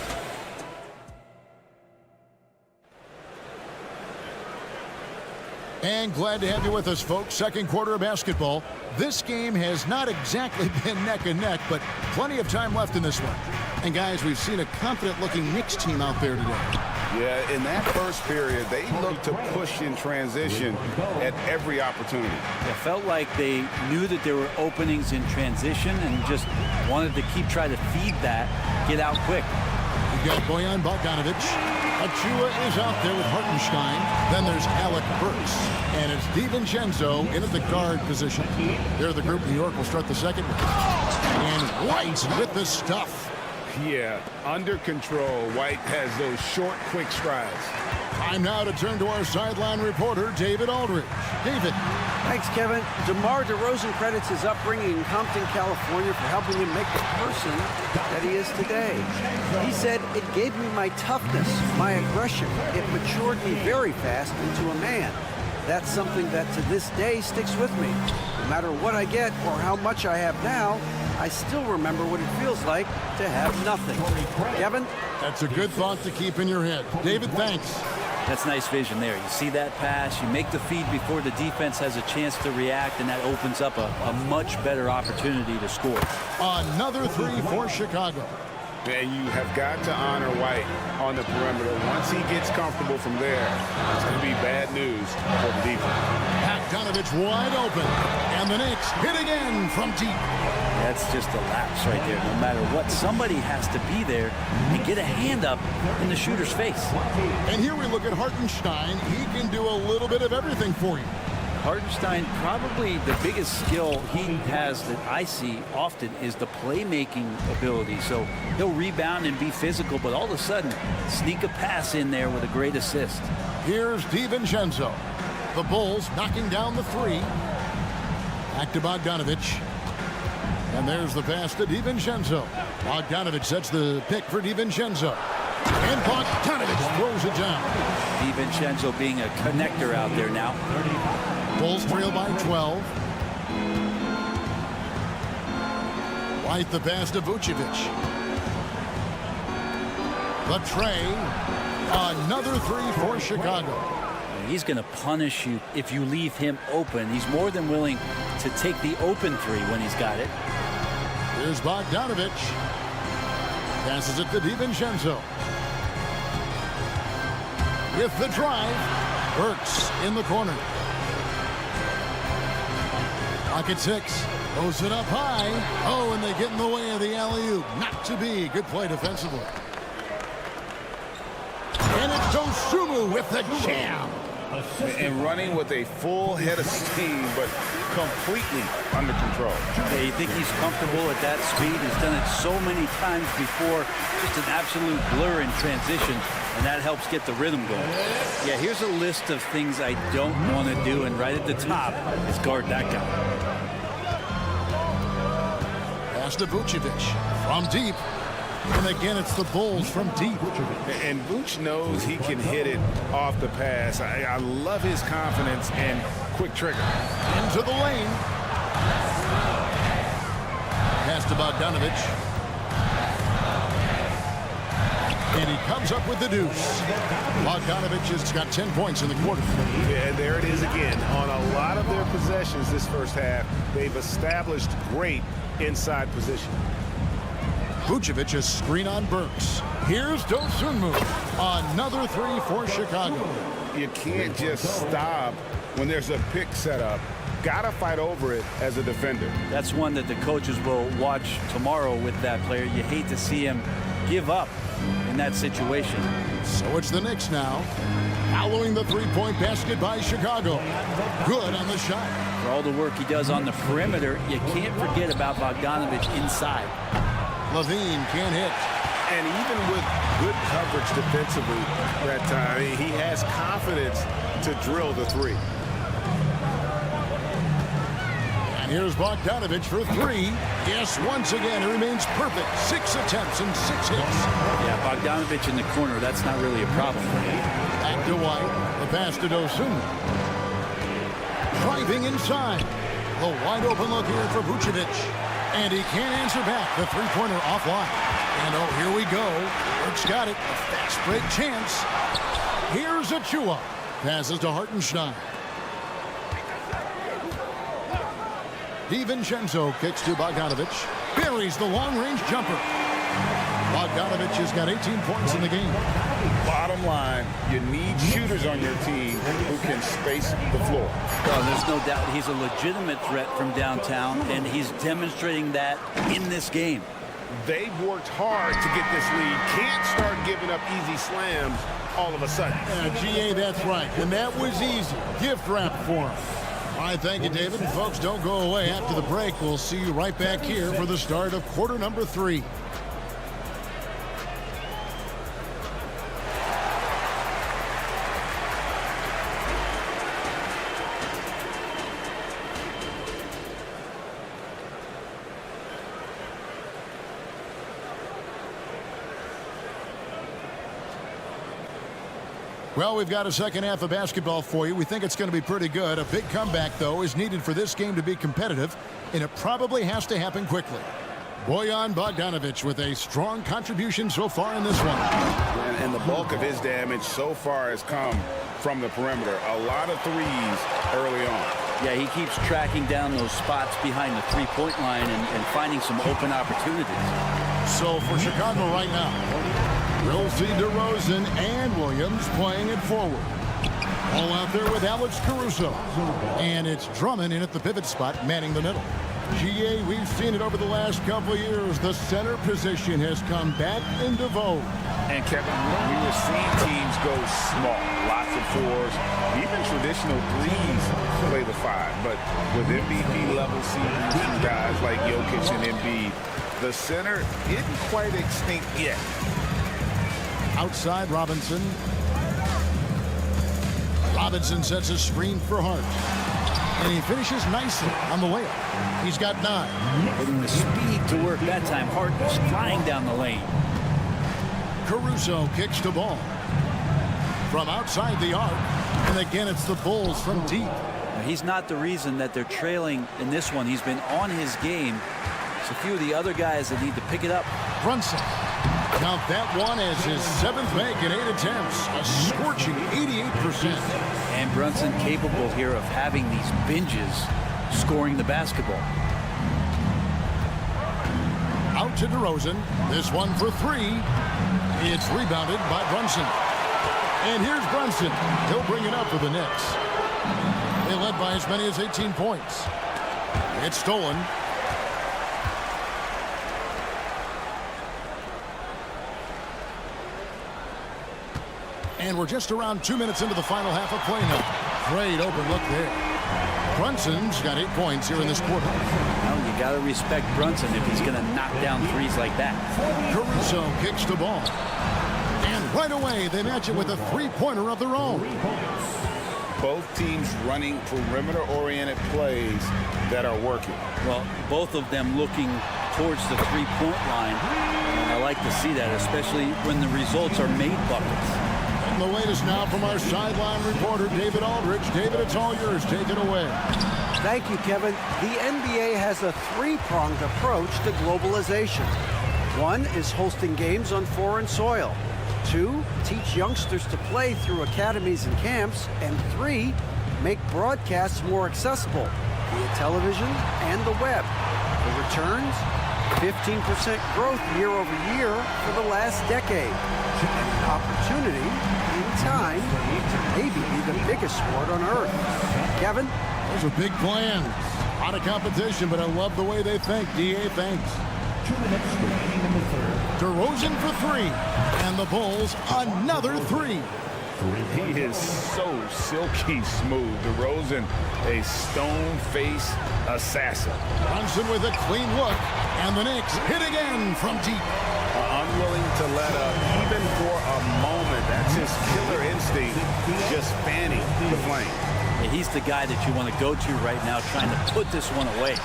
And glad to have you with us, folks. Second quarter of basketball. This game has not exactly been neck and neck, but plenty of time left in this one. And guys, we've seen a confident-looking Knicks team out there today. Yeah, in that first period, they looked to push in transition at every opportunity. It felt like they knew that there were openings in transition and just wanted to keep trying to feed that, get out quick. We've got Bojan Bogdanovic. Achua is out there with Hartenstein. Then there's Alec Burks. And it's DiVincenzo in at the guard position. They're the group. New York will start the second round. And White with the stuff. Yeah, under control. White has those short, quick strides. Time now to turn to our sideline reporter, David Aldridge. David. Thanks, Kevin. DeMar DeRozan credits his upbringing in Compton, California for helping him make the person that he is today. He said, "It gave me my toughness, my aggression. It matured me very fast into a man. That's something that to this day sticks with me. No matter what I get or how much I have now, I still remember what it feels like to have nothing." Kevin? That's a good thought to keep in your head. David, thanks. That's nice vision there. You see that pass, you make the feed before the defense has a chance to react, and that opens up a much better opportunity to score. Another 3 for Chicago. And you have got to honor White on the perimeter. Once he gets comfortable from there, it's going to be bad news for the defense. Bogdanovic wide open, and the Knicks hit again from deep. That's just a lapse right there. No matter what, somebody has to be there and get a hand up in the shooter's face. And here we look at Hartenstein. He can do a little bit of everything for you. Hartenstein, probably the biggest skill he has that I see often is the playmaking ability. So he'll rebound and be physical, but all of a sudden, sneak a pass in there with a great assist. Here's DiVincenzo. The Bulls knocking down the 3. Back to Bogdanovic. And there's the pass to DiVincenzo. Bogdanovic sets the pick for DiVincenzo. And Bogdanovic throws it down. DiVincenzo being a connector out there now. Bulls trail by 12. White the pass to Vucevic. The tray. Another 3 for Chicago. He's going to punish you if you leave him open. He's more than willing to take the open 3 when he's got it. Here's Bogdanovic. Passes it to DiVincenzo. With the drive, Burks in the corner. Pocket 6. Throws it up high. Oh, and they get in the way of the alley-oop. Not to be. Good play defensively. And it's Dosunmu with the jam. And running with a full head of steam, but completely under control. Yeah, you think he's comfortable at that speed? He's done it so many times before. Just an absolute blur in transition, and that helps get the rhythm going. Yeah, here's a list of things I don't want to do, and right at the top is guard that guy. Pass to Vucevic from deep. And again, it's the Bulls from deep. And Vooch knows he can hit it off the pass. I love his confidence and quick trigger. Into the lane. Pass to Bogdanovic. And he comes up with the deuce. Bogdanovich has got 10 points in the quarter. Yeah, and there it is again. On a lot of their possessions this first half, they've established great inside position. Vucevic a screen on Burks. Here's Dosunmu. Another three for Chicago. You can't just stop when there's a pick set up. Gotta fight over it as a defender. That's one that the coaches will watch tomorrow with that player. You hate to see him give up in that situation. So it's the Knicks now. Following the three-point basket by Chicago. Good on the shot. For all the work he does on the perimeter, you can't forget about Bogdanovich inside. Levine can't hit. And even with good coverage defensively that time, he has confidence to drill the three. And here's Bogdanovich for three. Yes, once again, he remains perfect. 6 attempts and 6 hits. Yeah, Bogdanovich in the corner, that's not really a problem. Back to White. The pass to Dosunmu. Driving inside. The wide open look here for Vucevic. And he can't answer back. The three-pointer offline. And oh, here we go. Burks got it. A fast break chance. Here's Achua. Passes to Hartenstein. DiVincenzo kicks to Bogdanovich. Buries the long-range jumper. Bogdanovich has got 18 points in the game. Bottom line, you need shooters on your team who can space the floor. Well, there's no doubt he's a legitimate threat from downtown, and he's demonstrating that in this game. They've worked hard to get this lead. Can't start giving up easy slams all of a sudden. GA, that's right. And that was easy. Gift wrap for him. All right, thank you, David. And folks, don't go away. After the break, we'll see you right back here for the start of quarter number 3. Well, we've got a second half of basketball for you. We think it's going to be pretty good. A big comeback, though, is needed for this game to be competitive, and it probably has to happen quickly. Bojan Bogdanovich with a strong contribution so far in this one. And the bulk of his damage so far has come from the perimeter. A lot of threes early on. Yeah, he keeps tracking down those spots behind the three-point line and finding some open opportunities. So for Chicago right now, we'll see DeRozan and Williams playing it forward. All out there with Alex Caruso. And it's Drummond in at the pivot spot, manning the middle. GA, we've seen it over the last couple of years. The center position has come back into vogue. And Kevin, we were seeing teams go small. Lots of fours. Even traditional threes play the 5. But with MVP-level seasons, guys like Jokic and Embiid, the center isn't quite extinct yet. Outside Robinson. Robinson sets a screen for Hart. And he finishes nicely on the layup. He's got 9. Putting the speed to work that time. Hart was flying down the lane. Caruso kicks the ball. From outside the arc. And again, it's the Bulls from deep. He's not the reason that they're trailing in this one. He's been on his game. It's a few of the other guys that need to pick it up. Brunson. Count that one as his 7th make in 8 attempts. A scorching 88%. And Brunson capable here of having these binges scoring the basketball. Out to DeRozan. This one for 3. It's rebounded by Brunson. And here's Brunson. He'll bring it up for the Knicks. They led by as many as 18 points. It's stolen. And we're just around 2 minutes into the final half of play now. Great open look there. Brunson's got 8 points here in this quarter. Well, you got to respect Brunson if he's going to knock down threes like that. Caruso kicks the ball. And right away, they match it with a three-pointer of their own. Both teams running perimeter-oriented plays that are working. Well, both of them looking towards the three-point line. And I like to see that, especially when the results are made buckets. And the latest now from our sideline reporter, David Aldridge. David, it's all yours. Take it away. Thank you, Kevin. The NBA has a three-pronged approach to globalization. One is hosting games on foreign soil. 2, teach youngsters to play through academies and camps. And 3, make broadcasts more accessible via television and the web. The returns, 15% growth year over year for the last decade. And an opportunity, in time, to maybe be the biggest sport on earth. Kevin? Those are big plans. A lot of competition, but I love the way they think. DA, thanks. 2 minutes remaining in the third. DeRozan for 3. And the Bulls, another 3. He is so silky smooth. DeRozan, a stone-faced assassin. Brunson with a clean look. And the Knicks hit again from deep. Unwilling to let up, even for a moment. That's his killer instinct, just fanning the flame. And he's the guy that you want to go to right now, trying to put this one away.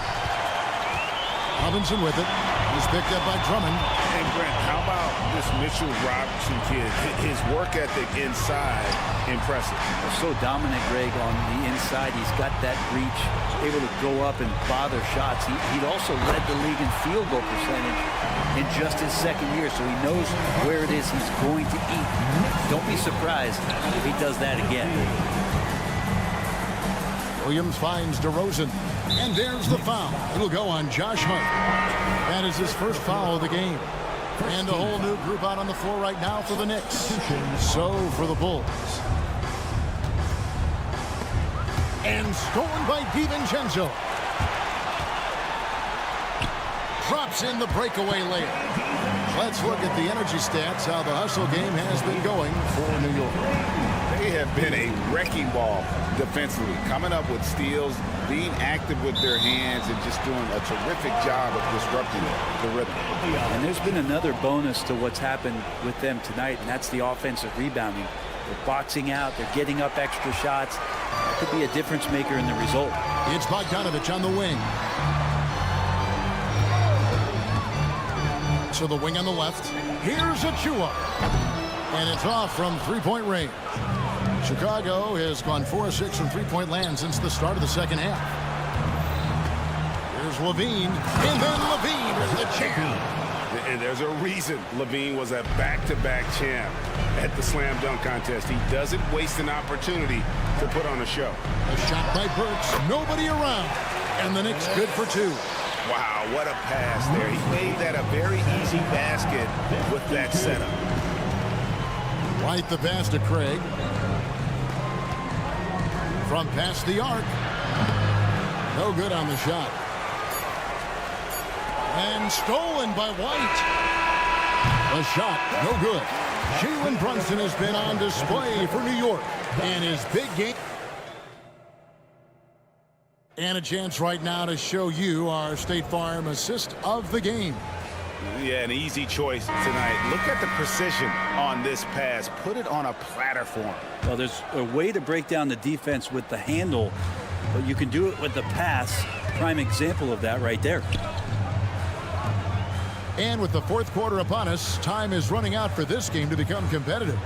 Robinson with it. He's picked up by Drummond. Hey, Brent, how about this Mitchell Robinson kid? His work ethic inside, impressive. So dominant, Greg, on the inside. He's got that reach, able to go up and bother shots. He'd also led the league in field goal percentage in just his second year, so he knows where it is he's going to eat. Don't be surprised if he does that again. Williams finds DeRozan. And there's the foul. It'll go on Josh Hart. That is his first foul of the game. And a whole new group out on the floor right now for the Knicks. So for the Bulls. And stolen by DiVincenzo. Drops in the breakaway layup. Let's look at the energy stats, how the hustle game has been going for New York. They have been a wrecking ball defensively, coming up with steals, being active with their hands, and just doing a terrific job of disrupting the rhythm. And there's been another bonus to what's happened with them tonight, and that's the offensive rebounding. They're boxing out, they're getting up extra shots. That could be a difference maker in the result. It's Bogdanovich on the wing. So the wing on the left. Here's Achua. And it's off from three-point range. Chicago has gone 4 of 6 from three-point land since the start of the second half. Here's Levine. And then Levine is the champ. And there's a reason Levine was a back-to-back champ at the slam dunk contest. He doesn't waste an opportunity to put on a show. A shot by Burks. Nobody around. And the Knicks good for 2. Wow, what a pass there. He made that a very easy basket with that setup. Right the pass to Craig. From past the arc. No good on the shot. And stolen by White. A shot, no good. Jalen Brunson has been on display for New York. And his big game. And a chance right now to show you our State Farm assist of the game. Yeah, an easy choice tonight. Look at the precision on this pass. Put it on a platter form. Well, there's a way to break down the defense with the handle, but you can do it with the pass. Prime example of that right there. And with the fourth quarter upon us, time is running out for this game to become competitive.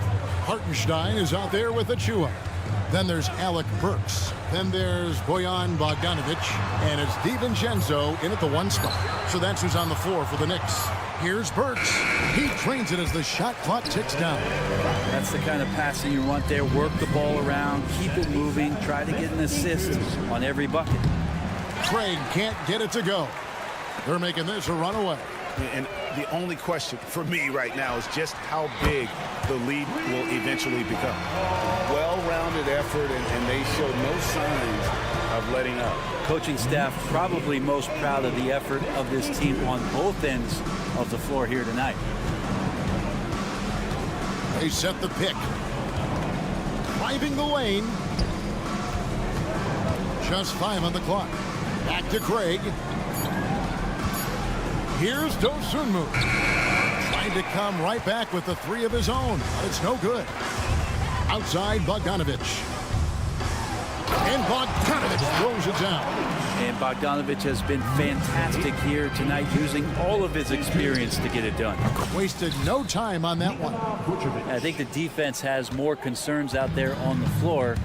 Hartenstein is out there with Achua. Then there's Alec Burks. Then there's Bojan Bogdanovich. And it's DiVincenzo in at the 1 spot. So that's who's on the floor for the Knicks. Here's Burks. He trains it as the shot clock ticks down. That's the kind of passing you want there. Work the ball around, keep it moving, try to get an assist on every bucket. Craig can't get it to go. They're making this a runaway. And the only question for me right now is just how big the lead will eventually become. Well-rounded effort, and they show no signs of letting up. Coaching staff probably most proud of the effort of this team on both ends of the floor here tonight. They set the pick. Driving the lane. Just 5 on the clock. Back to Craig. Here's Dosunmu. Trying to come right back with the 3 of his own. But it's no good. Outside Bogdanovich. And Bogdanovich throws it down. And Bogdanovich has been fantastic here tonight, using all of his experience to get it done. Wasted no time on that one. I think the defense has more concerns out there on the floor,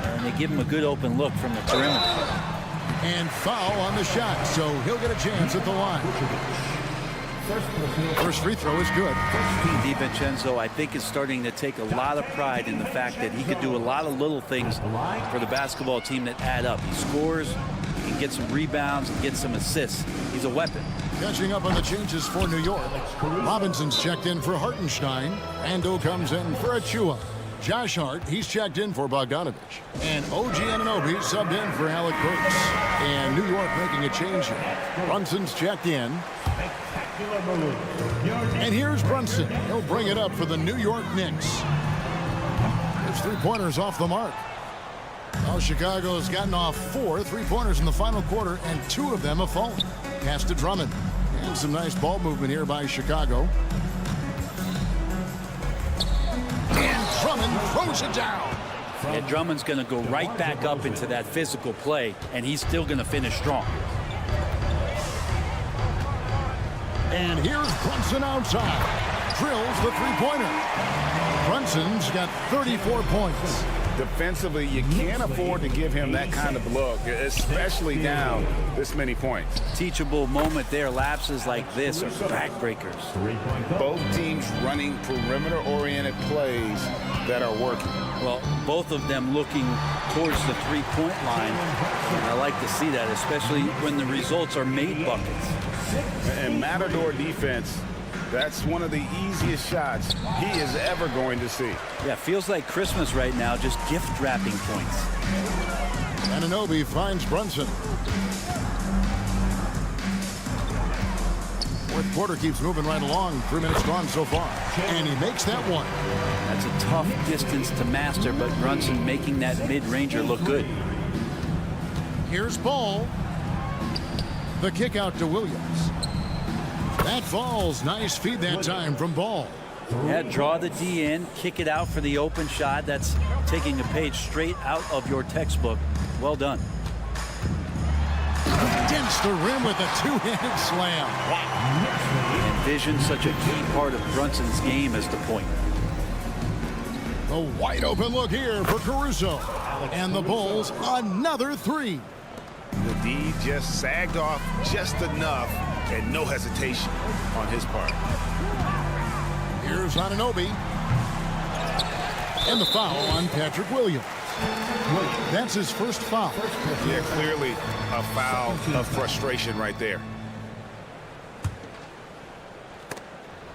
and they give him a good open look from the perimeter. And foul on the shot, so he'll get a chance at the line. First free throw is good. DiVincenzo, I think, is starting to take a lot of pride in the fact that he could do a lot of little things for the basketball team that add up. He scores, he can get some rebounds, and get some assists. He's a weapon. Catching up on the changes for New York. Robinson's checked in for Hartenstein. Rando comes in for Achua. Josh Hart, he's checked in for Bogdanovich. And OG Anunoby subbed in for Alec Burks. And New York making a change here. Brunson's checked in. And here's Brunson. He'll bring it up for the New York Knicks. His three-pointers off the mark. Well, Chicago's gotten off 4 three-pointers in the final quarter, and 2 of them have fallen. Pass to Drummond. And some nice ball movement here by Chicago. And Drummond throws it down. Yeah, Drummond's going to go right back up into that physical play, and he's still going to finish strong. And here's Brunson outside. Drills the three-pointer. Brunson's got 34 points. Defensively, you can't afford to give him that kind of look, especially down this many points. Teachable moment there. Lapses like this are backbreakers. Both teams running perimeter-oriented plays that are working. Well, both of them looking towards the three-point line. And I like to see that, especially when the results are made buckets. And Matador defense, that's one of the easiest shots he is ever going to see. Yeah, feels like Christmas right now, just gift wrapping points. Anunoby finds Brunson. Fourth quarter keeps moving right along. 3 minutes gone so far. And he makes that one. That's a tough distance to master, but Brunson making that mid-ranger look good. Here's Ball. The kick out to Williams. That falls. Nice feed that time from Ball. Yeah, draw the D in, kick it out for the open shot. That's taking a page straight out of your textbook. Well done. Against the rim with a two-handed slam. Wow. Envision such a key part of Brunson's game as the point. A wide open look here for Caruso. And the Bulls, another 3. The D just sagged off just enough and no hesitation on his part. Here's Anunoby. And the foul on Patrick Williams. That's his first foul. Yeah, clearly a foul of frustration right there.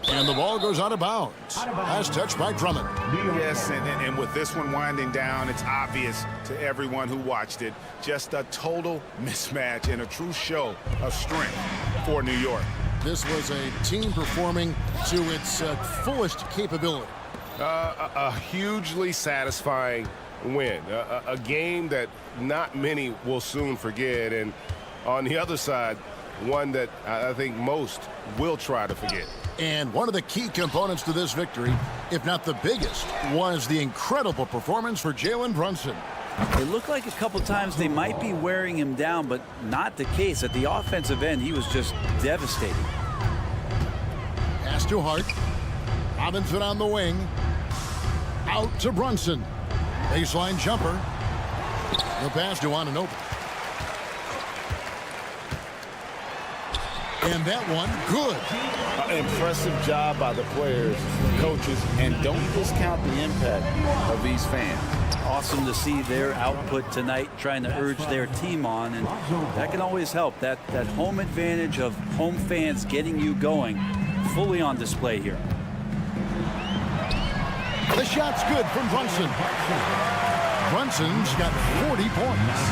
And the ball goes out of bounds. Last touch by Drummond. Yes, and with this one winding down, it's obvious to everyone who watched it. Just a total mismatch and a true show of strength for New York. This was a team performing to its fullest capability. A hugely satisfying win. A game that not many will soon forget. And on the other side, one that I think most will try to forget. And one of the key components to this victory, if not the biggest, was the incredible performance for Jalen Brunson. It looked like a couple times they might be wearing him down, but not the case. At the offensive end, he was just devastating. Pass to Hart. Robinson on the wing. Out to Brunson. Baseline jumper. The pass to Anunoby. And that one, good. Impressive job by the players, coaches, and don't discount the impact of these fans. Awesome to see their output tonight, trying to urge their team on, and that can always help. That home advantage of home fans getting you going, fully on display here. The shot's good from Brunson. Brunson's got 40 points.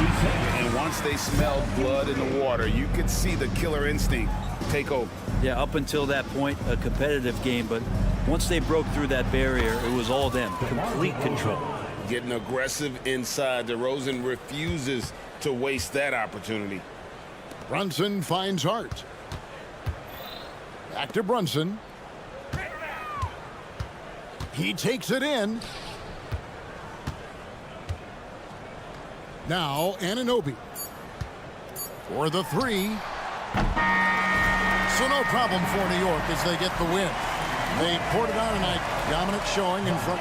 And once they smelled blood in the water, you could see the killer instinct take over. Yeah, up until that point, a competitive game, but once they broke through that barrier, it was all them. Complete control. Getting aggressive inside. DeRozan refuses to waste that opportunity. Brunson finds Hart. Back to Brunson. He takes it in. Now Anunoby for the 3. So no problem for New York as they get the win. They poured it on tonight. Dominant showing in front.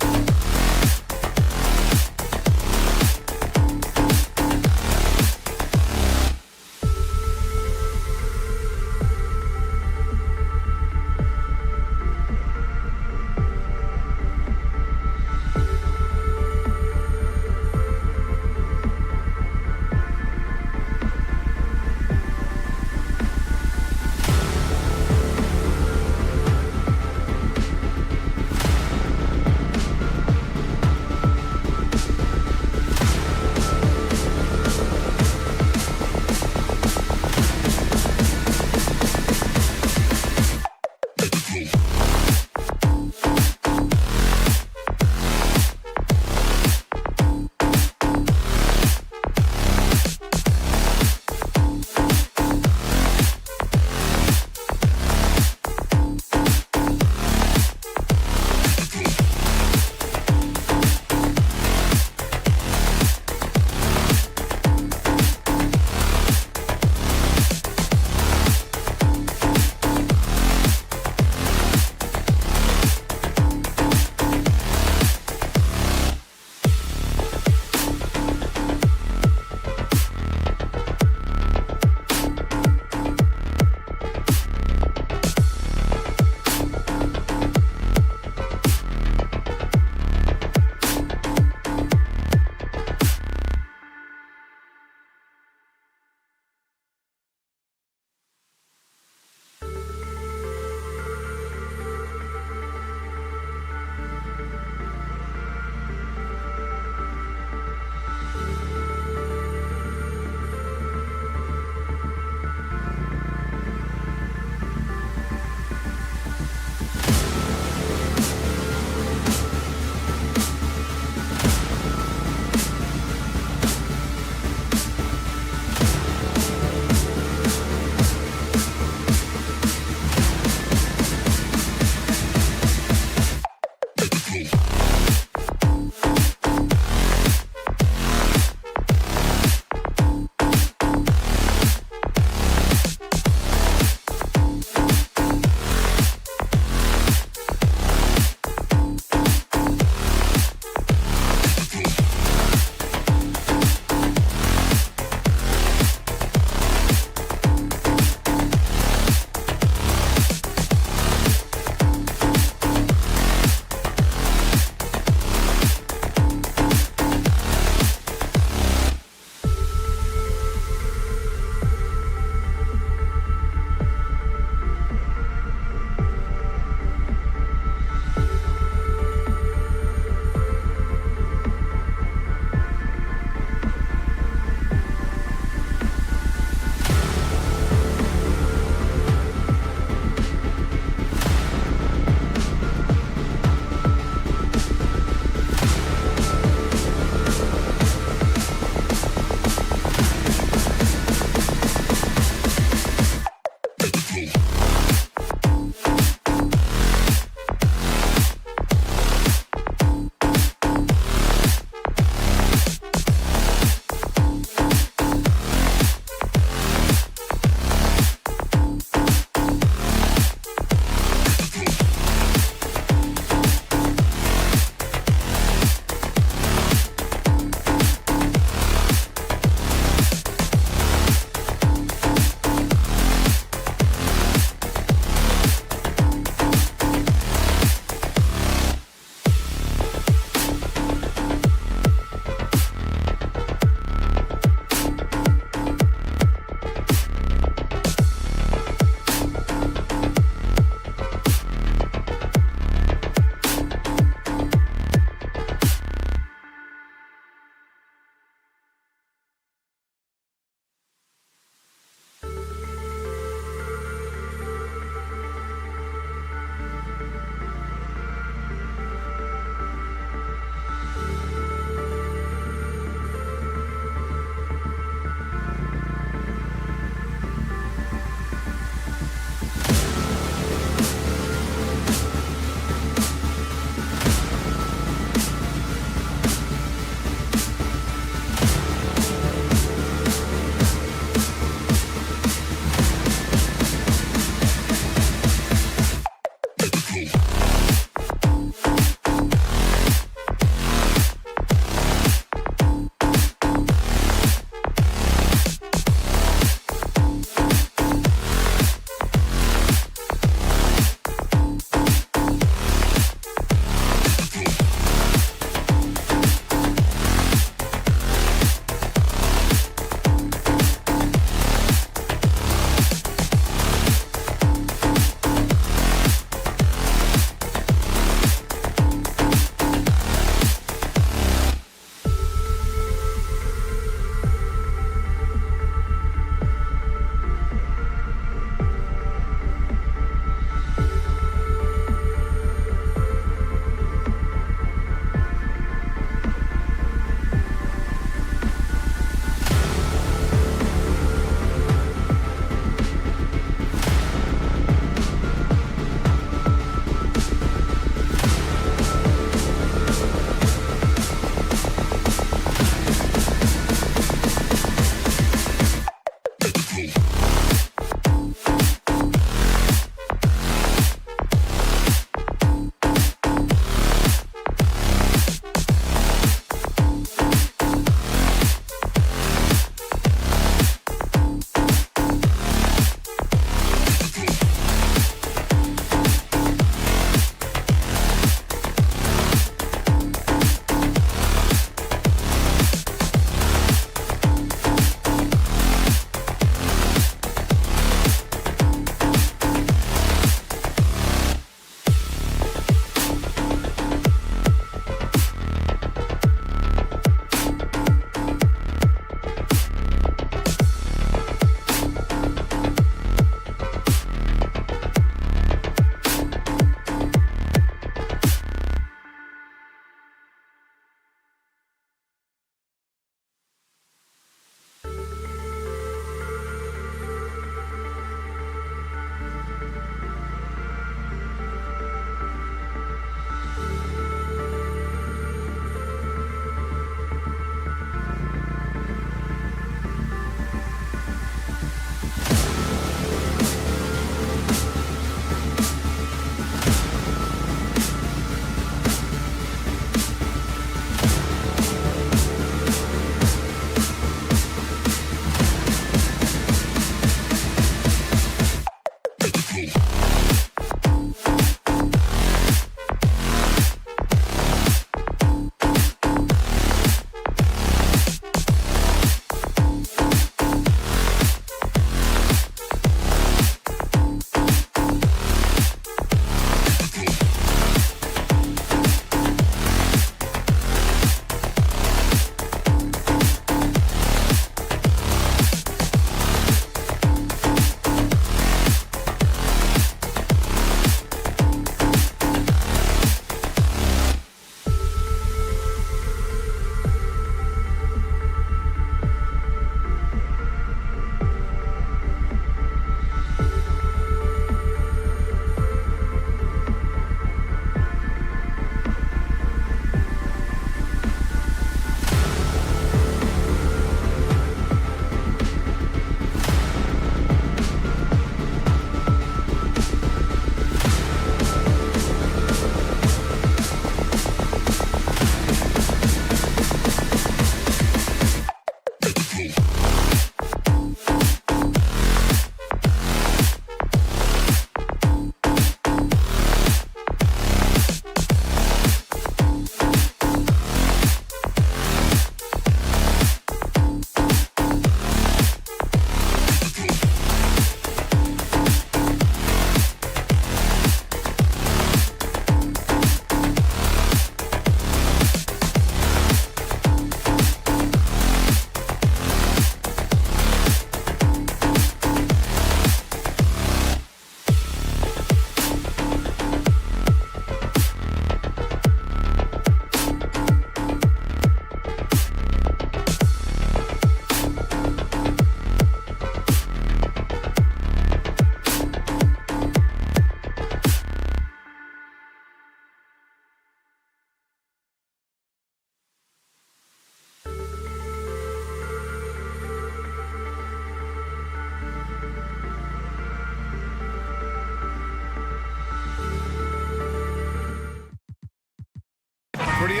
Pretty.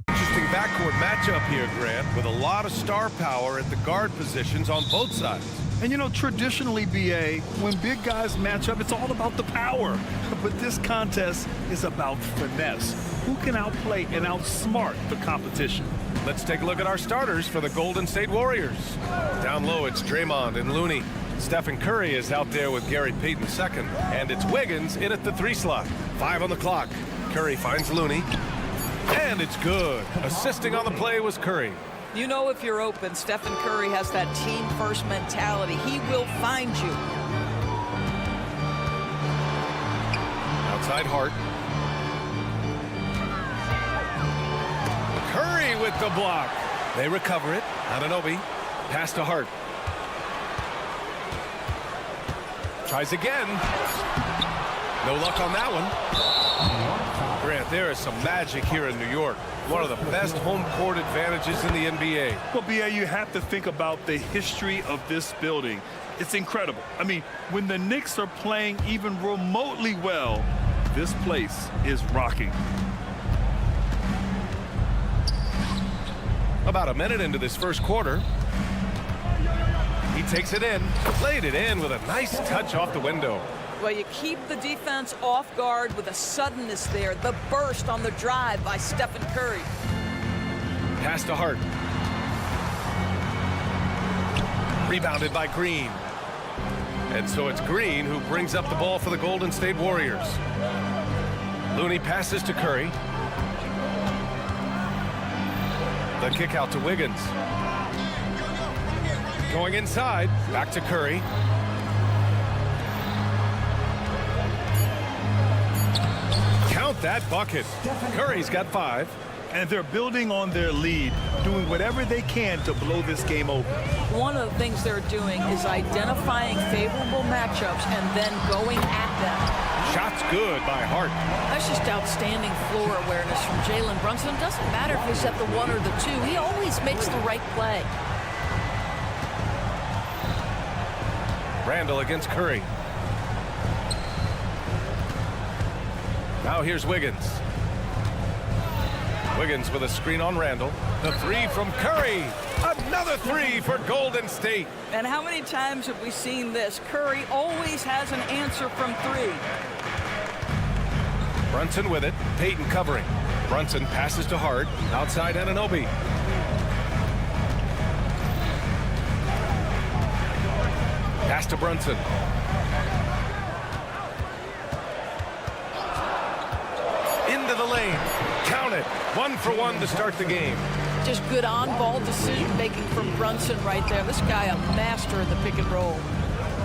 Interesting backcourt matchup here, Grant, with a lot of star power at the guard positions on both sides. And you know, traditionally, BA, when big guys match up, it's all about the power. But this contest is about finesse. Who can outplay and outsmart the competition? Let's take a look at our starters for the Golden State Warriors. Down low, it's Draymond and Looney. Stephen Curry is out there with Gary Payton II. And it's Wiggins in at the 3 slot. 5 on the clock. Curry finds Looney. And it's good. Assisting on the play was Curry. You know, if you're open, Stephen Curry has that team-first mentality. He will find you. Outside Hart. Curry with the block. They recover it. Anunoby. Pass to Hart. Tries again. No luck on that one. Grant, there is some magic here in New York. One of the best home court advantages in the NBA. Well, BA, you have to think about the history of this building. It's incredible. I mean, when the Knicks are playing even remotely well, this place is rocking. About a minute into this first quarter. He takes it in, laid it in with a nice touch off the window. Well, you keep the defense off guard with a suddenness there. The burst on the drive by Stephen Curry. Pass to Hart. Rebounded by Green. And so it's Green who brings up the ball for the Golden State Warriors. Looney passes to Curry. The kick out to Wiggins. Going inside, back to Curry. Count that bucket. Curry's got 5. And they're building on their lead, doing whatever they can to blow this game open. One of the things they're doing is identifying favorable matchups and then going at them. Shots good by Hart. That's just outstanding floor awareness from Jalen Brunson. It doesn't matter if he's at the 1 or the 2. He always makes the right play. Randall against Curry. Now here's Wiggins. Wiggins with a screen on Randall. The 3 from Curry. Another 3 for Golden State. And how many times have we seen this? Curry always has an answer from 3. Brunson with it. Payton covering. Brunson passes to Hart. Outside Anunoby. Pass to Brunson. Into the lane. Count it. 1 for 1 to start the game. Just good on-ball decision-making from Brunson right there. This guy a master of the pick and roll.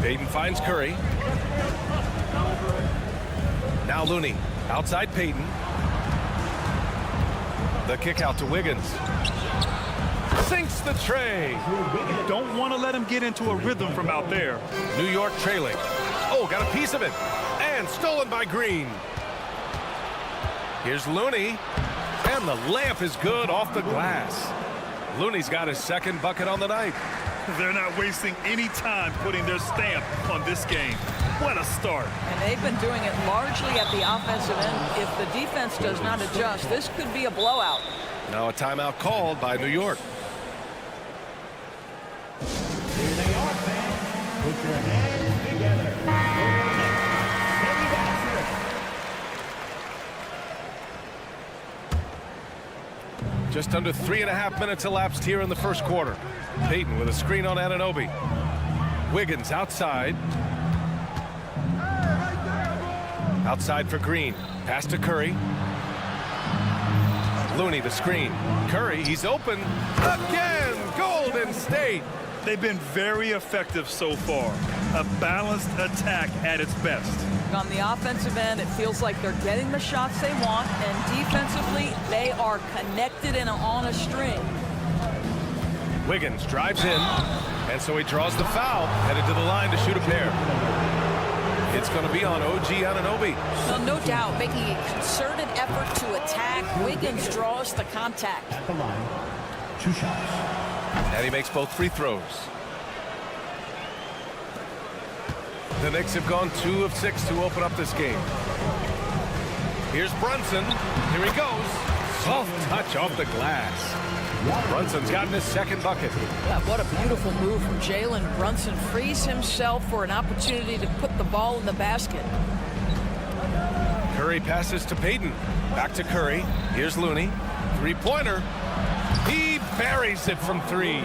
Payton finds Curry. Now Looney. Outside Payton. The kick out to Wiggins. Sinks the tray. You don't want to let him get into a rhythm from out there. New York trailing. Oh, got a piece of it. And stolen by Green. Here's Looney. And the lamp is good off the glass. Looney's got his 2nd bucket on the night. They're not wasting any time putting their stamp on this game. What a start. And they've been doing it largely at the offensive end. If the defense does not adjust, this could be a blowout. Now a timeout called by New York. Here they are, fans. Put your hands together. Just under 3.5 minutes elapsed here in the first quarter. Payton with a screen on Anunoby. Wiggins outside. Outside for Green. Pass to Curry. Looney the screen. Curry, he's open. Again, Golden State. They've been very effective so far. A balanced attack at its best. On the offensive end, it feels like they're getting the shots they want, and defensively, they are connected and on a string. Wiggins drives in, and so he draws the foul, headed to the line to shoot a pair. It's going to be on OG Anunoby. Well, no doubt, making a concerted effort to attack. Wiggins draws the contact. At the line, 2 shots. And he makes both free throws. The Knicks have gone 2 of 6 to open up this game. Here's Brunson. Here he goes. Soft touch off the glass. Brunson's gotten his second bucket. Yeah, what a beautiful move from Jalen Brunson. Frees himself for an opportunity to put the ball in the basket. Curry passes to Payton. Back to Curry. Here's Looney. Three-pointer. He buries it from 3.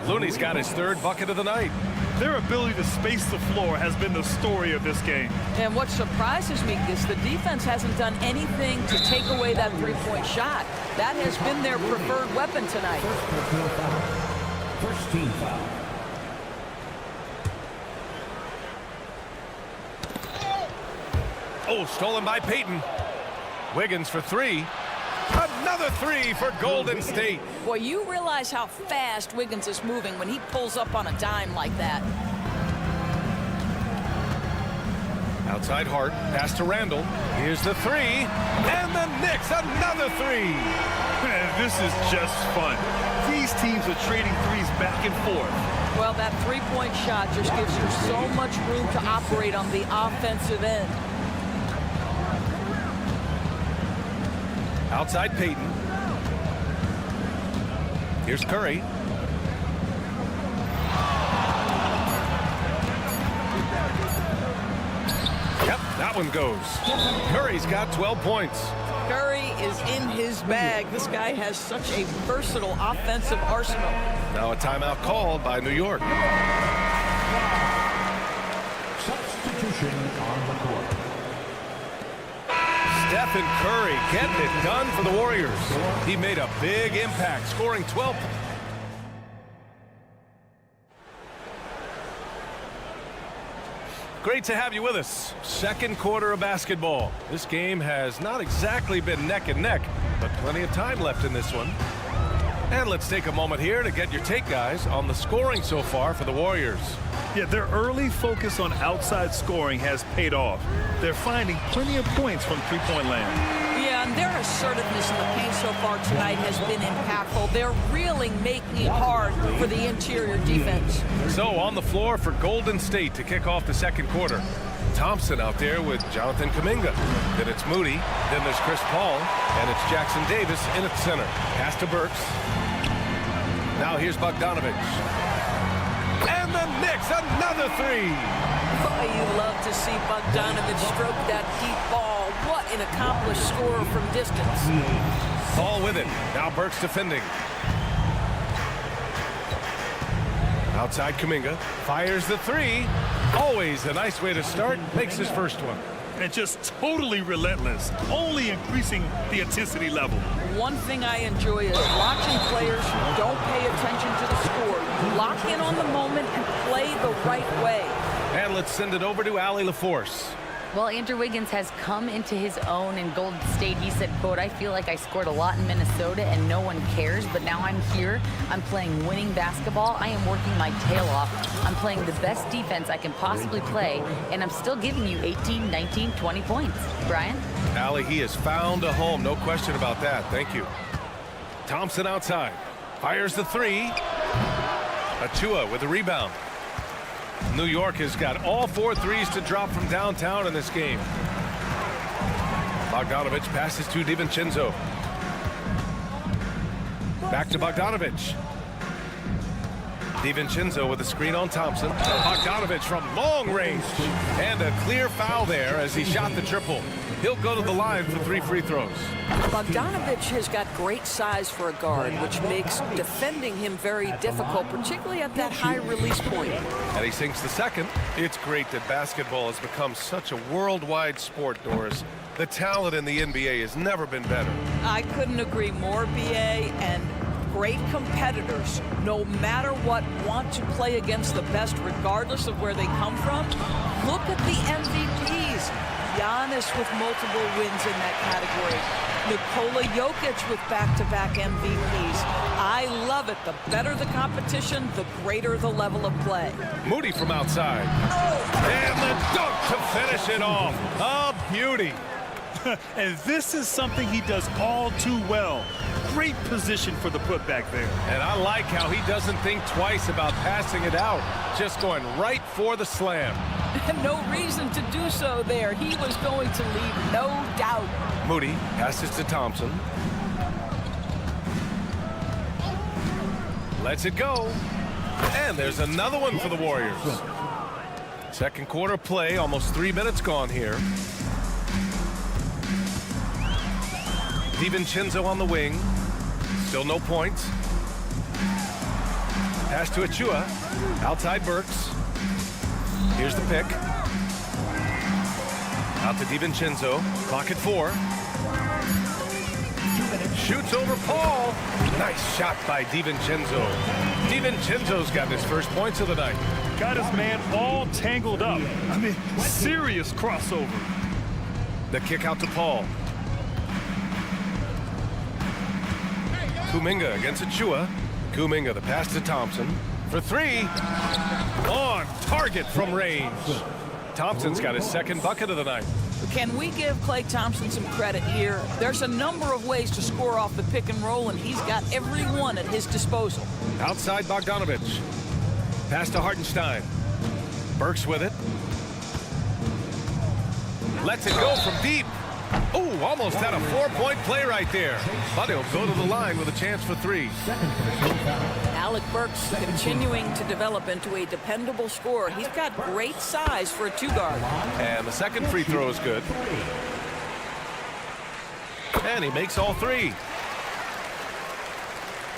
Looney's got his 3rd bucket of the night. Their ability to space the floor has been the story of this game. And what surprises me is the defense hasn't done anything to take away that three-point shot. That has been their preferred weapon tonight. First team foul. Oh, stolen by Payton. Wiggins for 3. Another 3 for Golden State. Boy, you realize how fast Wiggins is moving when he pulls up on a dime like that. Outside Hart, pass to Randall. Here's the 3, and the Knicks another 3. Man, this is just fun. These teams are trading threes back and forth. Well, that three-point shot just gives you so much room to operate on the offensive end. Outside Payton. Here's Curry. Yep, that one goes. Curry's got 12 points. Curry is in his bag. This guy has such a versatile offensive arsenal. Now a timeout called by New York. Substitution on the court. Stephen Curry getting it done for the Warriors. He made a big impact, scoring 12. Great to have you with us. Second quarter of basketball. This game has not exactly been neck and neck, but plenty of time left in this one. And let's take a moment here to get your take, guys, on the scoring so far for the Warriors. Yeah, their early focus on outside scoring has paid off. They're finding plenty of points from three-point land. Yeah, and their assertiveness in the paint so far tonight has been impactful. They're really making it hard for the interior defense. So on the floor for Golden State to kick off the second quarter. Thompson out there with Jonathan Kuminga. Then it's Moody. Then there's Chris Paul. And it's Jackson Davis in at center. Pass to Burks. Now here's Bogdanovich. And the Knicks, another 3. Oh, you love to see Bogdanovich stroke that deep ball. What an accomplished scorer from distance. Paul with it. Now Burks defending. Outside Kuminga. Fires the 3. Always a nice way to start. Makes his first one. And just totally relentless, only increasing the intensity level. One thing I enjoy is watching players who don't pay attention to the score. Lock in on the moment and play the right way. And let's send it over to Allie LaForce. Well, Andrew Wiggins has come into his own in Golden State. He said, quote, "I feel like I scored a lot in Minnesota and no one cares, but now I'm here. I'm playing winning basketball. I am working my tail off. I'm playing the best defense I can possibly play, and I'm still giving you 18, 19, 20 points. Brian? Allie, he has found a home. No question about that. Thank you. Thompson outside. Fires the 3. Achua with the rebound. New York has got all 4 threes to drop from downtown in this game. Bogdanovich passes to DiVincenzo. Back to Bogdanovich. DiVincenzo with a screen on Thompson. Bogdanovich from long range. And a clear foul there as he shot the triple. He'll go to the line for 3 free throws. Bogdanovich has got great size for a guard, which makes defending him very difficult, particularly at that high release point. And he sinks the second. It's great that basketball has become such a worldwide sport, Doris. The talent in the NBA has never been better. I couldn't agree more, BA, and great competitors, no matter what, want to play against the best regardless of where they come from. Look at the MVPs. Giannis with multiple wins in that category. Nikola Jokic with back-to-back MVPs. I love it. The better the competition, the greater the level of play. Moody from outside. And the dunk to finish it off. A beauty. And this is something he does all too well. Great position for the putback there. And I like how he doesn't think twice about passing it out. Just going right for the slam. No reason to do so there. He was going to leave no doubt. Moody passes to Thompson. Lets it go. And there's another one for the Warriors. Second quarter play, almost 3 minutes gone here. DiVincenzo on the wing. Still no points. Pass to Achua. Outside Burks. Here's the pick. Out to DiVincenzo. Clock at 4. Shoots over Paul. Nice shot by DiVincenzo. DiVincenzo's got his first points of the night. Got his man all tangled up. I mean, serious crossover. The kick out to Paul. Kuminga against Achua. Kuminga, the pass to Thompson. For 3. On target from range. Thompson's got his second bucket of the night. Can we give Klay Thompson some credit here? There's a number of ways to score off the pick and roll, and he's got every one at his disposal. Outside Bogdanovich. Pass to Hartenstein. Burks with it. Lets it go from deep. Oh, almost had a 4-point play right there. But he'll go to the line with a chance for 3. Alec Burks continuing to develop into a dependable scorer. He's got great size for a 2-guard. And the second free throw is good. And he makes all 3.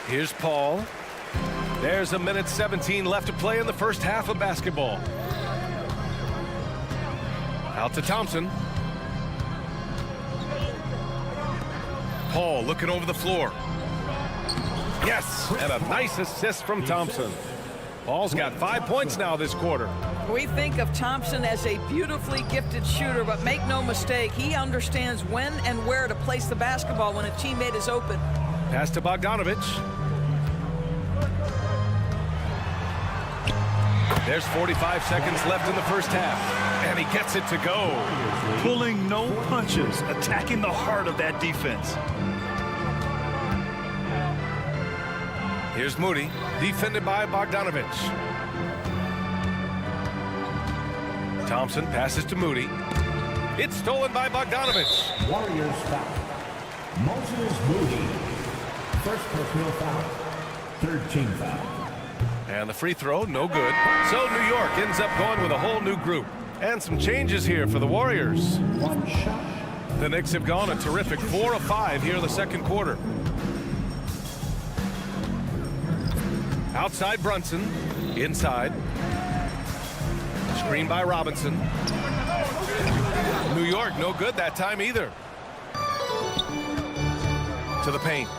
Here's Paul. There's 1:17 left to play in the first half of basketball. Out to Thompson. Paul looking over the floor. Yes, and a nice assist from Thompson. Paul's got 5 points now this quarter. We think of Thompson as a beautifully gifted shooter, but make no mistake, he understands when and where to place the basketball when a teammate is open. Pass to Bogdanovich. There's 45 seconds left in the first half, and he gets it to go. Pulling no punches, attacking the heart of that defense. Here's Moody, defended by Bogdanovich. Thompson passes to Moody. It's stolen by Bogdanovich. Warriors foul. Moses Moody. First personal foul. Third team foul. And the free throw, no good. So New York ends up going with a whole new group. And some changes here for the Warriors. One shot. The Knicks have gone a terrific 4 of 5 here in the second quarter. Outside Brunson. Inside. Screen by Robinson. New York, no good that time either. To the paint.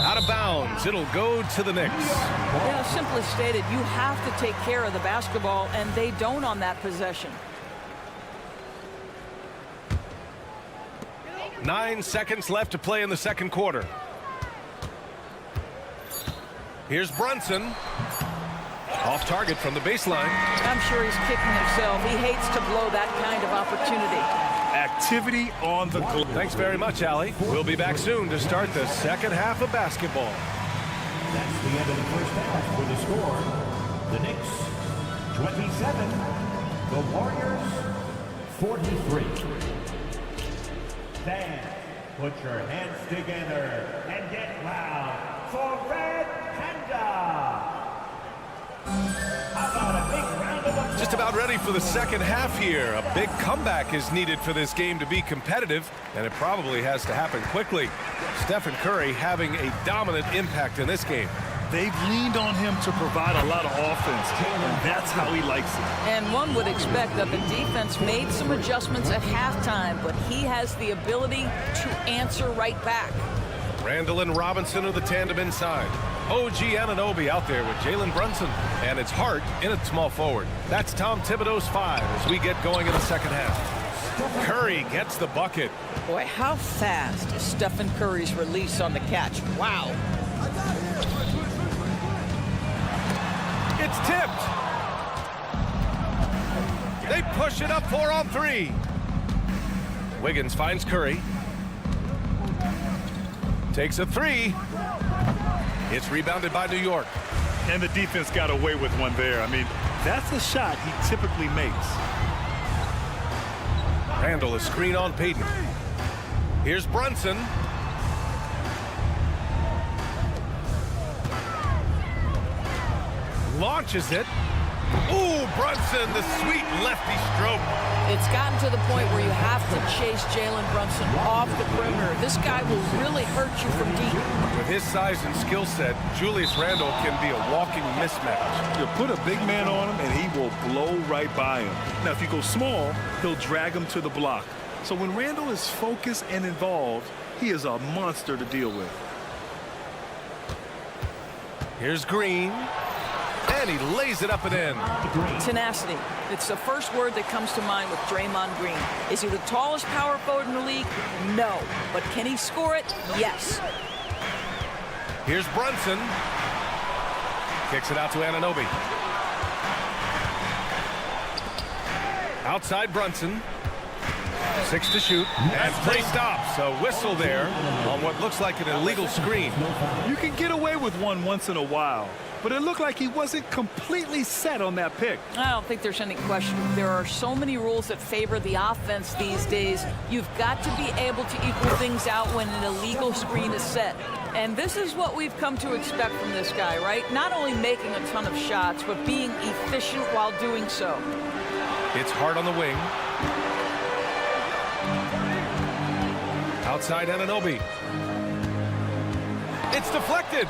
Out of bounds. It'll go to the Knicks. Yeah, simply stated, you have to take care of the basketball, and they don't on that possession. 9 seconds left to play in the second quarter. Here's Brunson. Off target from the baseline. I'm sure he's kicking himself. He hates to blow that kind of opportunity. Activity on the glass. Thanks very much, Allie. We'll be back soon to start the second half of basketball. That's the end of the first half with the score. The Knicks 27, the Warriors 43. Fans, put your hands together and get loud for Red Panda. How about a big round of applause? Just about ready for the second half here. A big comeback is needed for this game to be competitive, and it probably has to happen quickly. Stephen Curry having a dominant impact in this game. They've leaned on him to provide a lot of offense, and that's how he likes it. And one would expect that the defense made some adjustments at halftime, but he has the ability to answer right back. Randall and Robinson are the tandem inside. OG Anunoby out there with Jalen Brunson. And it's Hart in at small forward. That's Tom Thibodeau's 5 as we get going in the second half. Curry gets the bucket. Boy, how fast is Stephen Curry's release on the catch. Wow. It's tipped. They push it up 4 on 3. Wiggins finds Curry. Takes a 3. It's rebounded by New York. And the defense got away with one there. I mean, that's a shot he typically makes. Randall is screen on Payton. Here's Brunson. Launches it. Ooh, Brunson, the sweet lefty stroke. It's gotten to the point where you have to chase Jalen Brunson off the perimeter. This guy will really hurt you from deep. With his size and skill set, Julius Randle can be a walking mismatch. You put a big man on him, and he will blow right by him. Now, if you go small, he'll drag him to the block. So when Randle is focused and involved, he is a monster to deal with. Here's Green. And he lays it up and in. Tenacity. It's the first word that comes to mind with Draymond Green. Is he the tallest power forward in the league? No. But can he score it? Yes. Here's Brunson. Kicks it out to Anunoby. Outside Brunson. 6 to shoot. And play stops. A whistle there on what looks like an illegal screen. You can get away with one once in a while, but it looked like he wasn't completely set on that pick. I don't think there's any question. There are so many rules that favor the offense these days. You've got to be able to equal things out when an illegal screen is set. And this is what we've come to expect from this guy, right? Not only making a ton of shots, but being efficient while doing so. It's Hart on the wing. Outside Anunoby. It's deflected.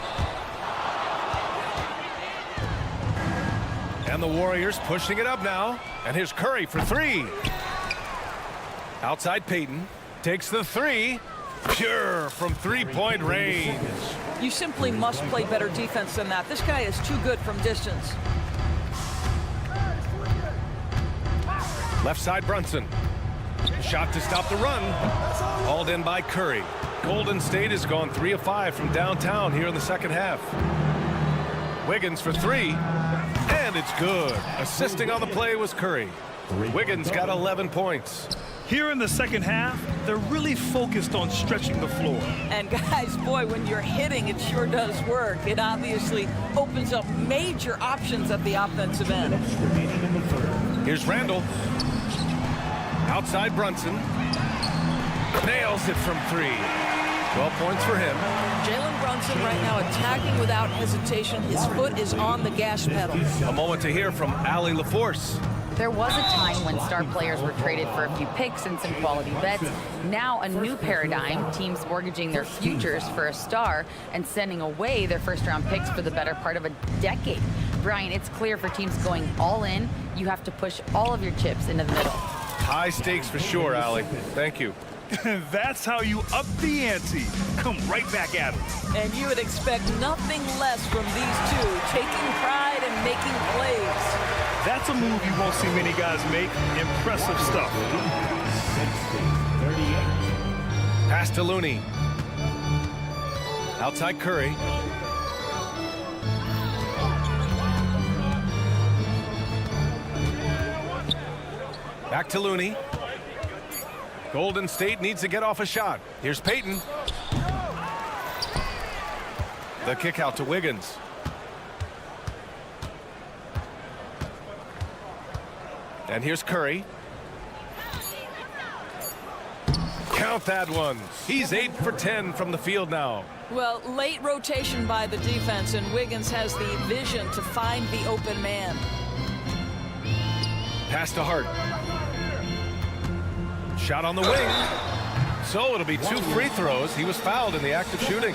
And the Warriors pushing it up now. And here's Curry for 3. Outside Payton. Takes the 3. Pure from 3-point range. You simply must play better defense than that. This guy is too good from distance. Left side Brunson. Shot to stop the run. Hauled in by Curry. Golden State has gone 3 of 5 from downtown here in the second half. Wiggins for 3. And it's good. Assisting on the play was Curry. Wiggins got 11 points. Here in the second half, they're really focused on stretching the floor. And guys, boy, when you're hitting, it sure does work. It obviously opens up major options at the offensive end. Here's Randall. Outside Brunson. Nails it from 3. 12 points for him. Jalen Brunson right now attacking without hesitation. His foot is on the gas pedal. A moment to hear from Allie LaForce. There was a time when star players were traded for a few picks and some quality bets. Now a new paradigm, teams mortgaging their futures for a star and sending away their first-round picks for the better part of a decade. Brian, it's clear for teams going all in, you have to push all of your chips into the middle. High stakes for sure, Allie. Thank you. That's how you up the ante. Come right back at them. And you would expect nothing less from these two, taking pride and making plays. That's a move you won't see many guys make. Impressive stuff. Pass to Looney. Outside Curry. Back to Looney. Golden State needs to get off a shot. Here's Payton. The kick out to Wiggins. And here's Curry. Count that one. He's 8 for 10 from the field now. Well, late rotation by the defense, and Wiggins has the vision to find the open man. Pass to Hart. Shot on the wing. So it'll be 2 free throws. He was fouled in the act of shooting.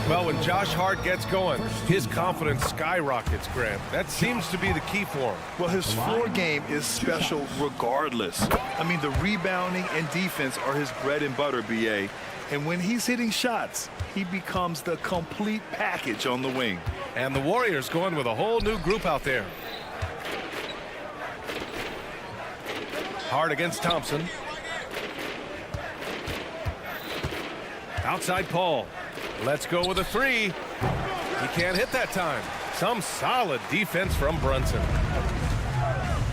Well, when Josh Hart gets going, his confidence skyrockets, Grant. That seems to be the key for him. Well, his floor game is special regardless. I mean, the rebounding and defense are his bread and butter, BA. And when he's hitting shots, he becomes the complete package on the wing. And the Warriors going with a whole new group out there. Hart against Thompson. Outside Paul. Let's go with a three. He can't hit that time. Some solid defense from Brunson.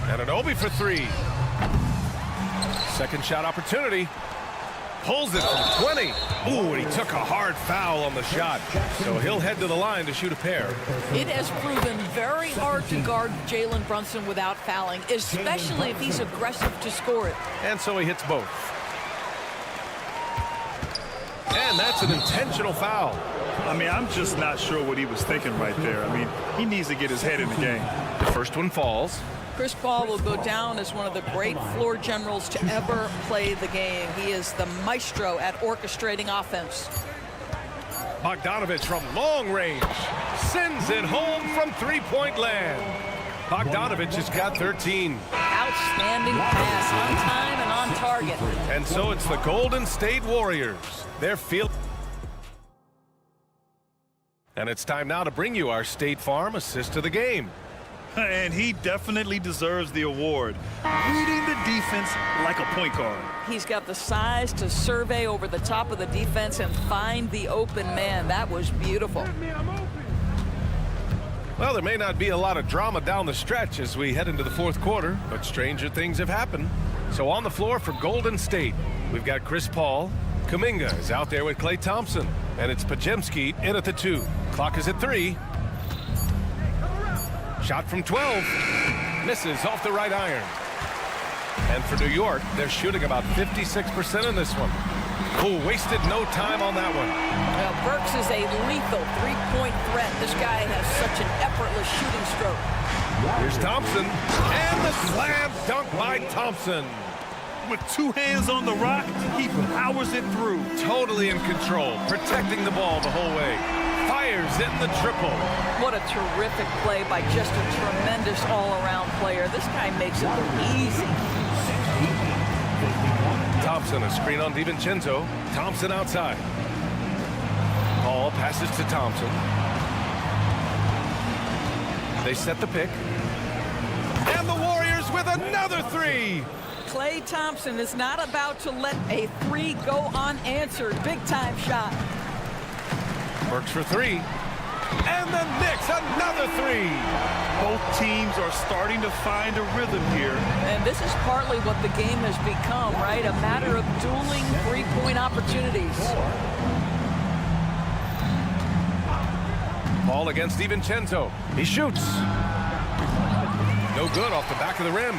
And an Obi for three. Second shot opportunity. Pulls it from 20. Ooh, and he took a hard foul on the shot. So he'll head to the line to shoot a pair. It has proven very hard to guard Jalen Brunson without fouling, especially if he's aggressive to score it. And so he hits both. And that's an intentional foul. I mean, I'm just not sure what he was thinking right there. I mean, he needs to get his head in the game. The first one falls. Chris Paul will go down as one of the great floor generals to ever play the game. He is the maestro at orchestrating offense. Bogdanovich from long range sends it home from three-point land. Bogdanovich has got 13. Outstanding pass, on time and on target. And so it's the Golden State Warriors. They're field. And it's time now to bring you our State Farm assist of the game. And he definitely deserves the award. Reading the defense like a point guard. He's got the size to survey over the top of the defense and find the open man. That was beautiful. Well, there may not be a lot of drama down the stretch as we head into the fourth quarter, but stranger things have happened. So on the floor for Golden State, we've got Chris Paul. Kuminga is out there with Klay Thompson. And it's Pajemski in at the 2. Clock is at 3. Shot from 12. Misses off the right iron. And for New York, they're shooting about 56% in this one. Oh, wasted no time on that one. Well, Burks is a lethal three-point threat. This guy has such an effortless shooting stroke. Here's Thompson. And the slam dunk by Thompson. With two hands on the rock, he powers it through. Totally in control, protecting the ball the whole way. Fires in the triple. What a terrific play by just a tremendous all-around player. This guy makes it look easy. Thompson, a screen on DiVincenzo. Thompson outside. Paul passes to Thompson. They set the pick. And the Warriors with another three. Klay Thompson is not about to let a three go unanswered. Big-time shot. Works for three. And the Knicks, another three. Both teams are starting to find a rhythm here. And this is partly what the game has become, right? A matter of dueling three-point opportunities. Paul against DiVincenzo. He shoots. No good off the back of the rim.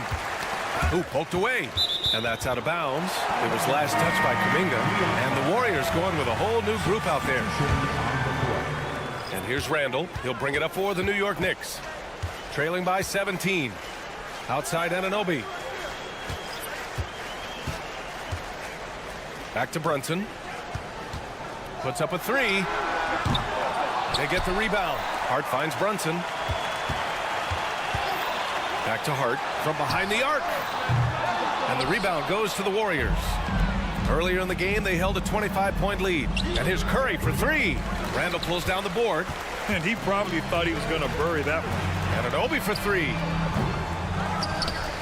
Ooh, poked away. And that's out of bounds. It was last touched by Kuminga. And the Warriors going with a whole new group out there. And here's Randall. He'll bring it up for the New York Knicks. Trailing by 17. Outside Anunoby. Back to Brunson. Puts up a three. They get the rebound. Hart finds Brunson. Back to Hart from behind the arc. And the rebound goes to the Warriors. Earlier in the game, they held a 25-point lead. And here's Curry for three. Randall pulls down the board. And he probably thought he was going to bury that one. And Anunoby for three.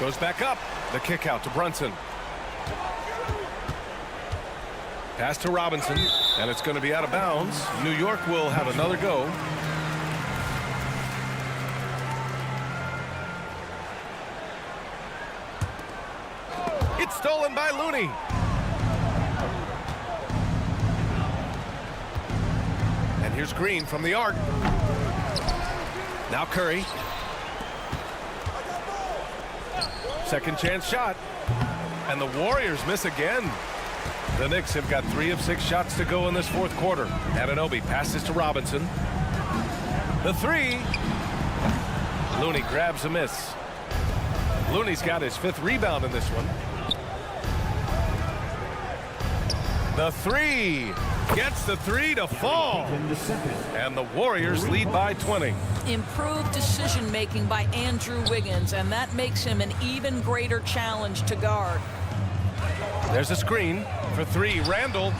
Goes back up. The kick out to Brunson. Pass to Robinson. And it's going to be out of bounds. New York will have another go. It's stolen by Looney. And here's Green from the arc. Now Curry. Second chance shot. And the Warriors miss again. The Knicks have got 3 of 6 shots to go in this fourth quarter. Anunoby passes to Robinson. The three. Looney grabs a miss. Looney's got his 5th rebound in this one. The three. Gets the three to fall. And the Warriors lead by 20. Improved decision-making by Andrew Wiggins, and that makes him an even greater challenge to guard. There's a screen for three. Randall.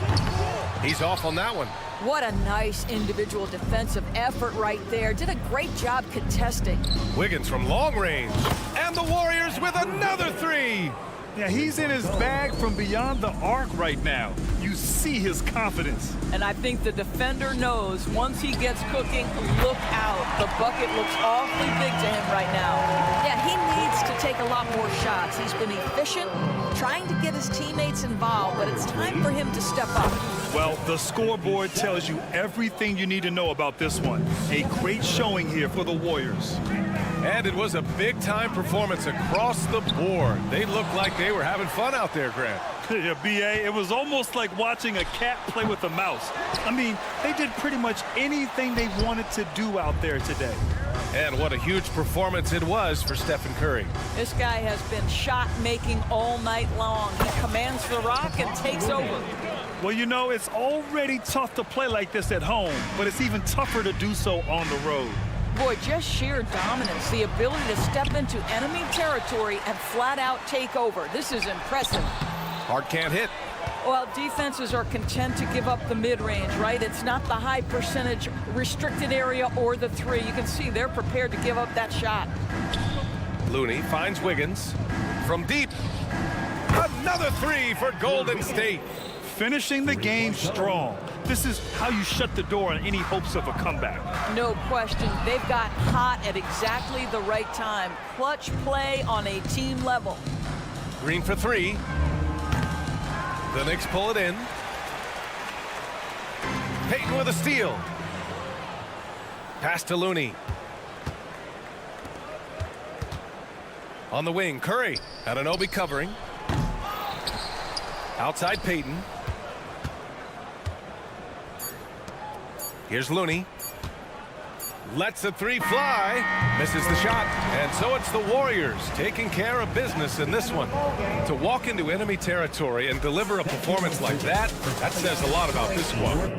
He's off on that one. What a nice individual defensive effort right there. Did a great job contesting. Wiggins from long range. And the Warriors with another three. Yeah, he's in his bag from beyond the arc right now. You see his confidence. And I think the defender knows once he gets cooking, look out. The bucket looks awfully big to him right now. Yeah, he needs to take a lot more shots. He's been efficient, trying to get his teammates involved, but it's time for him to step up. Well, the scoreboard tells you everything you need to know about this one. A great showing here for the Warriors. And it was a big-time performance across the board. They looked like they were having fun out there, Grant. Yeah, B.A., it was almost like watching a cat play with a mouse. I mean, they did pretty much anything they wanted to do out there today. And what a huge performance it was for Stephen Curry. This guy has been shot-making all night long. He commands the rock and takes over. Well, you know, it's already tough to play like this at home, but it's even tougher to do so on the road. Boy, just sheer dominance, the ability to step into enemy territory and flat out take over. This is impressive. Hart can't hit. Well, defenses are content to give up the mid-range, right? It's not the high percentage restricted area or the three. You can see they're prepared to give up that shot. Looney finds Wiggins from deep. Another three for Golden State. Finishing the game strong. This is how you shut the door on any hopes of a comeback. No question. They've got hot at exactly the right time. Clutch play on a team level. Green for three. The Knicks pull it in. Payton with a steal. Pass to Looney. On the wing, Curry. Anunoby covering. Outside Payton. Here's Looney. Lets the three fly. Misses the shot. And so it's the Warriors taking care of business in this one. To walk into enemy territory and deliver a performance like that, that says a lot about this squad.